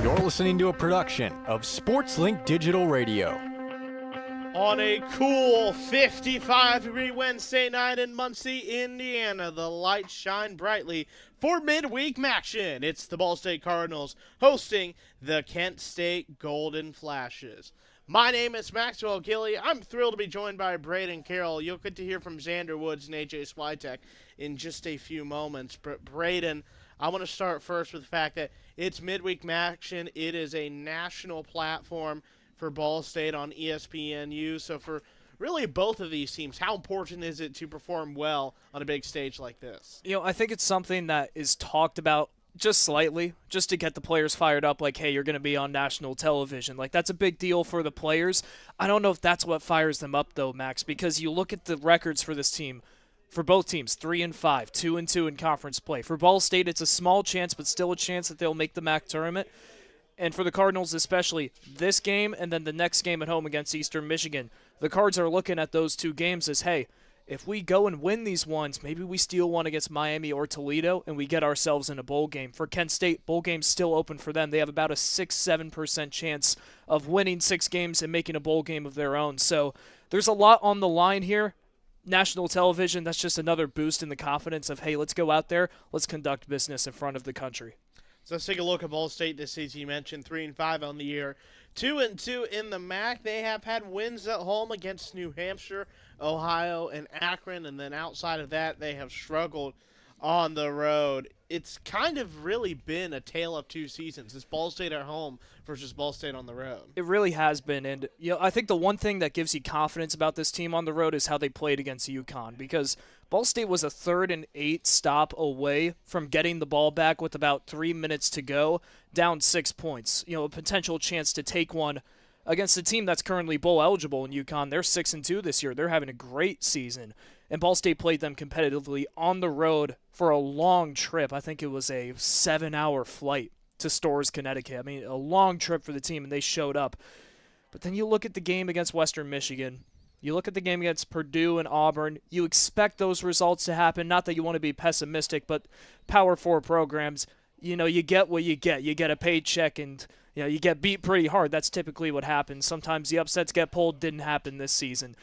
You're listening to a production of SportsLink Digital Radio. On a cool 55-degree Wednesday night in Muncie, Indiana, the lights shine brightly for Midweek MACTION. It's the Ball State Cardinals hosting the Kent State Golden Flashes. My name is Maxwell Gillie. I'm thrilled to be joined by Brayden and Carroll. You'll get to hear from Xander Woods and AJ Swiatek in just a few moments. But Brayden, I want to start first with the fact that it's Midweek MACTION. It is a national platform for Ball State on ESPNU. So for really both of these teams, how important is it to perform well on a big stage like this? You know, I think it's something that is talked about just slightly, just to get the players fired up, like, hey, you're going to be on national television. Like, that's a big deal for the players. I don't know if that's what fires them up, though, Max, because you look at the records for this team, for both teams, 3-5, 2-2 in conference play. For Ball State, it's a small chance, but still a chance that they'll make the MAC tournament. And for the Cardinals especially, this game and then the next game at home against Eastern Michigan, the Cards are looking at those two games as, hey, if we go and win these ones, maybe we steal one against Miami or Toledo and we get ourselves in a bowl game. For Kent State, bowl game's still open for them. They have about a 6-7% chance of winning 6 games and making a bowl game of their own. So there's a lot on the line here. National television, that's just another boost in the confidence of, hey, let's go out there, let's conduct business in front of the country. So let's take a look at Ball State this season. You mentioned 3-5 on the year, 2-2 in the MAC. They have had wins at home against New Hampshire, Ohio, and Akron, and then outside of that, they have struggled on the road. It's kind of really been a tale of two seasons. It's Ball State at home versus Ball State on the road. It really has been, and I think the one thing that gives you confidence about this team on the road is how they played against UConn, because Ball State was a 3rd and 8 stop away from getting the ball back with about 3 minutes to go, down 6 points. A potential chance to take one against a team that's currently bowl eligible in UConn. They're 6-2 this year. They're having a great season. And Ball State played them competitively on the road for a long trip. I think it was a 7-hour flight to Storrs, Connecticut. I mean, a long trip for the team, and they showed up. But then you look at the game against Western Michigan. You look at the game against Purdue and Auburn. You expect those results to happen. Not that you want to be pessimistic, but Power 4 programs, you get what you get. You get a paycheck and you get beat pretty hard. That's typically what happens. Sometimes the upsets get pulled. Didn't happen this season.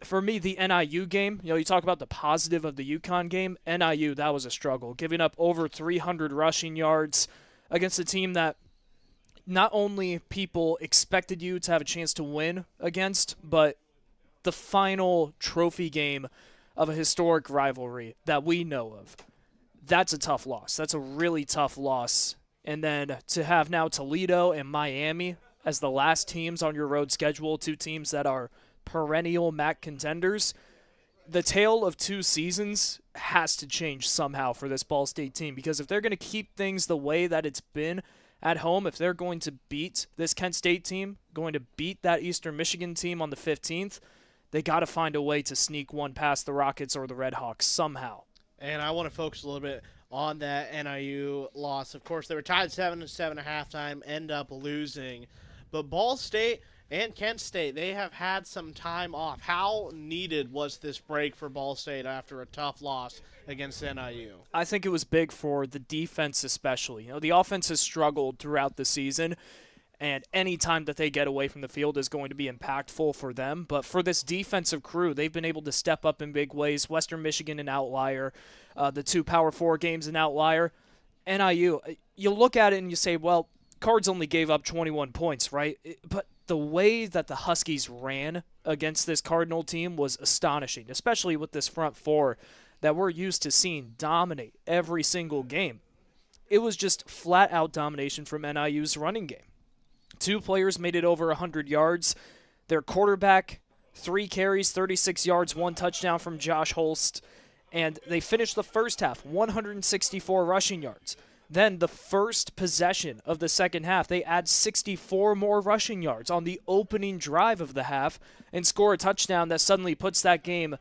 For me, the NIU game, you talk about the positive of the UConn game. NIU, that was a struggle. Giving up over 300 rushing yards against a team that not only people expected you to have a chance to win against, but the final trophy game of a historic rivalry that we know of. That's a tough loss. That's a really tough loss. And then to have now Toledo and Miami as the last teams on your road schedule, 2 teams that are perennial MAC contenders, the tale of 2 seasons has to change somehow for this Ball State team, because if they're going to keep things the way that it's been at home, if they're going to beat this Kent State team, going to beat that Eastern Michigan team on the 15th, they got to find a way to sneak one past the Rockets or the Red Hawks somehow. And I want to focus a little bit on that NIU loss. Of course, they were tied 7-7 at halftime, end up losing. But Ball State and Kent State, they have had some time off. How needed was this break for Ball State after a tough loss against NIU? I think it was big for the defense especially. The offense has struggled throughout the season, and any time that they get away from the field is going to be impactful for them. But for this defensive crew, they've been able to step up in big ways. Western Michigan an outlier, the 2 Power 4 games an outlier. NIU, you look at it and you say, well, Cards only gave up 21 points, right? But the way that the Huskies ran against this Cardinal team was astonishing, especially with this front 4 that we're used to seeing dominate every single game. It was just flat-out domination from NIU's running game. 2 players made it over 100 yards. Their quarterback, 3 carries, 36 yards, 1 touchdown from Josh Holst. And they finished the first half, 164 rushing yards. Then the first possession of the second half, they add 64 more rushing yards on the opening drive of the half and score a touchdown that suddenly puts that game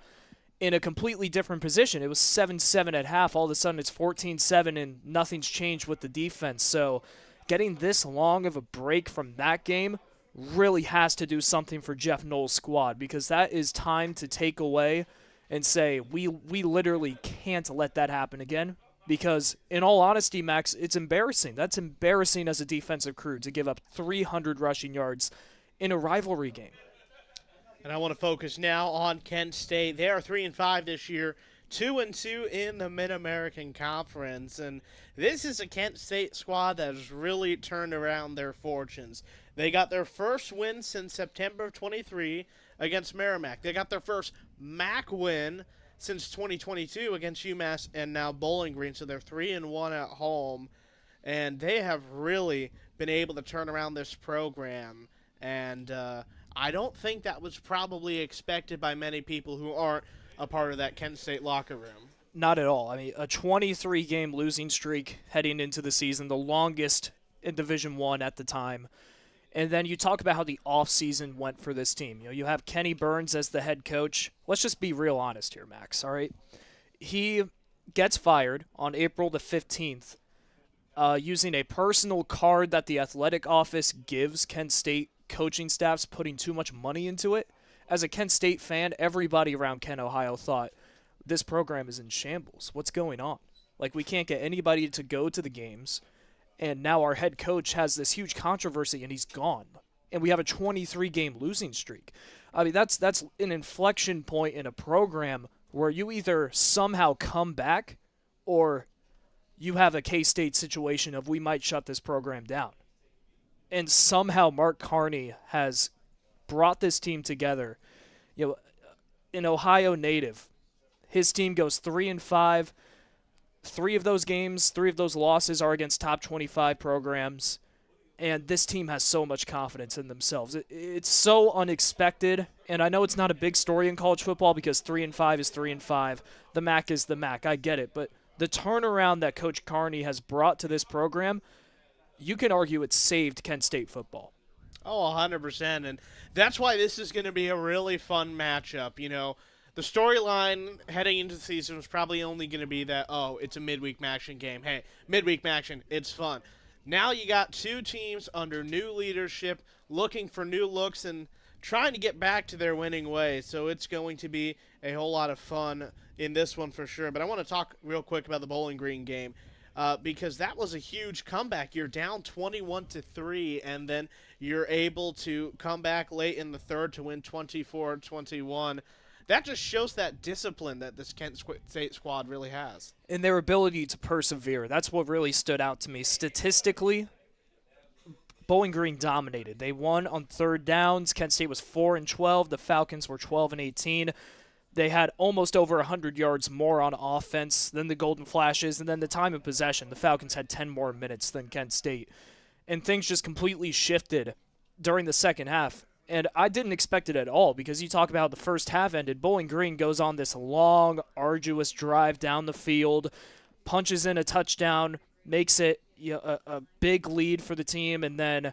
in a completely different position. It was 7-7 at half. All of a sudden it's 14-7 and nothing's changed with the defense. So getting this long of a break from that game really has to do something for Jeff Knoll's squad, because that is time to take away and say, we literally can't let that happen again. Because, in all honesty, Max, it's embarrassing. That's embarrassing as a defensive crew to give up 300 rushing yards in a rivalry game. And I want to focus now on Kent State. They are 3-5 this year, 2-2 in the Mid-American Conference. And this is a Kent State squad that has really turned around their fortunes. They got their first win since September of 23 against Merrimack. They got their first MAC win since 2022 against UMass and now Bowling Green. So they're 3-1 at home. And they have really been able to turn around this program. And I don't think that was probably expected by many people who aren't a part of that Kent State locker room. Not at all. I mean, a 23-game losing streak heading into the season, the longest in Division I at the time. And then you talk about how the offseason went for this team. You have Kenny Burns as the head coach. Let's just be real honest here, Max, all right? He gets fired on April the 15th using a personal card that the athletic office gives Kent State coaching staffs, putting too much money into it. As a Kent State fan, everybody around Kent, Ohio thought, this program is in shambles. What's going on? Like, we can't get anybody to go to the games. And now our head coach has this huge controversy, and he's gone. And we have a 23-game losing streak. I mean, that's an inflection point in a program where you either somehow come back or you have a K-State situation of we might shut this program down. And somehow Mark Carney has brought this team together. An Ohio native, his team goes 3-5. 3 of those losses are against top 25 programs, and this team has so much confidence in themselves. It's so unexpected, and I know it's not a big story in college football because 3-5 is 3-5. The MAC is the MAC. I get it, but the turnaround that Coach Carney has brought to this program, you can argue it saved Kent State football. Oh, 100%, and that's why this is going to be a really fun matchup. The storyline heading into the season was probably only going to be that, it's a midweek MACTION game. Hey, midweek MACTION, it's fun. Now you got two teams under new leadership looking for new looks and trying to get back to their winning ways. So it's going to be a whole lot of fun in this one for sure. But I want to talk real quick about the Bowling Green game because that was a huge comeback. You're down 21-3, and then you're able to come back late in the third to win 24-21. That just shows that discipline that this Kent State squad really has. And their ability to persevere. That's what really stood out to me. Statistically, Bowling Green dominated. They won on third downs. Kent State was 4-12. The Falcons were 12-18. They had almost over 100 yards more on offense than the Golden Flashes. And then the time of possession, the Falcons had 10 more minutes than Kent State. And things just completely shifted during the second half. And I didn't expect it at all because you talk about how the first half ended. Bowling Green goes on this long, arduous drive down the field, punches in a touchdown, makes it a big lead for the team, and then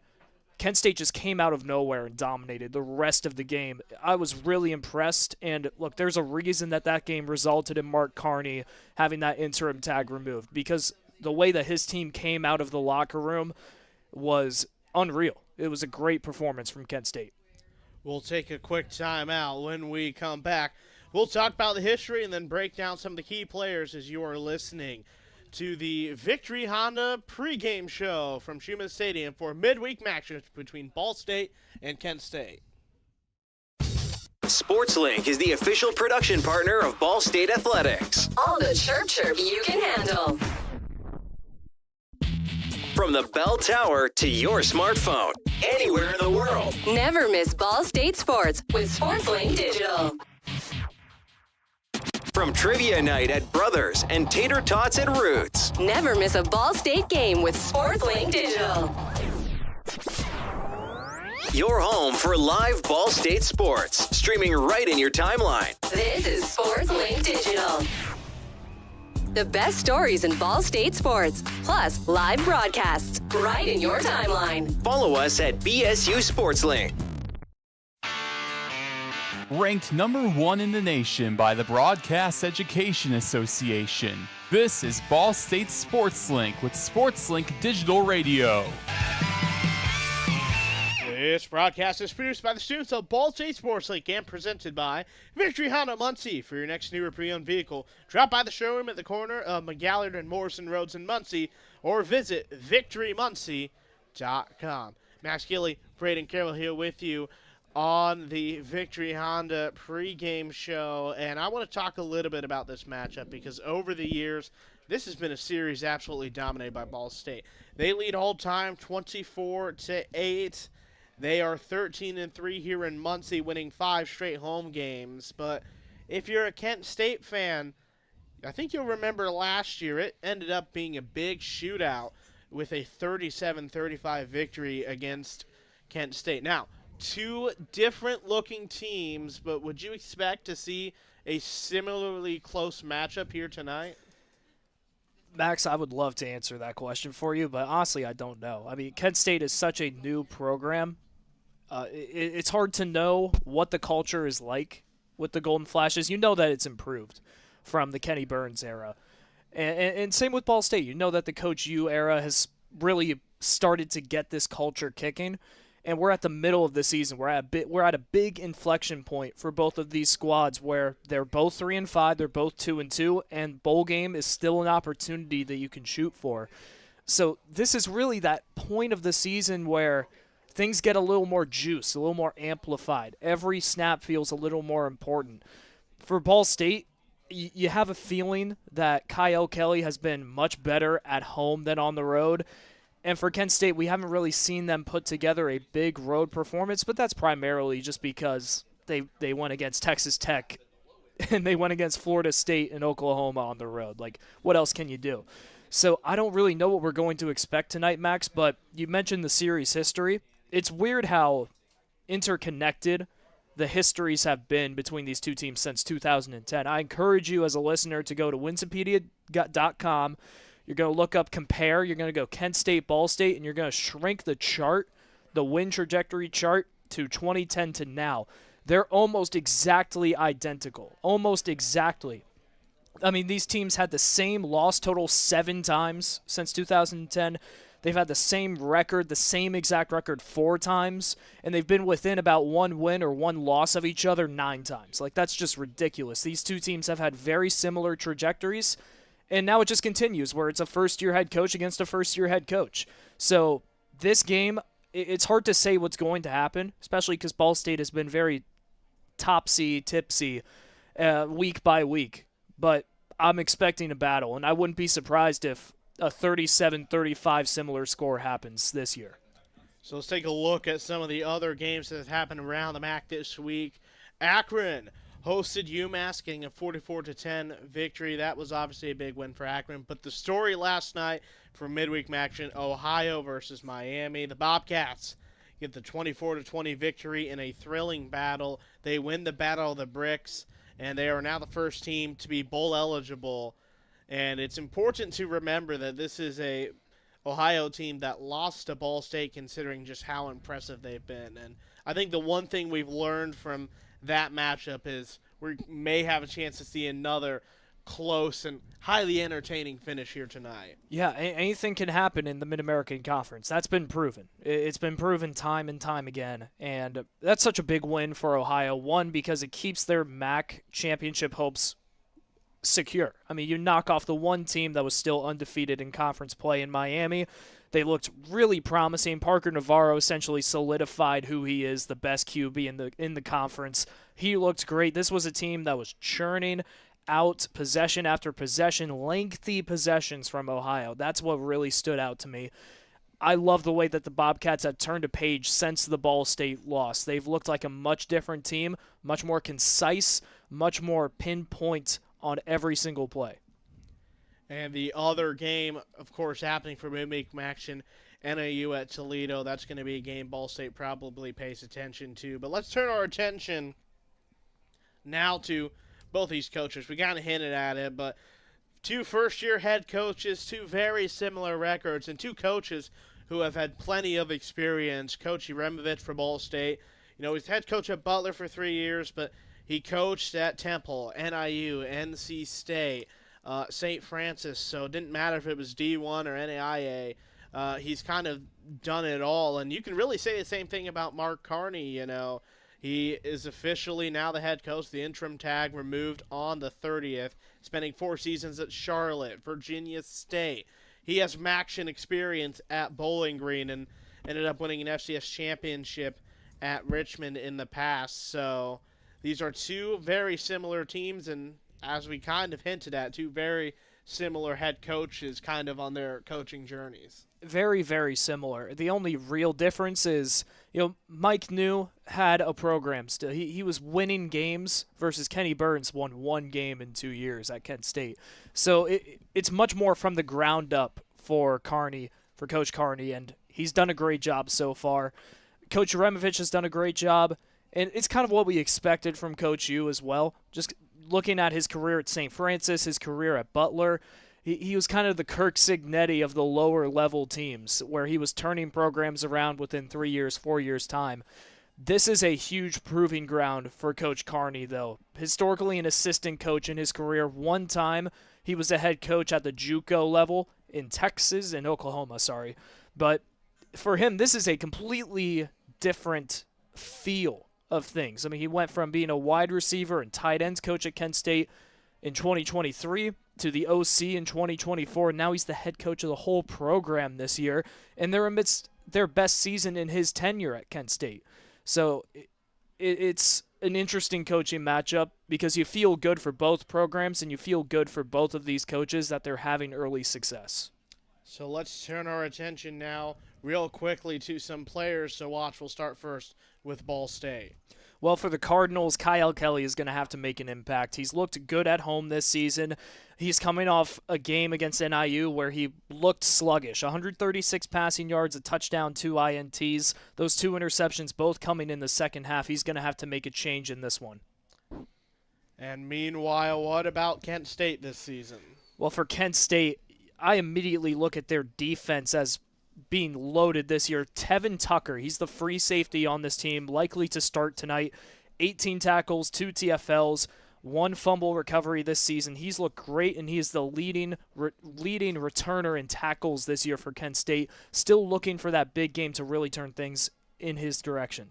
Kent State just came out of nowhere and dominated the rest of the game. I was really impressed, and look, there's a reason that game resulted in Mark Carney having that interim tag removed because the way that his team came out of the locker room was unreal. It was a great performance from Kent State. We'll take a quick time out. When we come back, we'll talk about the history and then break down some of the key players as you are listening to the Victory Honda pregame show from Schumann Stadium for midweek matches between Ball State and Kent State. SportsLink is the official production partner of Ball State Athletics. All the chirp you can handle. From the bell tower to your smartphone, anywhere in the world. Never miss Ball State Sports with SportsLink Digital. From trivia night at Brothers and tater tots at Roots. Never miss a Ball State game with SportsLink Digital. Your home for live Ball State sports, streaming right in your timeline. This is SportsLink Digital. The best stories in Ball State sports, plus live broadcasts right in your timeline. Follow us at BSU SportsLink. Ranked number 1 in the nation by the Broadcast Education Association. This is Ball State SportsLink with SportsLink Digital Radio. This broadcast is produced by the students of Ball State Sports League and presented by Victory Honda Muncie. For your next new or pre-owned vehicle, drop by the showroom at the corner of McGallard and Morrison Roads in Muncie or visit victorymuncie.com. Max Gillie, Brayden, Carroll here with you on the Victory Honda pregame show. And I want to talk a little bit about this matchup because over the years, this has been a series absolutely dominated by Ball State. They lead all time 24-8. They are 13-3 here in Muncie, winning 5 straight home games. But if you're a Kent State fan, I think you'll remember last year it ended up being a big shootout with a 37-35 victory against Kent State. Now, 2 different-looking teams, but would you expect to see a similarly close matchup here tonight? Max, I would love to answer that question for you, but honestly, I don't know. I mean, Kent State is such a new program. It's hard to know what the culture is like with the Golden Flashes. You know that it's improved from the Kenny Burns era. And same with Ball State. You know that the Coach U era has really started to get this culture kicking. And we're at the middle of the season. We're at a big inflection point for both of these squads where they're both 3-5, they're both 2-2, and bowl game is still an opportunity that you can shoot for. So this is really that point of the season where things get a little more juice, a little more amplified. Every snap feels a little more important. For Ball State, you have a feeling that Kyle Kelly has been much better at home than on the road. And for Kent State, we haven't really seen them put together a big road performance, but that's primarily just because they went against Texas Tech and they went against Florida State and Oklahoma on the road. Like, what else can you do? So I don't really know what we're going to expect tonight, Max, but you mentioned the series history. It's weird how interconnected the histories have been between these two teams since 2010. I encourage you as a listener to go to Wikipedia.com. You're going to look up compare. You're going to go Kent State, Ball State, and you're going to shrink the chart, the win trajectory chart, to 2010 to now. They're almost exactly identical. Almost exactly. I mean, these teams had the same loss total 7 times since 2010. They've had the same record, the same exact record 4 times, and they've been within about 1 win or 1 loss of each other 9 times. Like, that's just ridiculous. These two teams have had very similar trajectories, and now it just continues where it's a first-year head coach against a first-year head coach. So this game, it's hard to say what's going to happen, especially because Ball State has been very topsy-tipsy week by week. But I'm expecting a battle, and I wouldn't be surprised if a 37-35 similar score happens this year. So let's take a look at some of the other games that have happened around the MAC this week. Akron hosted UMass, getting a 44-10 victory. That was obviously a big win for Akron. But the story last night for Midweek MACTION, Ohio versus Miami. The Bobcats get the 24-20 victory in a thrilling battle. They win the Battle of the Bricks, and they are now the first team to be bowl eligible. And it's important to remember that this is a Ohio team that lost to Ball State, considering just how impressive they've been. And I think the one thing we've learned from that matchup is we may have a chance to see another close and highly entertaining finish here tonight. Yeah, anything can happen in the Mid-American Conference. That's been proven. It's been proven time and time again, and that's such a big win for Ohio. One, because it keeps their MAC championship hopes secure. I mean, you knock off the one team that was still undefeated in conference play in Miami. They looked really promising. Parker Navarro essentially solidified who he is, the best QB in the conference. He looked great. This was a team that was churning out possession after possession, lengthy possessions from Ohio. That's what really stood out to me. I love the way that the Bobcats have turned a page since the Ball State loss. They've looked like a much different team, much more concise, much more pinpoint on every single play. And the other game, of course, happening for Midweek MACTION, NAU at Toledo. That's going to be a game Ball State probably pays attention to. But let's turn our attention now to both these coaches. We kind of hinted at it, but 2 first-year head coaches, 2 very similar records, and 2 coaches who have had plenty of experience. Coach Yeremovich for Ball State. You know, he's head coach at Butler for 3 years, but he coached at Temple, NIU, NC State, St. Francis, so it didn't matter if it was D1 or NAIA. He's kind of done it all, and you can really say the same thing about Mark Carney. You know, he is officially now the head coach. The interim tag removed on the 30th, spending 4 seasons at Charlotte, Virginia State. He has MACTION experience at Bowling Green and ended up winning an FCS championship at Richmond in the past. So these are 2 very similar teams, and as we kind of hinted at, 2 very similar head coaches kind of on their coaching journeys. Very, very similar. The only real difference is, Mike New had a program still. He was winning games versus Kenny Burns won 1 game in 2 years at Kent State. So it's much more from the ground up for Coach Carney, and he's done a great job so far. Coach Removich has done a great job, and it's kind of what we expected from Coach U as well. Just looking at his career at St. Francis, his career at Butler, he was kind of the Kirk Cignetti of the lower level teams, where he was turning programs around within 3 years, 4 years' time. This is a huge proving ground for Coach Carney, though. Historically an assistant coach in his career. One time he was a head coach at the JUCO level in Oklahoma. But for him, this is a completely different feel of things. I mean, he went from being a wide receiver and tight ends coach at Kent State in 2023 to the OC in 2024. Now he's the head coach of the whole program this year, and they're amidst their best season in his tenure at Kent State. So it's an interesting coaching matchup because you feel good for both programs and you feel good for both of these coaches that they're having early success. So let's turn our attention now real quickly to some players to watch. We'll start first with Ball State. Well, for the Cardinals, Kyle Kelly is going to have to make an impact. He's looked good at home this season. He's coming off a game against NIU where he looked sluggish. 136 passing yards, a touchdown, 2 INTs. Those 2 interceptions both coming in the second half. He's going to have to make a change in this one. And meanwhile, what about Kent State this season? Well, for Kent State, I immediately look at their defense as being loaded this year. Tevin Tucker, he's the free safety on this team, likely to start tonight. 18 tackles, 2 TFLs, 1 fumble recovery this season. He's looked great, and he is the leading returner in tackles this year for Kent State. Still looking for that big game to really turn things in his direction.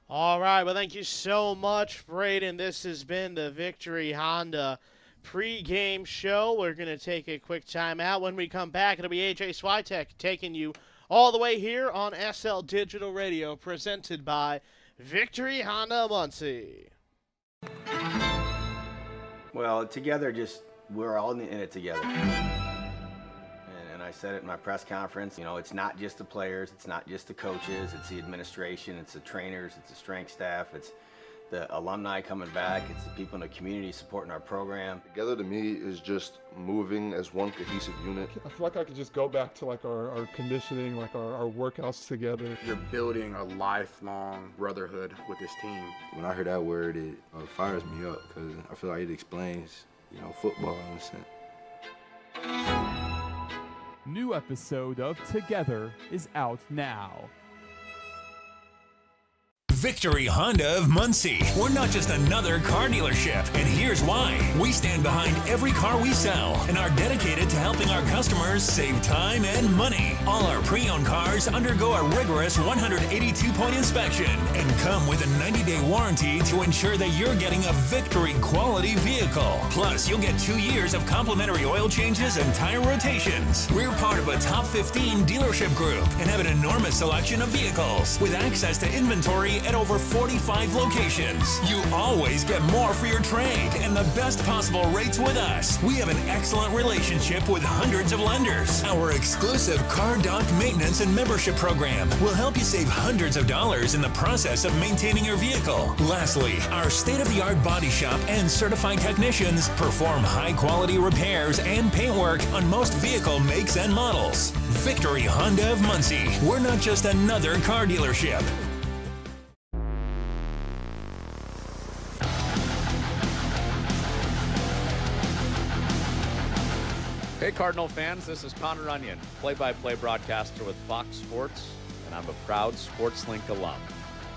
All right, well, thank you so much, Brayden. This has been the Victory Honda pregame show. We're going to take a quick time out. When we come back, it'll be AJ Swiatek taking you all the way here on SL Digital Radio, presented by Victory Honda Muncie. Well, together, we're all in it together. And I said it in my press conference, it's not just the players, it's not just the coaches, it's the administration, it's the trainers, it's the strength staff, it's the alumni coming back, it's the people in the community supporting our program. Together to me is just moving as one cohesive unit. I feel like I could just go back to our conditioning, our workouts together. You're building a lifelong brotherhood with this team. When I hear that word, it fires me up because I feel like it explains, football in a sense. New episode of Together is out now. Victory Honda of Muncie. We're not just another car dealership, and here's why. We stand behind every car we sell and are dedicated to helping our customers save time and money. All our pre-owned cars undergo a rigorous 182-point inspection and come with a 90-day warranty to ensure that you're getting a Victory quality vehicle. Plus, you'll get 2 years of complimentary oil changes and tire rotations. We're part of a top 15 dealership group and have an enormous selection of vehicles with access to inventory at over 45 locations. You always get more for your trade and the best possible rates with us. We have an excellent relationship with hundreds of lenders. Our exclusive Car Doc maintenance and membership program will help you save hundreds of dollars in the process of maintaining your vehicle. Lastly, our state-of-the-art body shop and certified technicians perform high-quality repairs and paintwork on most vehicle makes and models. Victory Honda of Muncie. We're not just another car dealership. Hey Cardinal fans, this is Connor Onion, play-by-play broadcaster with Fox Sports, and I'm a proud SportsLink alum.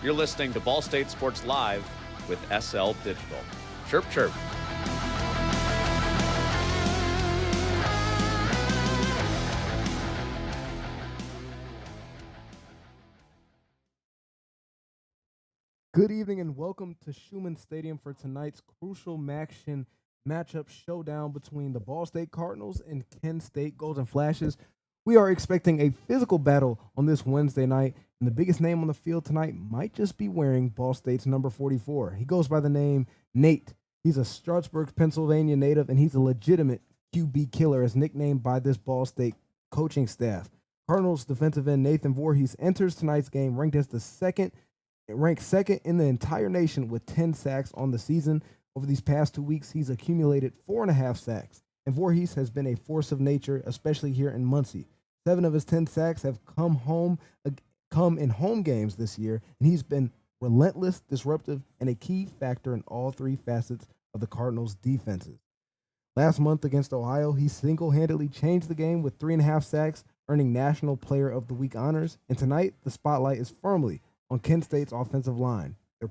You're listening to Ball State Sports Live with SL Digital. Chirp, chirp. Good evening and welcome to Schumann Stadium for tonight's crucial MACTION matchup showdown between the Ball State Cardinals and Kent State Golden Flashes. We are expecting a physical battle on this Wednesday night, and the biggest name on the field tonight might just be wearing Ball State's number 44. He goes by the name Nate. He's a Strasburg, Pennsylvania native, and he's a legitimate QB killer as nicknamed by this Ball State coaching staff. Cardinals defensive end Nathan Voorhees enters tonight's game ranked second in the entire nation with 10 sacks on the season. Over these past 2 weeks, he's accumulated 4.5 sacks, and Voorhees has been a force of nature, especially here in Muncie. 7 of his 10 sacks have come in home games this year, and he's been relentless, disruptive, and a key factor in all 3 facets of the Cardinals' defenses. Last month against Ohio, he single-handedly changed the game with 3.5 sacks, earning National Player of the Week honors, and tonight the spotlight is firmly on Kent State's offensive line. Their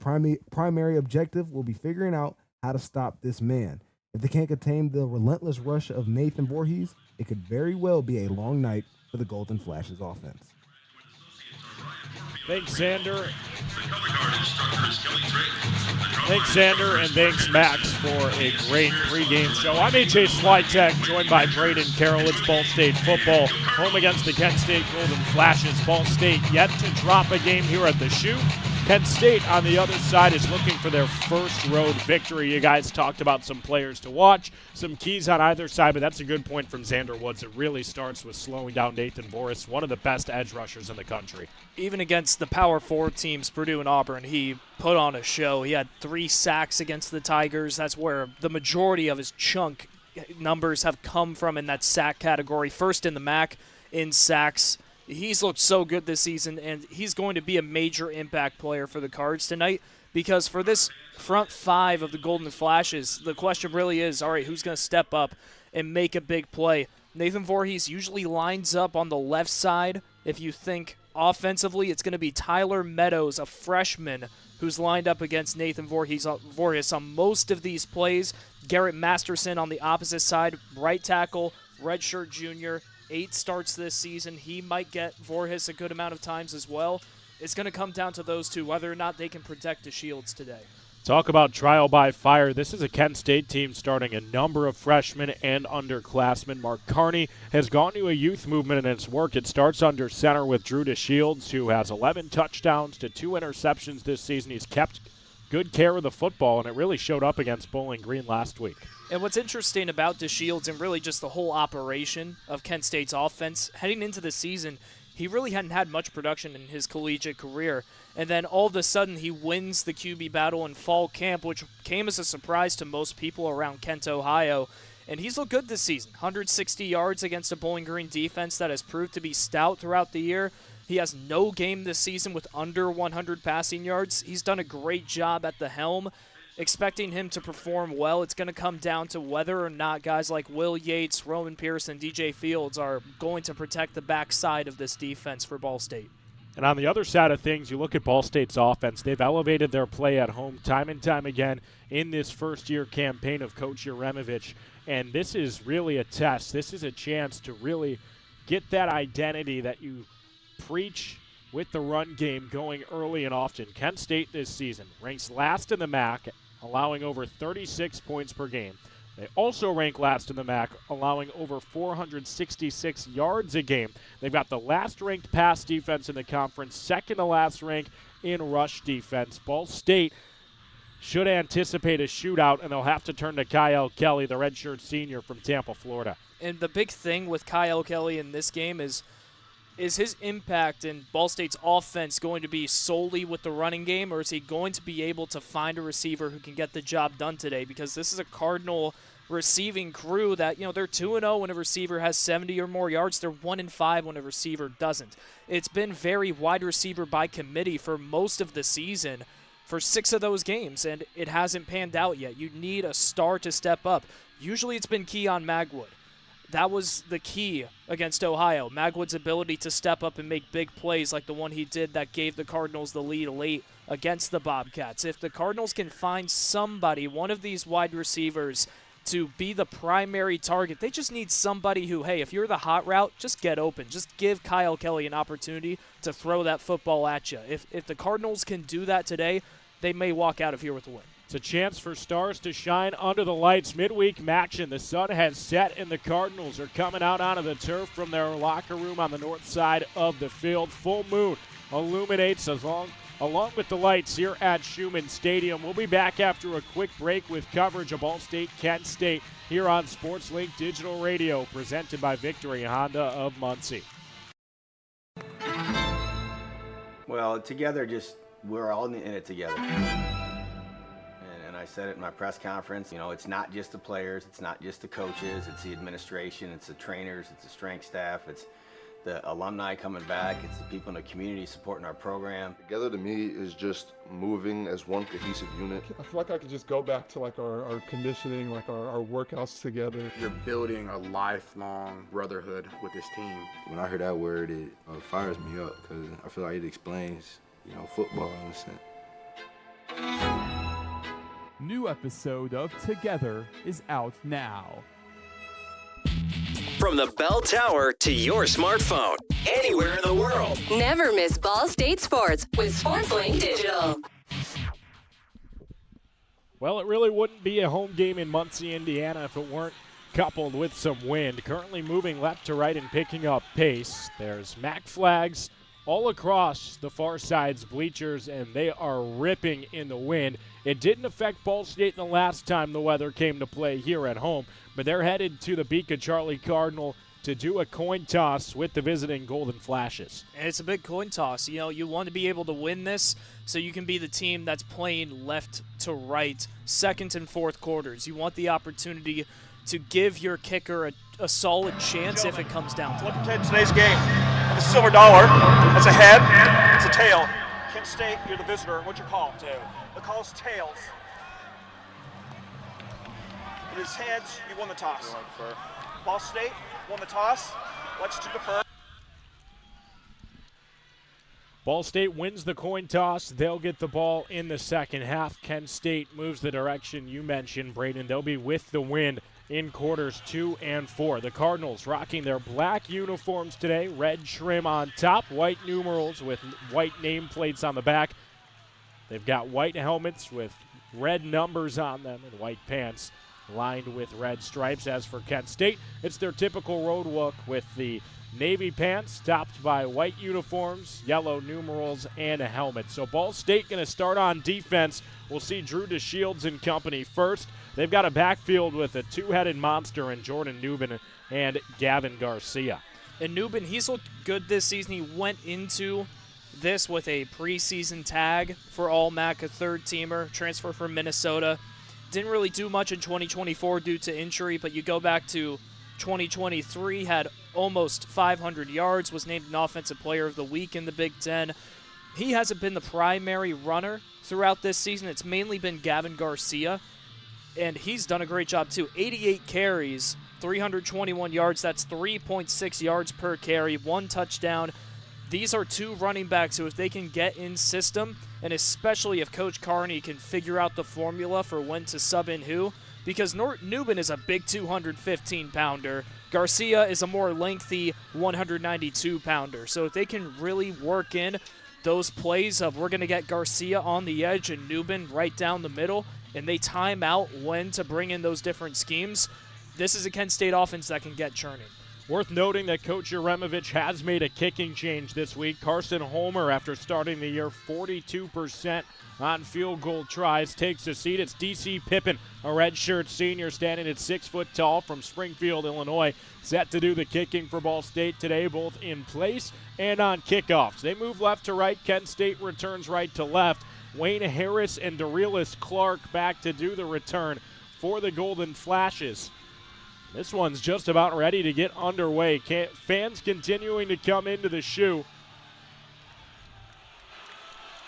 primary objective will be figuring out how to stop this man. If they can't contain the relentless rush of Nathan Voorhees, it could very well be a long night for the Golden Flashes offense. Thanks, Xander. Thanks, Xander, and thanks, Max, for a great pregame show. I'm AJ Swiatek, joined by Brayden, Carroll. It's Ball State football, home against the Kent State Golden Flashes. Ball State yet to drop a game here at the Shoe. Kent State on the other side is looking for their first road victory. You guys talked about some players to watch, some keys on either side, but that's a good point from Xander Woods. It really starts with slowing down Nathan Voorhees, one of the best edge rushers in the country. Even against the Power 4 teams, Purdue and Auburn, he put on a show. He had 3 sacks against the Tigers. That's where the majority of his chunk numbers have come from in that sack category. First in the MAC in sacks. He's looked so good this season, and he's going to be a major impact player for the Cards tonight, because for this front 5 of the Golden Flashes, the question really is, all right, who's going to step up and make a big play? Nathan Voorhees usually lines up on the left side. If you think offensively, it's going to be Tyler Meadows, a freshman, who's lined up against Nathan Voorhees on most of these plays. Garrett Masterson on the opposite side, right tackle, redshirt junior. 8 starts this season. He might get Voorhees a good amount of times as well. It's going to come down to those two, whether or not they can protect the Shields today. Talk about trial by fire. This is a Kent State team starting a number of freshmen and underclassmen. Mark Carney has gone to a youth movement, and it's worked. It starts under center with Drew DeShields, who has 11 touchdowns to 2 interceptions this season. He's kept good care of the football, and it really showed up against Bowling Green last week. And what's interesting about DeShields and really just the whole operation of Kent State's offense, heading into the season, he really hadn't had much production in his collegiate career. And then all of a sudden he wins the QB battle in fall camp, which came as a surprise to most people around Kent, Ohio. And he's looked good this season. 160 yards against a Bowling Green defense that has proved to be stout throughout the year. He has no game this season with under 100 passing yards. He's done a great job at the helm. Expecting him to perform well, it's going to come down to whether or not guys like Will Yates, Roman Pierce, and DJ Fields are going to protect the backside of this defense for Ball State. And on the other side of things, you look at Ball State's offense. They've elevated their play at home time and time again in this first-year campaign of Coach Yeremovich. And this is really a test. This is a chance to really get that identity that you preach with the run game going early and often. Kent State this season ranks last in the MAC, allowing over 36 points per game. They also rank last in the MAC, allowing over 466 yards a game. They've got the last-ranked pass defense in the conference, second to last rank in rush defense. Ball State should anticipate a shootout, and they'll have to turn to Kyle Kelly, the redshirt senior from Tampa, Florida. And the big thing with Kyle Kelly in this game is his impact in Ball State's offense going to be solely with the running game, or is he going to be able to find a receiver who can get the job done today? Because this is a Cardinal receiving crew that, they're 2-0 when a receiver has 70 or more yards. They're 1-5 when a receiver doesn't. It's been very wide receiver by committee for most of the season for 6 of those games, and it hasn't panned out yet. You need a star to step up. Usually it's been Keon Magwood. That was the key against Ohio. Magwood's ability to step up and make big plays like the one he did that gave the Cardinals the lead late against the Bobcats. If the Cardinals can find somebody, one of these wide receivers, to be the primary target, they just need somebody who, hey, if you're the hot route, just get open. Just give Kyle Kelly an opportunity to throw that football at you. If the Cardinals can do that today, they may walk out of here with a win. It's a chance for stars to shine under the lights. Midweek MACTION. The sun has set and the Cardinals are coming out onto the turf from their locker room on the north side of the field. Full moon illuminates along with the lights here at Schumann Stadium. We'll be back after a quick break with coverage of Ball State, Kent State here on SportsLink Digital Radio, presented by Victory Honda of Muncie. Well, together, we're all in it together. And I said it in my press conference, it's not just the players, it's not just the coaches, it's the administration, it's the trainers, it's the strength staff, it's the alumni coming back, it's the people in the community supporting our program. Together to me is just moving as one cohesive unit. I feel like I could just go back to like our conditioning, like our workouts together. You're building a lifelong brotherhood with this team. When I hear that word, it fires me up because I feel like it explains, football in a sense. New episode of Together is out now. From the bell tower to your smartphone, anywhere in the world. Never miss Ball State Sports with SportsLink Digital. Well, it really wouldn't be a home game in Muncie, Indiana if it weren't coupled with some wind. Currently moving left to right and picking up pace. There's MAC flags all across the far side's bleachers, and they are ripping in the wind. It didn't affect Ball State the last time the weather came to play here at home, but they're headed to the Beacon Charlie Cardinal to do a coin toss with the visiting Golden Flashes. And it's a big coin toss. You want to be able to win this so you can be the team that's playing left to right, second and fourth quarters. You want the opportunity to give your kicker a solid chance if it comes down to it. Look at today's game. The silver dollar, it's a head, it's a tail. Kent State, you're the visitor. What's your call? The call is tails. It is heads, you won the toss. Ball State won the toss. Let's do defer. Ball State wins the coin toss. They'll get the ball in the second half. Kent State moves the direction you mentioned, Brayden. They'll be with the wind in quarters 2 and 4. The Cardinals rocking their black uniforms today. Red trim on top, white numerals with white nameplates on the back. They've got white helmets with red numbers on them and white pants lined with red stripes. As for Kent State, it's their typical road look with the navy pants topped by white uniforms, yellow numerals, and a helmet. So Ball State going to start on defense. We'll see Drew DeShields and company first. They've got a backfield with a two-headed monster in Jordan Newbin and Gavin Garcia. And Newbin, he's looked good this season. He went into this with a preseason tag for All-MAC, a third-teamer, transfer from Minnesota. Didn't really do much in 2024 due to injury, but you go back to 2023, had almost 500 yards, was named an Offensive Player of the Week in the Big Ten. He hasn't been the primary runner throughout this season. It's mainly been Gavin Garcia, and he's done a great job too. 88 carries, 321 yards. That's 3.6 yards per carry, 1 touchdown. These are two running backs who, if they can get in system, and especially if Coach Carney can figure out the formula for when to sub in who, because Newbin is a big 215-pounder. Garcia is a more lengthy 192-pounder. So if they can really work in those plays of we're going to get Garcia on the edge and Newbin right down the middle, and they time out when to bring in those different schemes, this is a Kent State offense that can get churning. Worth noting that Coach Jeremovich has made a kicking change this week. Carson Homer, after starting the year 42% on field goal tries, takes a seat. It's D.C. Pippin, a redshirt senior standing at 6 foot tall from Springfield, Illinois, set to do the kicking for Ball State today, both in place and on kickoffs. They move left to right. Kent State returns right to left. Wayne Harris and Darelis Clark back to do the return for the Golden Flashes. This one's just about ready to get underway. Fans continuing to come into the shoe.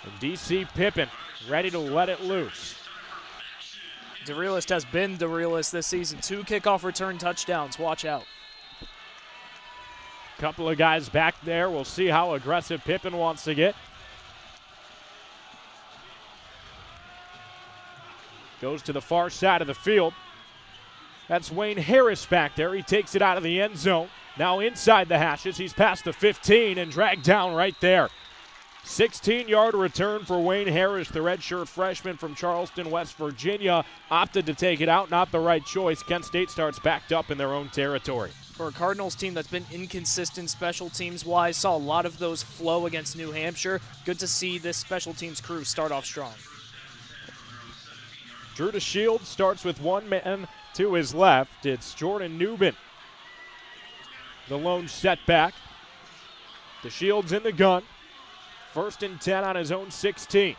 And D.C. Pippin ready to let it loose. Darelis has been Darelis this season. 2 kickoff return touchdowns. Watch out. Couple of guys back there. We'll see how aggressive Pippin wants to get. Goes to the far side of the field. That's Wayne Harris back there. He takes it out of the end zone. Now inside the hashes. He's past the 15 and dragged down right there. 16-yard return for Wayne Harris, the redshirt freshman from Charleston, West Virginia. Opted to take it out, not the right choice. Kent State starts backed up in their own territory. For a Cardinals team that's been inconsistent special teams-wise, saw a lot of those flow against New Hampshire. Good to see this special teams crew start off strong. Drew DeShields starts with one man to his left. It's Jordan Newman, the lone setback. DeShields in the gun. 1st and 10 on his own 16.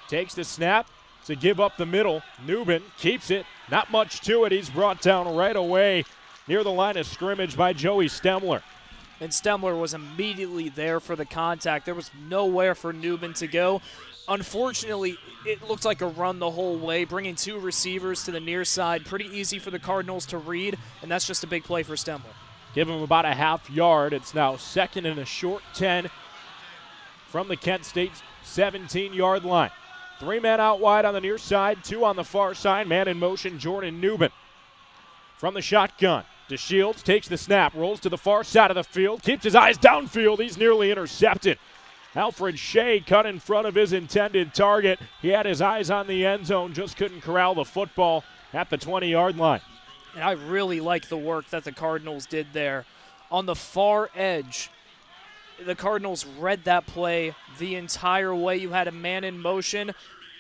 Takes the snap to give up the middle. Newman keeps it. Not much to it. He's brought down right away near the line of scrimmage by Joey Stemler. And Stemler was immediately there for the contact. There was nowhere for Newman to go. Unfortunately, it looked like a run the whole way, bringing 2 receivers to the near side. Pretty easy for the Cardinals to read, and that's just a big play for Stemler. Give him about a half yard. It's now 2nd and a short 10 from the Kent State 17-yard line. 3 men out wide on the near side, 2 on the far side. Man in motion, Jordan Newman. From the shotgun, DeShields takes the snap, rolls to the far side of the field, keeps his eyes downfield. He's nearly intercepted. Alfred Shea cut in front of his intended target. He had his eyes on the end zone, just couldn't corral the football at the 20-yard line. And I really like the work that the Cardinals did there. On the far edge, the Cardinals read that play the entire way. You had a man in motion.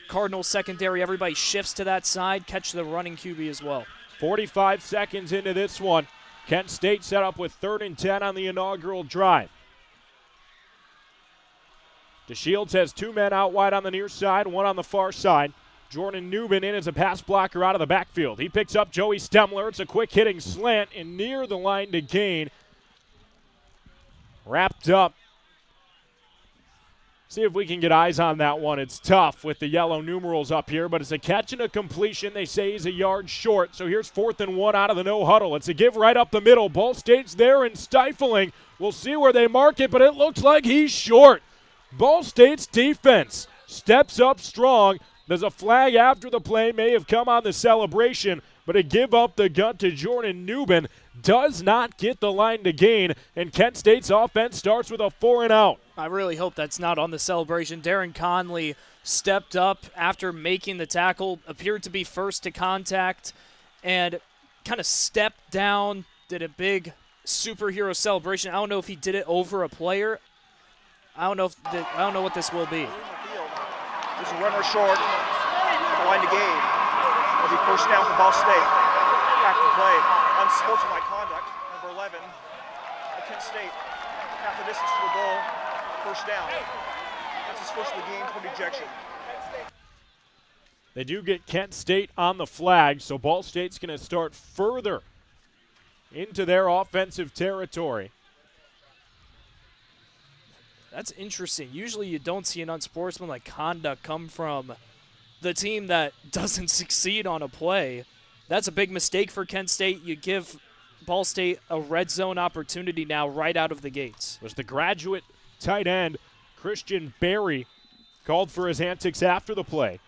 Cardinals secondary, everybody shifts to that side, catch the running QB as well. 45 seconds into this one. Kent State set up with 3rd and 10 on the inaugural drive. DeShields has 2 men out wide on the near side, 1 on the far side. Jordan Newman in as a pass blocker out of the backfield. He picks up Joey Stemler. It's a quick hitting slant and near the line to gain. Wrapped up. See if we can get eyes on that one. It's tough with the yellow numerals up here, but it's a catch and a completion. They say he's a yard short. So here's 4th and 1 out of the no huddle. It's a give right up the middle. Ball State's there and stifling. We'll see where they mark it, but it looks like he's short. Ball State's defense steps up strong. There's a flag after the play, may have come on the celebration, but a give up the gut to Jordan Newman does not get the line to gain, and Kent State's offense starts with a 4 and out. I really hope that's not on the celebration. Darren Conley stepped up after making the tackle, appeared to be first to contact, and kind of stepped down, did a big superhero celebration. I don't know if he did it over a player. I don't know what this will be. There's a runner short, the line to gain. It'll be 1st down for Ball State. After the play, unsportsmanlike conduct, number 11. Kent State, half the distance to the goal, 1st down. That's his first of the game for ejection. They do get Kent State on the flag, so Ball State's going to start further into their offensive territory. That's interesting. Usually you don't see an unsportsmanlike conduct come from the team that doesn't succeed on a play. That's a big mistake for Kent State. You give Ball State a red zone opportunity now right out of the gates. It was the graduate tight end, Christian Berry, called for his antics after the play.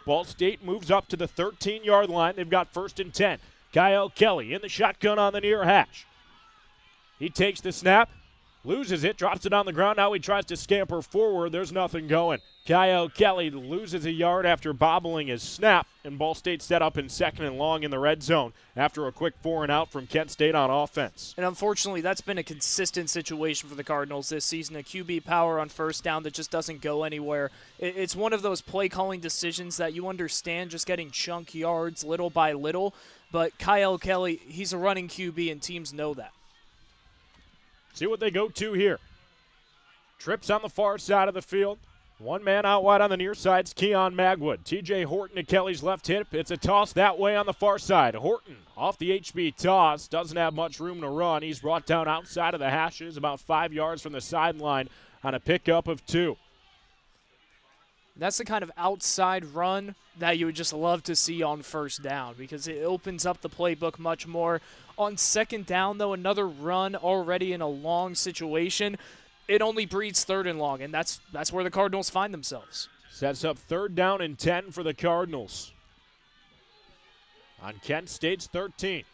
Ball State moves up to the 13-yard line. They've got 1st and 10. Kyle Kelly in the shotgun on the near hash. He takes the snap. Loses it, drops it on the ground. Now he tries to scamper forward. There's nothing going. Kyle Kelly loses a yard after bobbling his snap, and Ball State set up in 2nd and long in the red zone after a quick 4 and out from Kent State on offense. And unfortunately, that's been a consistent situation for the Cardinals this season, a QB power on 1st down that just doesn't go anywhere. It's one of those play-calling decisions that you understand just getting chunk yards little by little, but Kyle Kelly, he's a running QB, and teams know that. See what they go to here. Trips on the far side of the field. 1 man out wide on the near side is Keon Magwood. TJ Horton to Kelly's left hip. It's a toss that way on the far side. Horton off the HB toss. Doesn't have much room to run. He's brought down outside of the hashes, about 5 yards from the sideline on a pickup of 2. That's the kind of outside run that you would just love to see on 1st down because it opens up the playbook much more. On 2nd down, though, another run already in a long situation. It only breeds 3rd and long, and that's where the Cardinals find themselves. Sets up 3rd down and 10 for the Cardinals on Kent State's 13.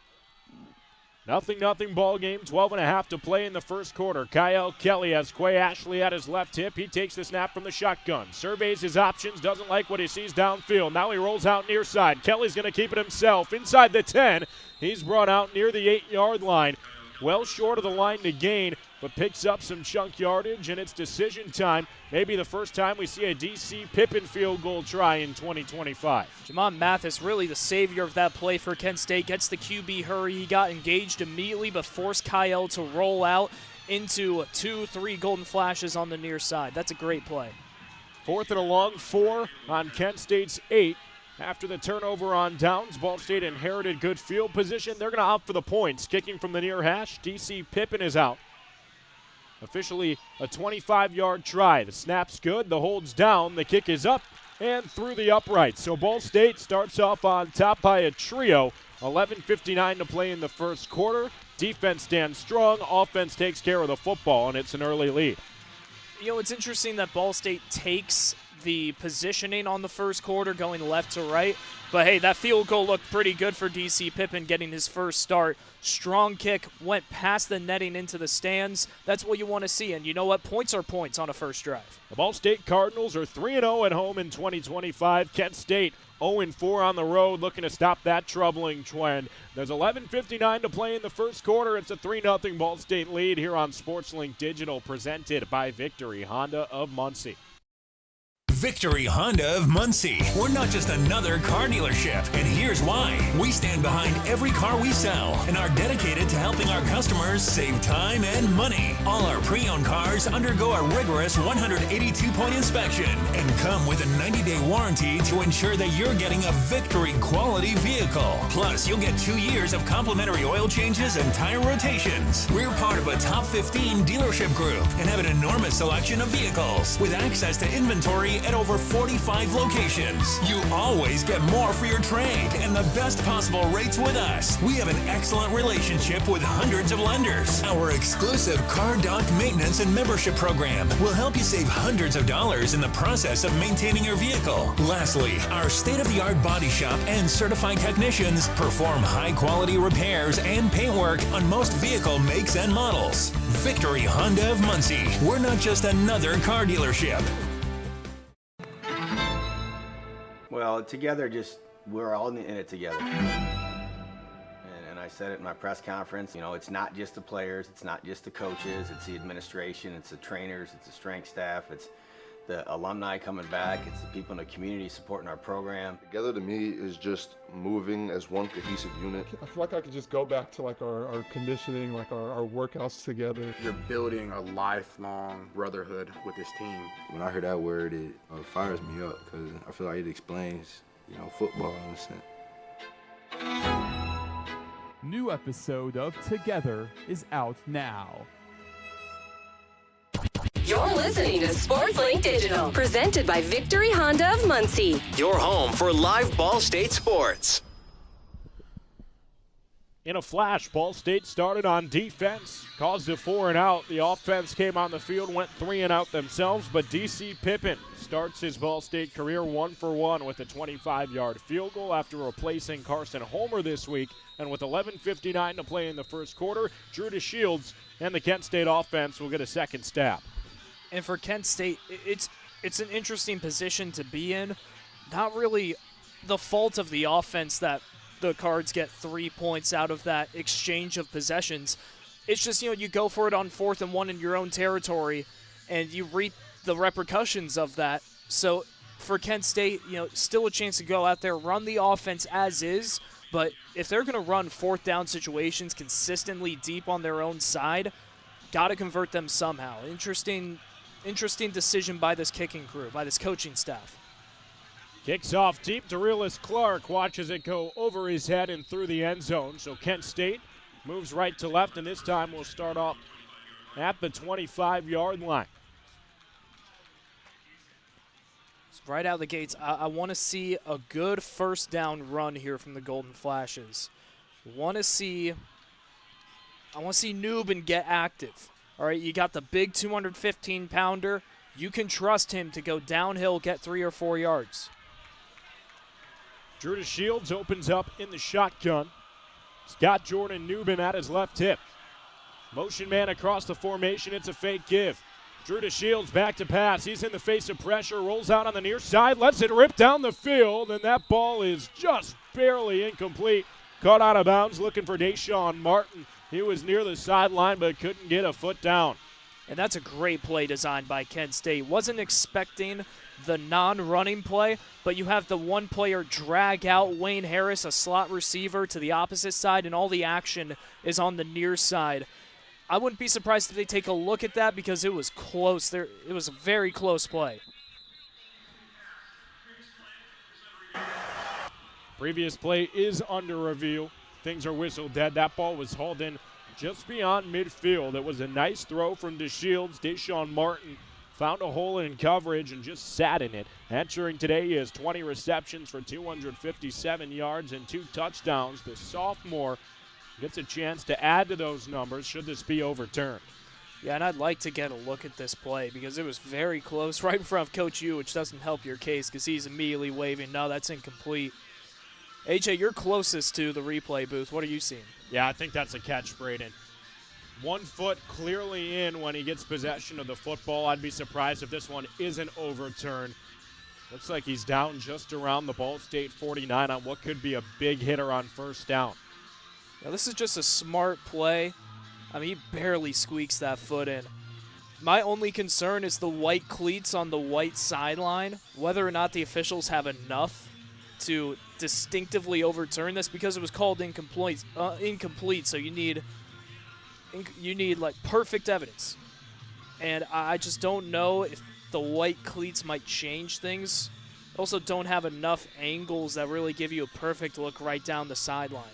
0-0 ball game, 12.5 to play in the first quarter. Kyle Kelly has Quay Ashley at his left hip. He takes the snap from the shotgun. Surveys his options, doesn't like what he sees downfield. Now he rolls out near side. Kelly's going to keep it himself inside the 10. He's brought out near the 8-yard line. Well short of the line to gain, but picks up some chunk yardage, and it's decision time. Maybe the first time we see a DC Pippen field goal try in 2025. Jamon Mathis, really the savior of that play for Kent State, gets the QB hurry. He got engaged immediately, but forced Kyle to roll out into 2-3 Golden Flashes on the near side. That's a great play. 4th and a long 4 on Kent State's 8. After the turnover on downs, Ball State inherited good field position. They're going to opt for the points. Kicking from the near hash, DC Pippen is out. Officially a 25-yard try. The snap's good, the hold's down, the kick is up and through the upright. So Ball State starts off on top by a trio. 11:59 to play in the first quarter. Defense stands strong, offense takes care of the football, and it's an early lead. You know, it's interesting that Ball State takes the positioning on the first quarter going left to right. But, hey, that field goal looked pretty good for DC Pippen getting his first start. Strong kick, went past the netting into the stands. That's what you want to see. And you know what? Points are points on a first drive. The Ball State Cardinals are 3-0 at home in 2025. Kent State 0-4 on the road, looking to stop that troubling trend. There's 11:59 to play in the first quarter. It's a 3-0 Ball State lead here on SportsLink Digital, presented by Victory Honda of Muncie. Victory Honda of Muncie. We're not just another car dealership, and here's why. We stand behind every car we sell and are dedicated to helping our customers save time and money. All our pre-owned cars undergo a rigorous 182-point inspection and come with a 90-day warranty to ensure that you're getting a Victory quality vehicle. Plus, you'll get 2 years of complimentary oil changes and tire rotations. We're part of a top 15 dealership group and have an enormous selection of vehicles with access to inventory at over 45 locations. You always get more for your trade and the best possible rates with us. We have an excellent relationship with hundreds of lenders. Our exclusive Car Doc maintenance and membership program will help you save hundreds of dollars in the process of maintaining your vehicle. Lastly, our state-of-the-art body shop and certified technicians perform high-quality repairs and paint work on most vehicle makes and models. Victory Honda of Muncie. We're not just another car dealership. Well, together, we're all in it together. And I said it in my press conference, it's not just the players, it's not just the coaches, it's the administration, it's the trainers, it's the strength staff, it's the alumni coming back, it's the people in the community supporting our program. Together to me is just moving as one cohesive unit. I feel like I could just go back to like our conditioning, like our workouts together. You're building a lifelong brotherhood with this team. When I hear that word, it fires me up because I feel like it explains, football in a sense. New episode of Together is out now. You're listening to SportsLink Digital, presented by Victory Honda of Muncie. Your home for live Ball State sports. In a flash, Ball State started on defense, caused a 4 and out. The offense came on the field, went 3 and out themselves, but DC Pippen starts his Ball State career 1 for 1 with a 25-yard field goal after replacing Carson Homer this week. And with 11:59 to play in the first quarter, Drew DeShields and the Kent State offense will get a second stab. And for Kent State, it's an interesting position to be in. Not really the fault of the offense that the Cards get 3 points out of that exchange of possessions. It's just, you go for it on 4th and 1 in your own territory, and you reap the repercussions of that. So for Kent State, still a chance to go out there, run the offense as is, but if they're going to run 4th down situations consistently deep on their own side, got to convert them somehow. Interesting decision by this kicking crew, by this coaching staff. Kicks off deep. Darius Clark watches it go over his head and through the end zone. So Kent State moves right to left, and this time we'll start off at the 25-yard line. So right out of the gates, I want to see a good first down run here from the Golden Flashes. I want to see Newbin get active. All right, you got the big 215-pounder. You can trust him to go downhill, get 3 or 4 yards. Drew DeShields opens up in the shotgun. He's got Jordan Newman at his left hip. Motion man across the formation. It's a fake give. Drew DeShields back to pass. He's in the face of pressure. Rolls out on the near side. Lets it rip down the field. And that ball is just barely incomplete. Caught out of bounds looking for Deshaun Martin. He was near the sideline but couldn't get a foot down. And that's a great play designed by Kent State. Wasn't expecting the non-running play, but you have the one player drag out Wayne Harris, a slot receiver, to the opposite side, and all the action is on the near side. I wouldn't be surprised if they take a look at that because it was close. It was a very close play. Previous play is under review. Things are whistled dead. That ball was hauled in just beyond midfield. It was a nice throw from DeShields. Deshaun Martin found a hole in coverage and just sat in it. Entering today, he has 20 receptions for 257 yards and 2 touchdowns. The sophomore gets a chance to add to those numbers should this be overturned. Yeah, and I'd like to get a look at this play because it was very close right in front of Coach U, which doesn't help your case because he's immediately waving, no, that's incomplete. AJ, you're closest to the replay booth. What are you seeing? Yeah, I think that's a catch, Brayden. 1 foot clearly in when he gets possession of the football. I'd be surprised if this one isn't overturned. Looks like he's down just around the Ball State 49 on what could be a big hitter on first down. Now, this is just a smart play. I mean, he barely squeaks that foot in. My only concern is the white cleats on the white sideline, whether or not the officials have enough to distinctively overturn this because it was called incomplete, so you need like perfect evidence. And I just don't know if the white cleats might change things. Also don't have enough angles that really give you a perfect look right down the sideline.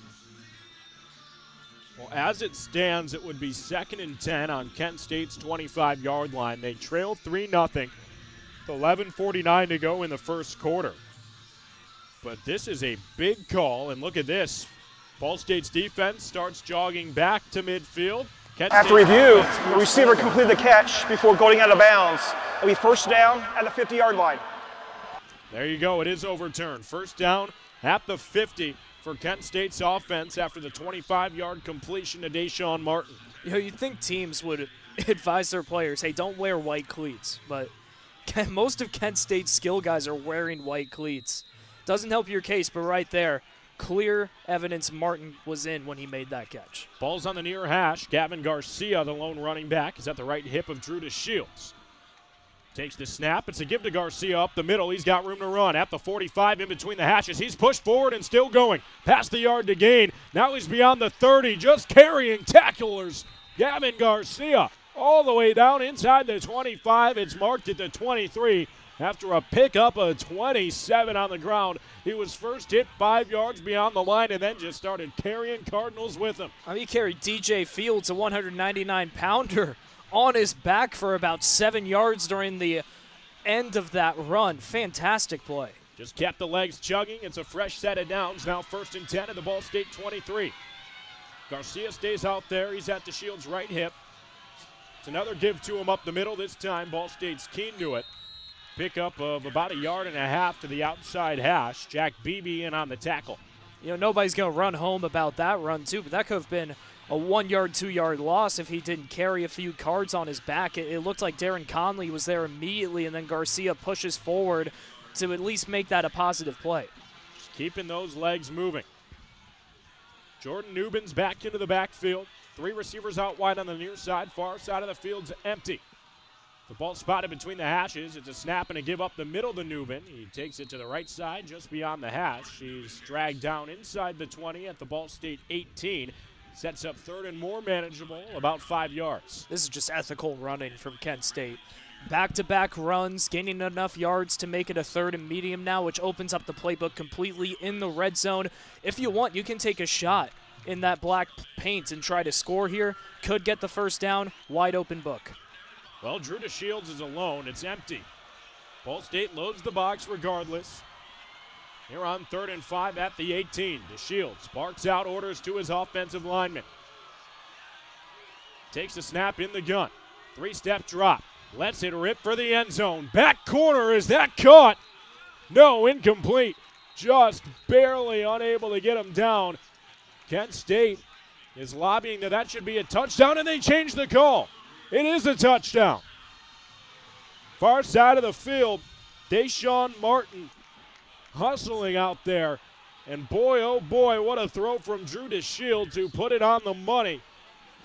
Well, as it stands, it would be 2nd and 10 on Kent State's 25-yard line. They trail 3-0. 11:49 to go in the first quarter. But this is a big call, and look at this. Ball State's defense starts jogging back to midfield. After review, the receiver completed the catch before going out of bounds. It'll be first down at the 50-yard line. There you go. It is overturned. First down at the 50 for Kent State's offense after the 25-yard completion to Deshaun Martin. You know, you'd think teams would advise their players, hey, don't wear white cleats. But most of Kent State's skill guys are wearing white cleats. Doesn't help your case, but right there, clear evidence Martin was in when he made that catch. Ball's on the near hash. Gavin Garcia, the lone running back, is at the right hip of Drew DeShields. Takes the snap. It's a give to Garcia up the middle. He's got room to run. At the 45 in between the hashes. He's pushed forward and still going. Past the yard to gain. Now he's beyond the 30, just carrying tacklers. Gavin Garcia all the way down inside the 25. It's marked at the 23. After a pickup of 27 on the ground, he was first hit 5 yards beyond the line and then just started carrying Cardinals with him. I mean, he carried DJ Fields, a 199-pounder, on his back for about 7 yards during the end of that run. Fantastic play. Just kept the legs chugging. It's a fresh set of downs. Now 1st and 10 at the Ball State 23. Garcia stays out there. He's at DeShields' right hip. It's another give to him up the middle. This time Ball State's keen to it. Pickup of about 1.5 yards to the outside hash. Jack Beebe in on the tackle. You know, nobody's going to run home about that run, too, but that could have been a 1 yard, 2 yard loss if he didn't carry a few cards on his back. It looked like Darren Conley was there immediately, and then Garcia pushes forward to at least make that a positive play. Just keeping those legs moving. Jordan Newman's back into the backfield. 3 receivers out wide on the near side. Far side of the field's empty. The ball spotted between the hashes. It's a snap and a give up the middle to Newman. He takes it to the right side just beyond the hash. He's dragged down inside the 20 at the Ball State 18. Sets up 3rd and more manageable, about 5 yards. This is just ethical running from Kent State. Back-to-back runs, gaining enough yards to make it a 3rd and medium now, which opens up the playbook completely in the red zone. If you want, you can take a shot in that black paint and try to score here. Could get the first down. Wide open book. Well, Drew DeShields is alone. It's empty. Ball State loads the box regardless. Here on 3rd and 5 at the 18. DeShields barks out orders to his offensive lineman. Takes the snap in the gun. 3-step drop. Lets it rip for the end zone. Back corner, is that caught? No, incomplete. Just barely unable to get him down. Kent State is lobbying that should be a touchdown, and they change the call. It is a touchdown. Far side of the field, Deshaun Martin hustling out there. And boy, oh boy, what a throw from Drew DeShields who put it on the money.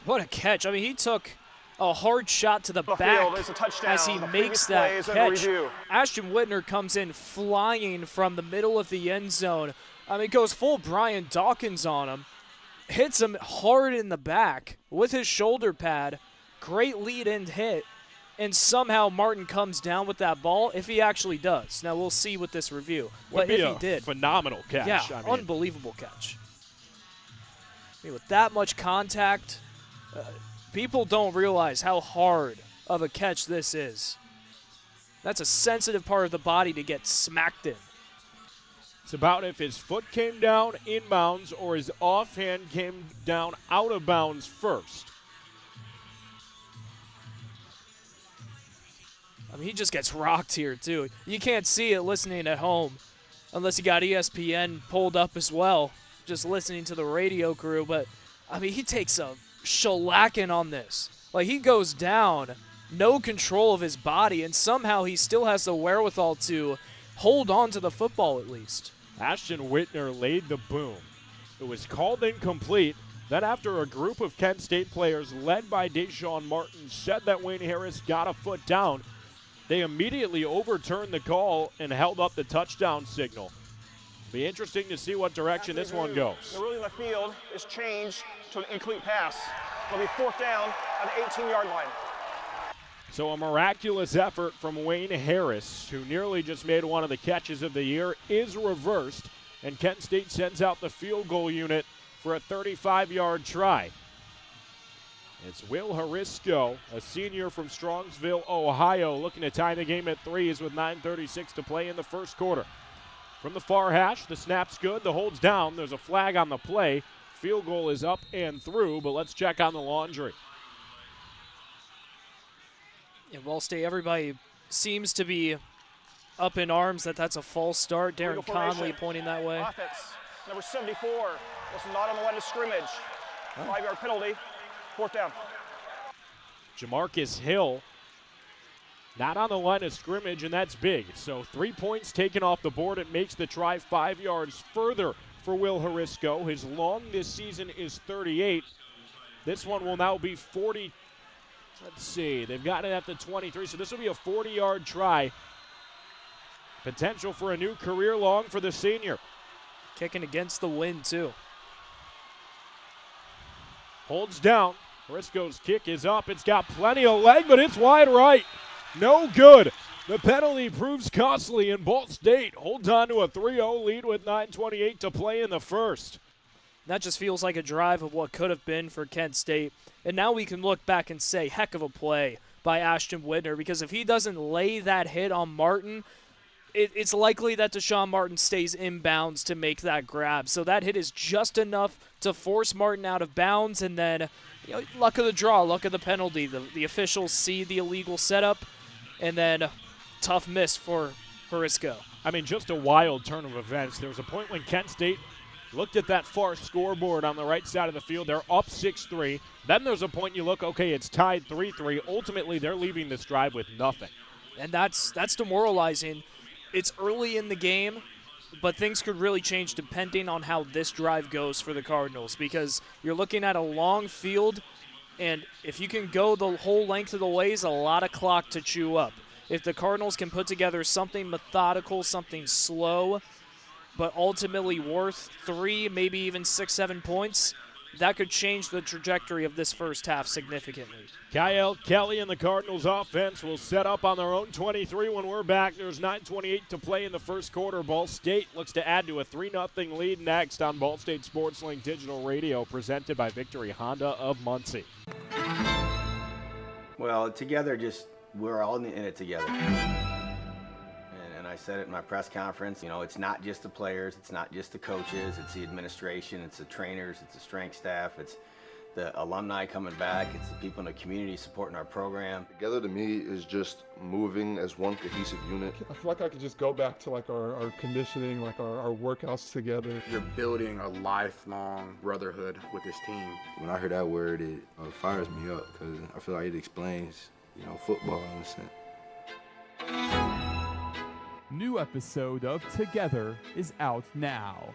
What a catch. I mean, he took a hard shot to the back as he makes that catch. Ashton Whitner comes in flying from the middle of the end zone. I mean, goes full Brian Dawkins on him. Hits him hard in the back with his shoulder pad. Great lead-in hit. And somehow Martin comes down with that ball, if he actually does. Now, we'll see with this review. But if he did, phenomenal catch. Yeah, I mean, unbelievable catch. I mean, with that much contact, people don't realize how hard of a catch this is. That's a sensitive part of the body to get smacked in. It's about if his foot came down inbounds or his offhand came down out of bounds first. I mean, he just gets rocked here, too. You can't see it listening at home unless you got ESPN pulled up as well, just listening to the radio crew. But, I mean, he takes a shellacking on this. Like, he goes down, no control of his body, and somehow he still has the wherewithal to hold on to the football at least. Ashton Whitner laid the boom. It was called incomplete. Then after a group of Kent State players led by Deshaun Martin said that Wayne Harris got a foot down, they immediately overturned the call and held up the touchdown signal. Be interesting to see what direction this one goes. The ruling of the field is changed to an incomplete pass. It'll be fourth down on the 18-yard line. So a miraculous effort from Wayne Harris, who nearly just made one of the catches of the year, is reversed, and Kent State sends out the field goal unit for a 35-yard try. It's Will Harisco, a senior from Strongsville, Ohio, looking to tie the game at threes with 9:36 to play in the first quarter. From the far hash, the snap's good, the hold's down. There's a flag on the play. Field goal is up and through, but let's check on the laundry. In Ball State, everybody seems to be up in arms that that's a false start. Darren Conley pointing that way. Offense, number 74, was not on the line of scrimmage. 5-yard penalty. Fourth down. Jamarcus Hill not on the line of scrimmage, and that's big. So 3 points taken off the board. It makes the try 5 yards further for Will Harisco. His long this season is 38. This one will now be 40. Let's see. They've got it at the 23, so this will be a 40-yard try. Potential for a new career long for the senior. Kicking against the wind, too. Holds down. Harisco's kick is up. It's got plenty of leg, but it's wide right. No good. The penalty proves costly, and Ball State holds on to a 3-0 lead with 9:28 to play in the first. That just feels like a drive of what could have been for Kent State. And now we can look back and say, heck of a play by Ashton Whitner, because if he doesn't lay that hit on Martin, it's likely that Deshaun Martin stays inbounds to make that grab. So that hit is just enough to force Martin out of bounds, and then luck of the draw, luck of the penalty. The officials see the illegal setup, and then tough miss for Harisco. I mean, just a wild turn of events. There was a point when Kent State looked at that far scoreboard on the right side of the field. They're up 6-3. Then there's a point you look, okay, it's tied 3-3. Ultimately, they're leaving this drive with nothing. And that's demoralizing. It's early in the game, but things could really change depending on how this drive goes for the Cardinals, because you're looking at a long field, and if you can go the whole length of the way, it's a lot of clock to chew up. If the Cardinals can put together something methodical, something slow, but ultimately worth 3, maybe even 6-7 points, that could change the trajectory of this first half significantly. Kyle Kelly and the Cardinals offense will set up on their own 23 when we're back. There's 9:28 to play in the first quarter. Ball State looks to add to a 3-0 lead next on Ball State Sports Link Digital Radio, presented by Victory Honda of Muncie. Well, together, we're all in it together. And I said it in my press conference, it's not just the players, it's not just the coaches, it's the administration, it's the trainers, it's the strength staff, it's the alumni coming back. It's the people in the community supporting our program. Together to me is just moving as one cohesive unit. I feel like I could just go back to like our conditioning, like our workouts together. You're building a lifelong brotherhood with this team. When I hear that word, it fires me up because I feel like it explains, football in a sense. New episode of Together is out now.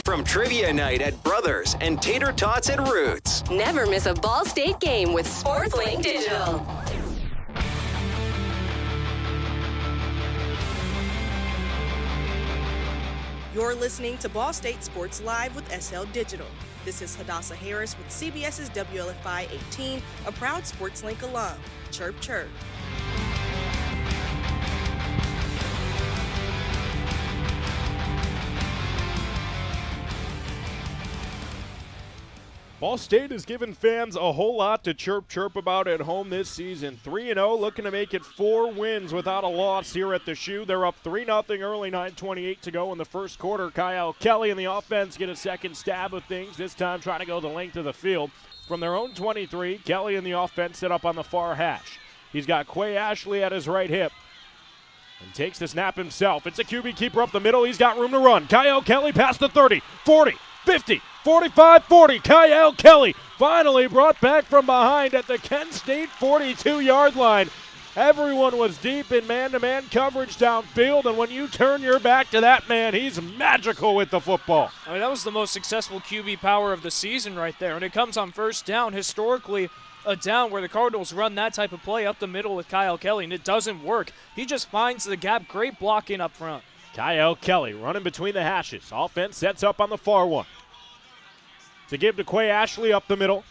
From Trivia Night at Brothers and Tater Tots at Roots. Never miss a Ball State game with SportsLink Digital. You're listening to Ball State Sports Live with SL Digital. This is Hadassah Harris with CBS's WLFI 18, a proud SportsLink alum. Chirp, chirp. Ball State has given fans a whole lot to chirp about at home this season. 3-0, looking to make it 4 wins without a loss here at the Shoe. They're up 3-0 early, 9:28 to go in the first quarter. Kyle Kelly and the offense get a second stab of things, this time trying to go the length of the field. From their own 23, Kelly and the offense set up on the far hash. He's got Quay Ashley at his right hip and takes the snap himself. It's a QB keeper up the middle. He's got room to run. Kyle Kelly past the 30, 40, 50, 45-40. Kyle Kelly finally brought back from behind at the Kent State 42-yard line. Everyone was deep in man-to-man coverage downfield, and when you turn your back to that man, he's magical with the football. I mean, that was the most successful QB power of the season right there, and it comes on first down. Historically, a down where the Cardinals run that type of play up the middle with Kyle Kelly, and it doesn't work. He just finds the gap. Great blocking up front. Kyle Kelly running between the hashes. Offense sets up on the far one. To give to Quay Ashley up the middle.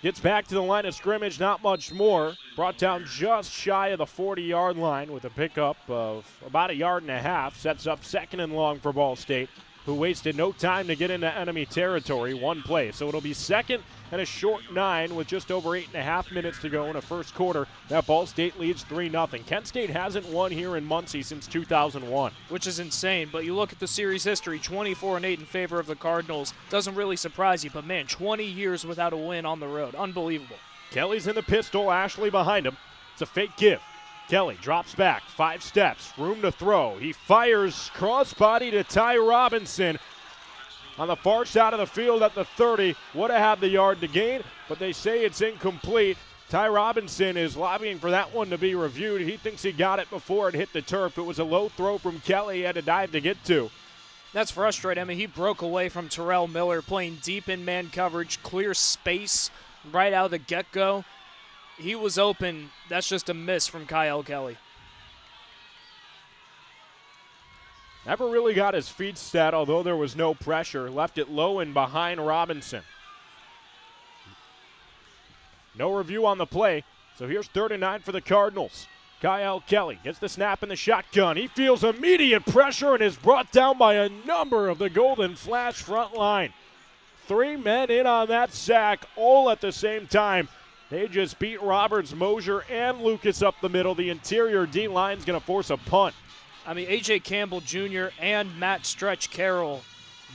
Gets back to the line of scrimmage, not much more. Brought down just shy of the 40-yard line with a pickup of about 1.5 yards. Sets up second and long for Ball State, who wasted no time to get into enemy territory. One play. So it'll be second and a short 9 with just over 8.5 minutes to go in the first quarter. That Ball State leads 3-0. Kent State hasn't won here in Muncie since 2001. Which is insane, but you look at the series history, 24-8 in favor of the Cardinals. Doesn't really surprise you, but man, 20 years without a win on the road. Unbelievable. Kelly's in the pistol, Ashley behind him. It's a fake give. Kelly drops back, 5 steps, room to throw. He fires crossbody to Ty Robinson on the far side of the field at the 30. Would have had the yard to gain, but they say it's incomplete. Ty Robinson is lobbying for that one to be reviewed. He thinks he got it before it hit the turf. It was a low throw from Kelly he had to dive to get to. That's frustrating. I mean, he broke away from Terrell Miller, playing deep in man coverage, clear space right out of the get-go. He was open. That's just a miss from Kyle Kelly. Never really got his feet set, although there was no pressure. Left it low and behind Robinson. No review on the play, so here's 3rd and 9 for the Cardinals. Kyle Kelly gets the snap in the shotgun. He feels immediate pressure and is brought down by a number of the Golden Flash front line. 3 men in on that sack, all at the same time. They just beat Roberts, Mosier, and Lucas up the middle. The interior D-line's going to force a punt. I mean, A.J. Campbell Jr. and Matt Stretch Carroll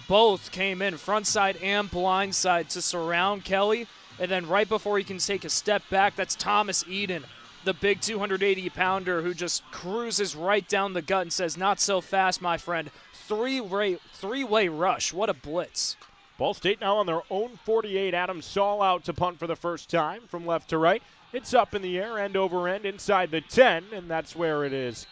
both came in front side and blind side to surround Kelly. And then right before he can take a step back, that's Thomas Eden, the big 280-pounder who just cruises right down the gut and says, "Not so fast, my friend." Three-way rush. What a blitz. Ball State now on their own 48. Adam Saul out to punt for the first time from left to right. It's up in the air, end over end, inside the 10, and that's where it is.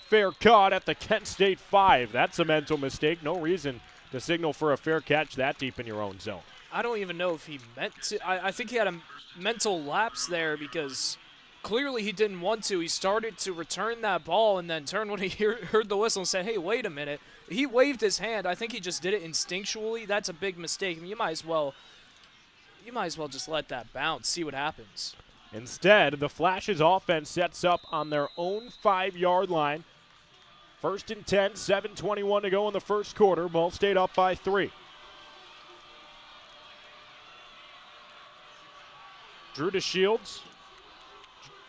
Fair caught at the Kent State 5. That's a mental mistake. No reason to signal for a fair catch that deep in your own zone. I don't even know if he meant to. I think he had a mental lapse there because clearly he didn't want to. He started to return that ball and then turned when he heard the whistle and said, "Hey, wait a minute." He waved his hand. I think he just did it instinctually. That's a big mistake. I mean, you might as well just let that bounce, see what happens. Instead, the Flash's offense sets up on their own 5-yard line. 1st and 10, 7:21 to go in the first quarter. Ball State up by 3. Drew DeShields,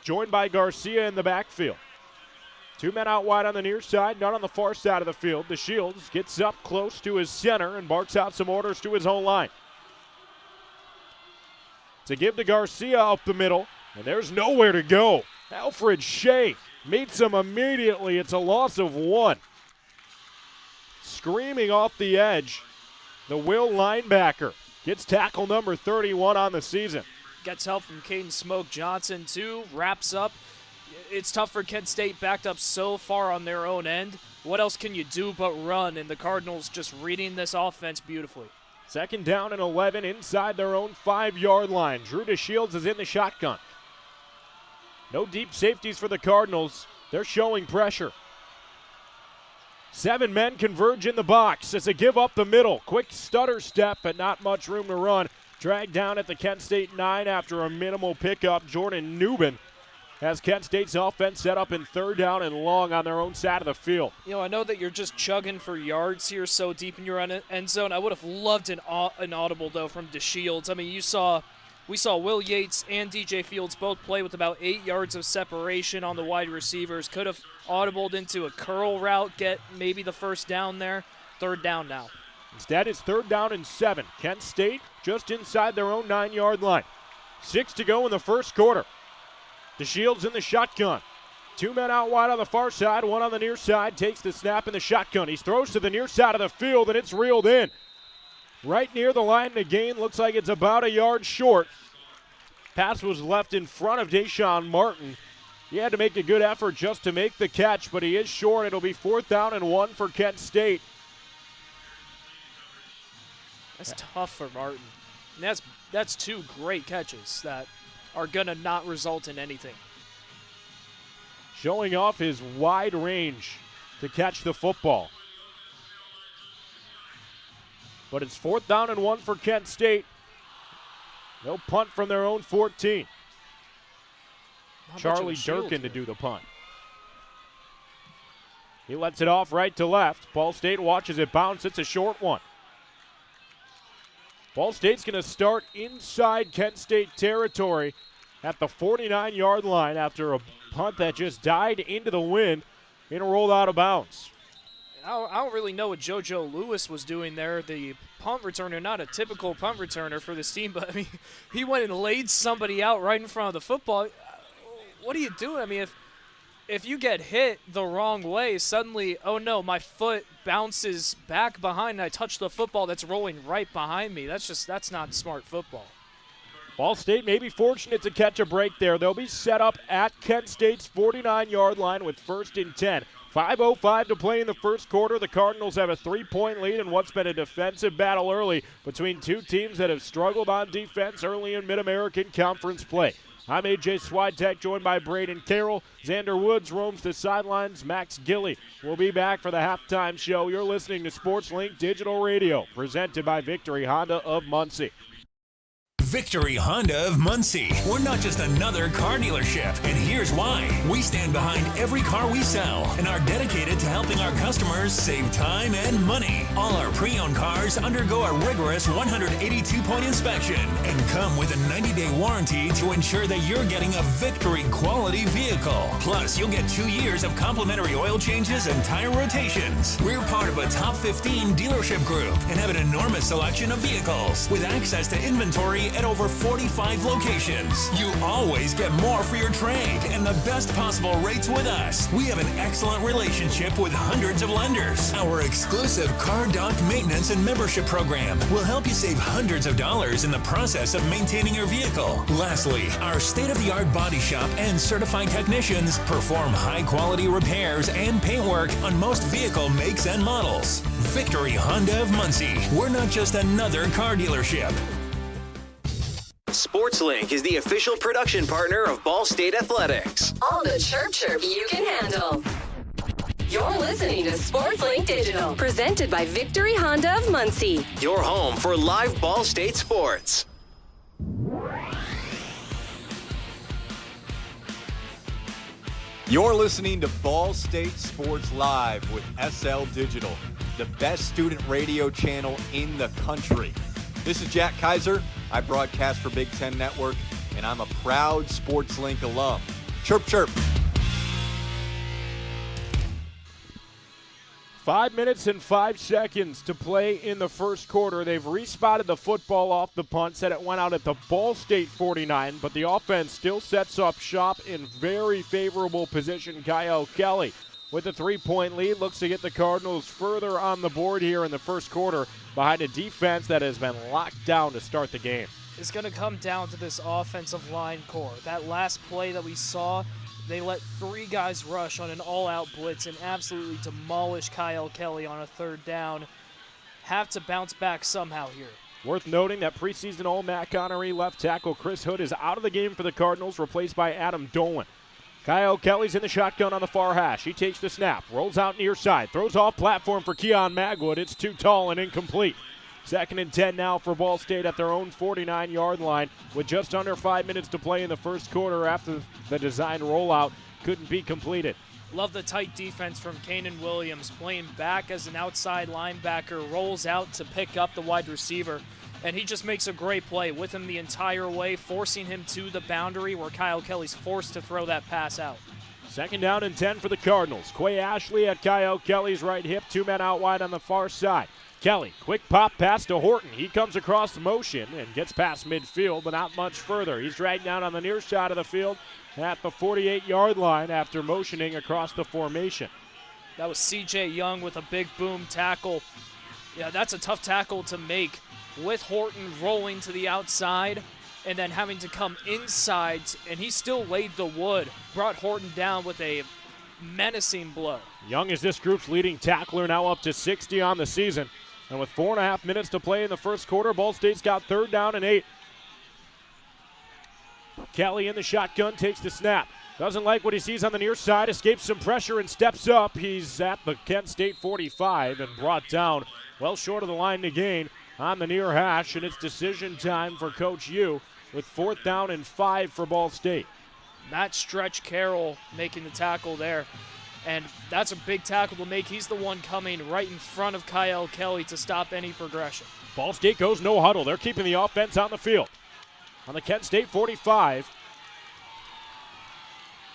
joined by Garcia in the backfield. 2 men out wide on the near side, none on the far side of the field. DeShields gets up close to his center and barks out some orders to his own line. to give to Garcia up the middle, and there's nowhere to go. Alfred Shea meets him immediately. It's a loss of 1. Screaming off the edge, the Will linebacker gets tackle number 31 on the season. Gets help from Caden Smoke Johnson, too. Wraps up. It's tough for Kent State, backed up so far on their own end. What else can you do but run? And the Cardinals just reading this offense beautifully. 2nd down and 11 inside their own 5-yard line. Drew DeShields is in the shotgun. No deep safeties for the Cardinals. They're showing pressure. 7 men converge in the box as they give up the middle. Quick stutter step, but not much room to run. Dragged down at the Kent State 9 after a minimal pickup. Jordan Newman has Kent State's offense set up in 3rd down and long on their own side of the field. You know, I know that you're just chugging for yards here so deep in your end zone. I would have loved an audible, though, from DeShields. I mean, we saw Will Yates and DJ Fields both play with about 8 yards of separation on the wide receivers. Could have audibled into a curl route, get maybe the 1st down there. 3rd down now. Instead, it's 3rd down and 7. Kent State just inside their own 9-yard line. 6 to go in the 1st quarter. DeShields in the shotgun. 2 men out wide on the far side, 1 on the near side. Takes the snap in the shotgun. He throws to the near side of the field, and it's reeled in. Right near the line to gain. Looks like it's about a yard short. Pass was left in front of Deshaun Martin. He had to make a good effort just to make the catch, but he is short. It'll be 4th down and 1 for Kent State. That's tough for Martin. And that's 2 great catches that are going to not result in anything. Showing off his wide range to catch the football. But it's 4th down and 1 for Kent State. They'll punt from their own 14. Charlie Durkin to do the punt. He lets it off right to left. Ball State watches it bounce. It's a short one. Ball State's going to start inside Kent State territory at the 49-yard line after a punt that just died into the wind and rolled out of bounds. I don't really know what JoJo Lewis was doing there. The punt returner, not a typical punt returner for this team, but I mean, he went and laid somebody out right in front of the football. What are you doing? I mean, if you get hit the wrong way, suddenly, oh no, my foot bounces back behind and I touch the football that's rolling right behind me. That's not smart football. Ball State may be fortunate to catch a break there. They'll be set up at Kent State's 49-yard line with 1st and 10. 5:05 to play in the 1st quarter. The Cardinals have a 3-point lead in what's been a defensive battle early between 2 teams that have struggled on defense early in Mid-American Conference play. I'm A.J. Swiatek, joined by Brayden Carroll. Xander Woods roams the sidelines. Max Gillie will be back for the halftime show. You're listening to SportsLink Digital Radio, presented by Victory Honda of Muncie. Victory Honda of Muncie. We're not just another car dealership, and here's why. We stand behind every car we sell and are dedicated to helping our customers save time and money. All our pre-owned cars undergo a rigorous 182-point inspection and come with a 90-day warranty to ensure that you're getting a Victory quality vehicle. Plus, you'll get 2 years of complimentary oil changes and tire rotations. We're part of a top 15 dealership group and have an enormous selection of vehicles with access to inventory at over 45 locations. You always get more for your trade and the best possible rates with us. We have an excellent relationship with hundreds of lenders. Our exclusive Car Doc maintenance and membership program will help you save hundreds of dollars in the process of maintaining your vehicle. Lastly, our state-of-the-art body shop and certified technicians perform high-quality repairs and paint work on most vehicle makes and models. Victory Honda of Muncie. We're not just another car dealership. SportsLink is the official production partner of Ball State Athletics. All the chirp you can handle. You're listening to SportsLink Digital, presented by Victory Honda of Muncie. Your home for live Ball State sports. You're listening to Ball State Sports Live with SL Digital, the best student radio channel in the country. This is Jack Kaiser. I broadcast for Big Ten Network, and I'm a proud SportsLink alum. Chirp, chirp. 5 minutes and 5 seconds to play in the first quarter. They've respotted the football off the punt, said it went out at the Ball State 49, but the offense still sets up shop in very favorable position. Kyle Kelly with a 3-point lead looks to get the Cardinals further on the board here in the first quarter behind a defense that has been locked down to start the game. It's going to come down to this offensive line core. That last play that we saw, they let 3 guys rush on an all-out blitz and absolutely demolish Kyle Kelly on a 3rd down. Have to bounce back somehow here. Worth noting that preseason All-MAC honoree left tackle Chris Hood is out of the game for the Cardinals, replaced by Adam Dolan. Kyle Kelly's in the shotgun on the far hash. He takes the snap, rolls out near side, throws off platform for Keon Magwood. It's too tall and incomplete. 2nd and 10 now for Ball State at their own 49-yard line with just under 5 minutes to play in the first quarter after the design rollout couldn't be completed. Love the tight defense from Kanan Williams, playing back as an outside linebacker, rolls out to pick up the wide receiver, and he just makes a great play with him the entire way, forcing him to the boundary where Kyle Kelly's forced to throw that pass out. 2nd down and 10 for the Cardinals. Quay Ashley at Kyle Kelly's right hip, 2 men out wide on the far side. Kelly, quick pop pass to Horton. He comes across the motion and gets past midfield, but not much further. He's dragged down on the near side of the field at the 48-yard line after motioning across the formation. That was C.J. Young with a big boom tackle. Yeah, that's a tough tackle to make with Horton rolling to the outside and then having to come inside, and he still laid the wood, brought Horton down with a menacing blow. Young is this group's leading tackler, now up to 60 on the season. And with 4.5 minutes to play in the first quarter, Ball State's got 3rd down and 8. Kelly in the shotgun, takes the snap. Doesn't like what he sees on the near side, escapes some pressure and steps up. He's at the Kent State 45 and brought down well short of the line to gain on the near hash. And it's decision time for Coach U with 4th down and 5 for Ball State. That stretch Carroll making the tackle there. And that's a big tackle to make. He's the one coming right in front of Kyle Kelly to stop any progression. Ball State goes no huddle. They're keeping the offense on the field. On the Kent State 45,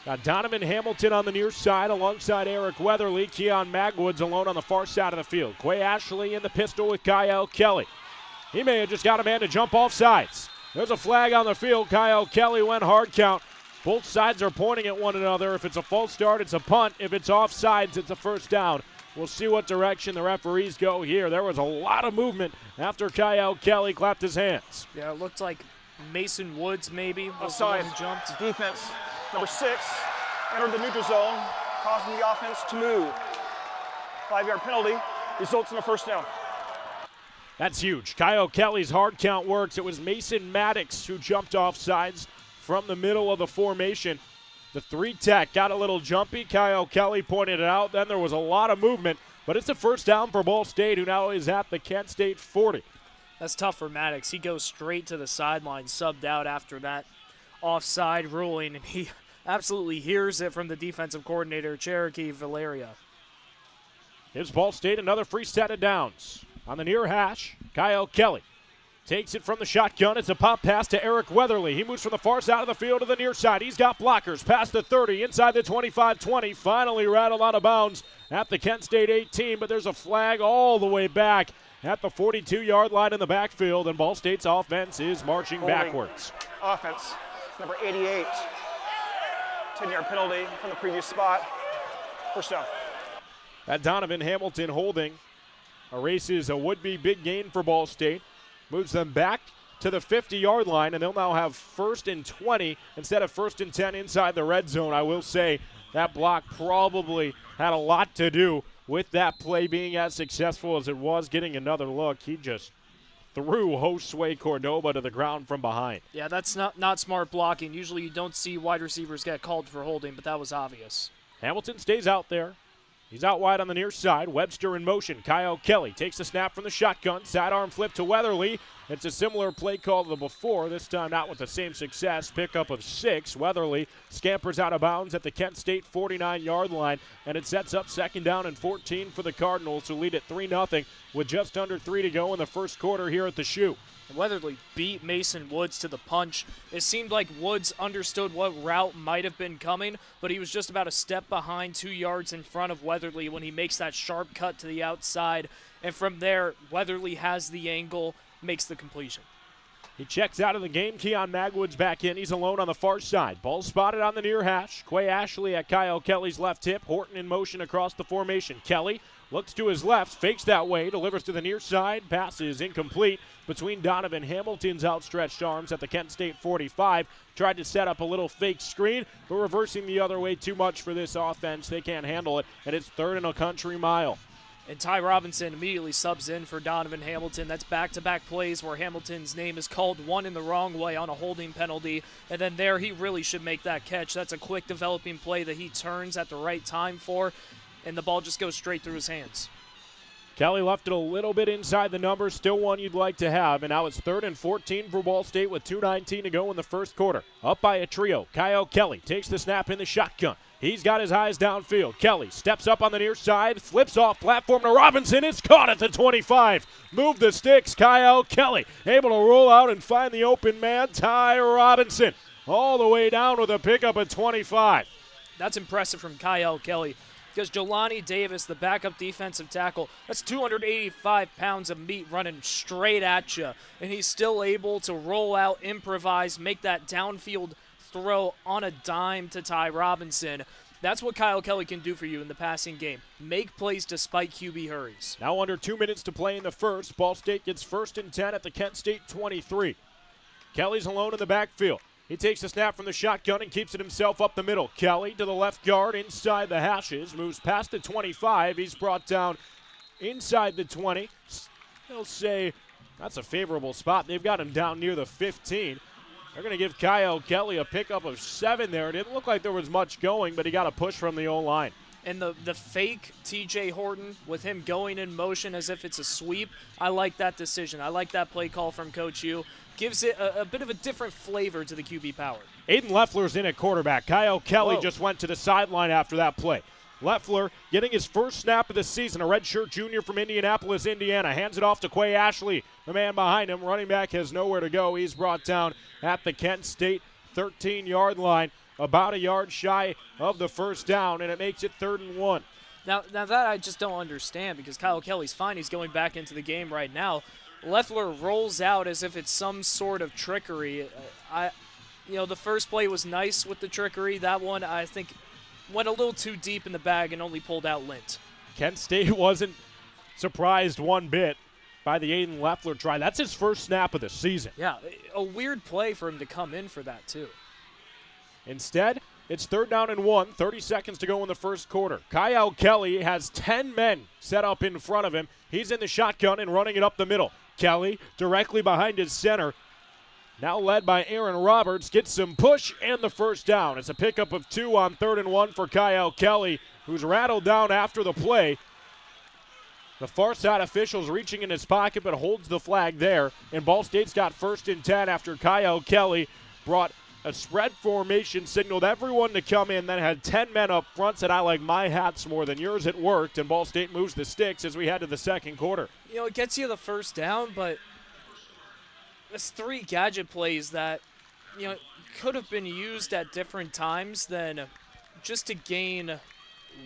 got Donovan Hamilton on the near side alongside Eric Weatherly. Keon Magwood's alone on the far side of the field. Quay Ashley in the pistol with Kyle Kelly. He may have just got a man to jump off sides. There's a flag on the field. Kyle Kelly went hard count. Both sides are pointing at one another. If it's a false start, it's a punt. If it's offsides, it's a 1st down. We'll see what direction the referees go here. There was a lot of movement after Kyle Kelly clapped his hands. Yeah, it looked like Mason Woods maybe was Offside. the one who jumped. Defense, number 6, entered the neutral zone, causing the offense to move. 5-yard penalty results in a 1st down. That's huge. Kyle Kelly's hard count works. It was Mason Maddox who jumped off sides from the middle of the formation. The 3-tech got a little jumpy. Kyle Kelly pointed it out. Then there was a lot of movement, but it's a 1st down for Ball State, who now is at the Kent State 40. That's tough for Maddox. He goes straight to the sideline, subbed out after that offside ruling, and he absolutely hears it from the defensive coordinator, Cherokee Valeria. Gives Ball State another free set of downs. On the near hash, Kyle Kelly takes it from the shotgun. It's a pop pass to Eric Weatherly. He moves from the far side of the field to the near side. He's got blockers past the 30, inside the 25-20. Finally rattled out of bounds at the Kent State 18, but there's a flag all the way back at the 42-yard line in the backfield, and Ball State's offense is marching backwards. Offense, number 88. 10-yard penalty from the previous spot. 1st down. That Donovan Hamilton holding erases a would-be big gain for Ball State. Moves them back to the 50-yard line, and they'll now have 1st and 20 instead of 1st and 10 inside the red zone. I will say that block probably had a lot to do with that play being as successful as it was. Getting another look, he just threw Josue Cordoba to the ground from behind. Yeah, that's not smart blocking. Usually you don't see wide receivers get called for holding, but that was obvious. Hamilton stays out there. He's out wide on the near side. Webster in motion. Kyle Kelly takes the snap from the shotgun. Sidearm flip to Weatherly. It's a similar play call to the before, this time not with the same success. Pickup of 6. Weatherly scampers out of bounds at the Kent State 49-yard line, and it sets up 2nd down and 14 for the Cardinals, who lead at 3-0 with just under 3 to go in the first quarter here at the Shoe. Weatherly beat Mason Woods to the punch. It seemed like Woods understood what route might have been coming, but he was just about a step behind, 2 yards in front of Weatherly when he makes that sharp cut to the outside. And from there, Weatherly has the angle, makes the completion. He checks out of the game. Keon Magwood's back in. He's alone on the far side. Ball spotted on the near hash. Quay Ashley at Kyle Kelly's left hip. Horton in motion across the formation. Kelly looks to his left, fakes that way, delivers to the near side. Pass is incomplete between Donovan Hamilton's outstretched arms at the Kent State 45. Tried to set up a little fake screen, but reversing the other way too much for this offense. They can't handle it, and it's 3rd and a country mile. And Ty Robinson immediately subs in for Donovan Hamilton. That's back-to-back plays where Hamilton's name is called one in the wrong way on a holding penalty. And then there he really should make that catch. That's a quick developing play that he turns at the right time for, and the ball just goes straight through his hands. Kelly left it a little bit inside the numbers, still one you'd like to have, and now it's 3rd and 14 for Ball State with 2:19 to go in the first quarter. Up by a trio. Kyle Kelly takes the snap in the shotgun. He's got his eyes downfield. Kelly steps up on the near side, flips off platform to Robinson. It's caught at the 25. Move the sticks. Kyle Kelly able to roll out and find the open man, Ty Robinson, all the way down with a pickup at 25. That's impressive from Kyle Kelly, because Jelani Davis, the backup defensive tackle, that's 285 pounds of meat running straight at you, and he's still able to roll out, improvise, make that downfield throw on a dime to Ty Robinson. That's what Kyle Kelly can do for you in the passing game. Make plays despite QB hurries. Now under 2 minutes to play in the first. Ball State gets 1st and 10 at the Kent State 23. Kelly's alone in the backfield. He takes the snap from the shotgun and keeps it himself up the middle. Kelly to the left guard inside the hashes. Moves past the 25. He's brought down inside the 20. They'll say that's a favorable spot. They've got him down near the 15. They're going to give Kyle Kelly a pickup of 7 there. It didn't look like there was much going, but he got a push from the O-line. And the fake TJ Horton with him going in motion as if it's a sweep, I like that decision. I like that play call from Coach U. Gives it a bit of a different flavor to the QB power. Aiden Leffler's in at quarterback. Kyle Kelly just went to the sideline after that play. Leffler getting his first snap of the season, a redshirt junior from Indianapolis, Indiana. Hands it off to Quay Ashley, the man behind him. Running back has nowhere to go. He's brought down at the Kent State 13-yard line, about a yard shy of the first down, and it makes it 3rd and 1. Now that I just don't understand, because Kyle Kelly's fine. He's going back into the game right now. Leffler rolls out as if it's some sort of trickery. The first play was nice with the trickery. That one, I think, went a little too deep in the bag and only pulled out lint. Kent State wasn't surprised one bit by the Aiden Leffler try. That's his first snap of the season. Yeah, a weird play for him to come in for that, too. Instead, it's 3rd down and 1, 30 seconds to go in the first quarter. Kyle Kelly has 10 men set up in front of him. He's in the shotgun and running it up the middle. Kelly directly behind his center. Now led by Aaron Roberts, gets some push and the first down. It's a pickup of 2 on 3rd and 1 for Kyle Kelly, who's rattled down after the play. The far side official's reaching in his pocket but holds the flag there. And Ball State's got 1st and 10 after Kyle Kelly brought a spread formation, signaled everyone to come in, then had 10 men up front, said, I like my hats more than yours. It worked, and Ball State moves the sticks as we head to the second quarter. It gets you the first down, but it's 3 gadget plays that, could have been used at different times than just to gain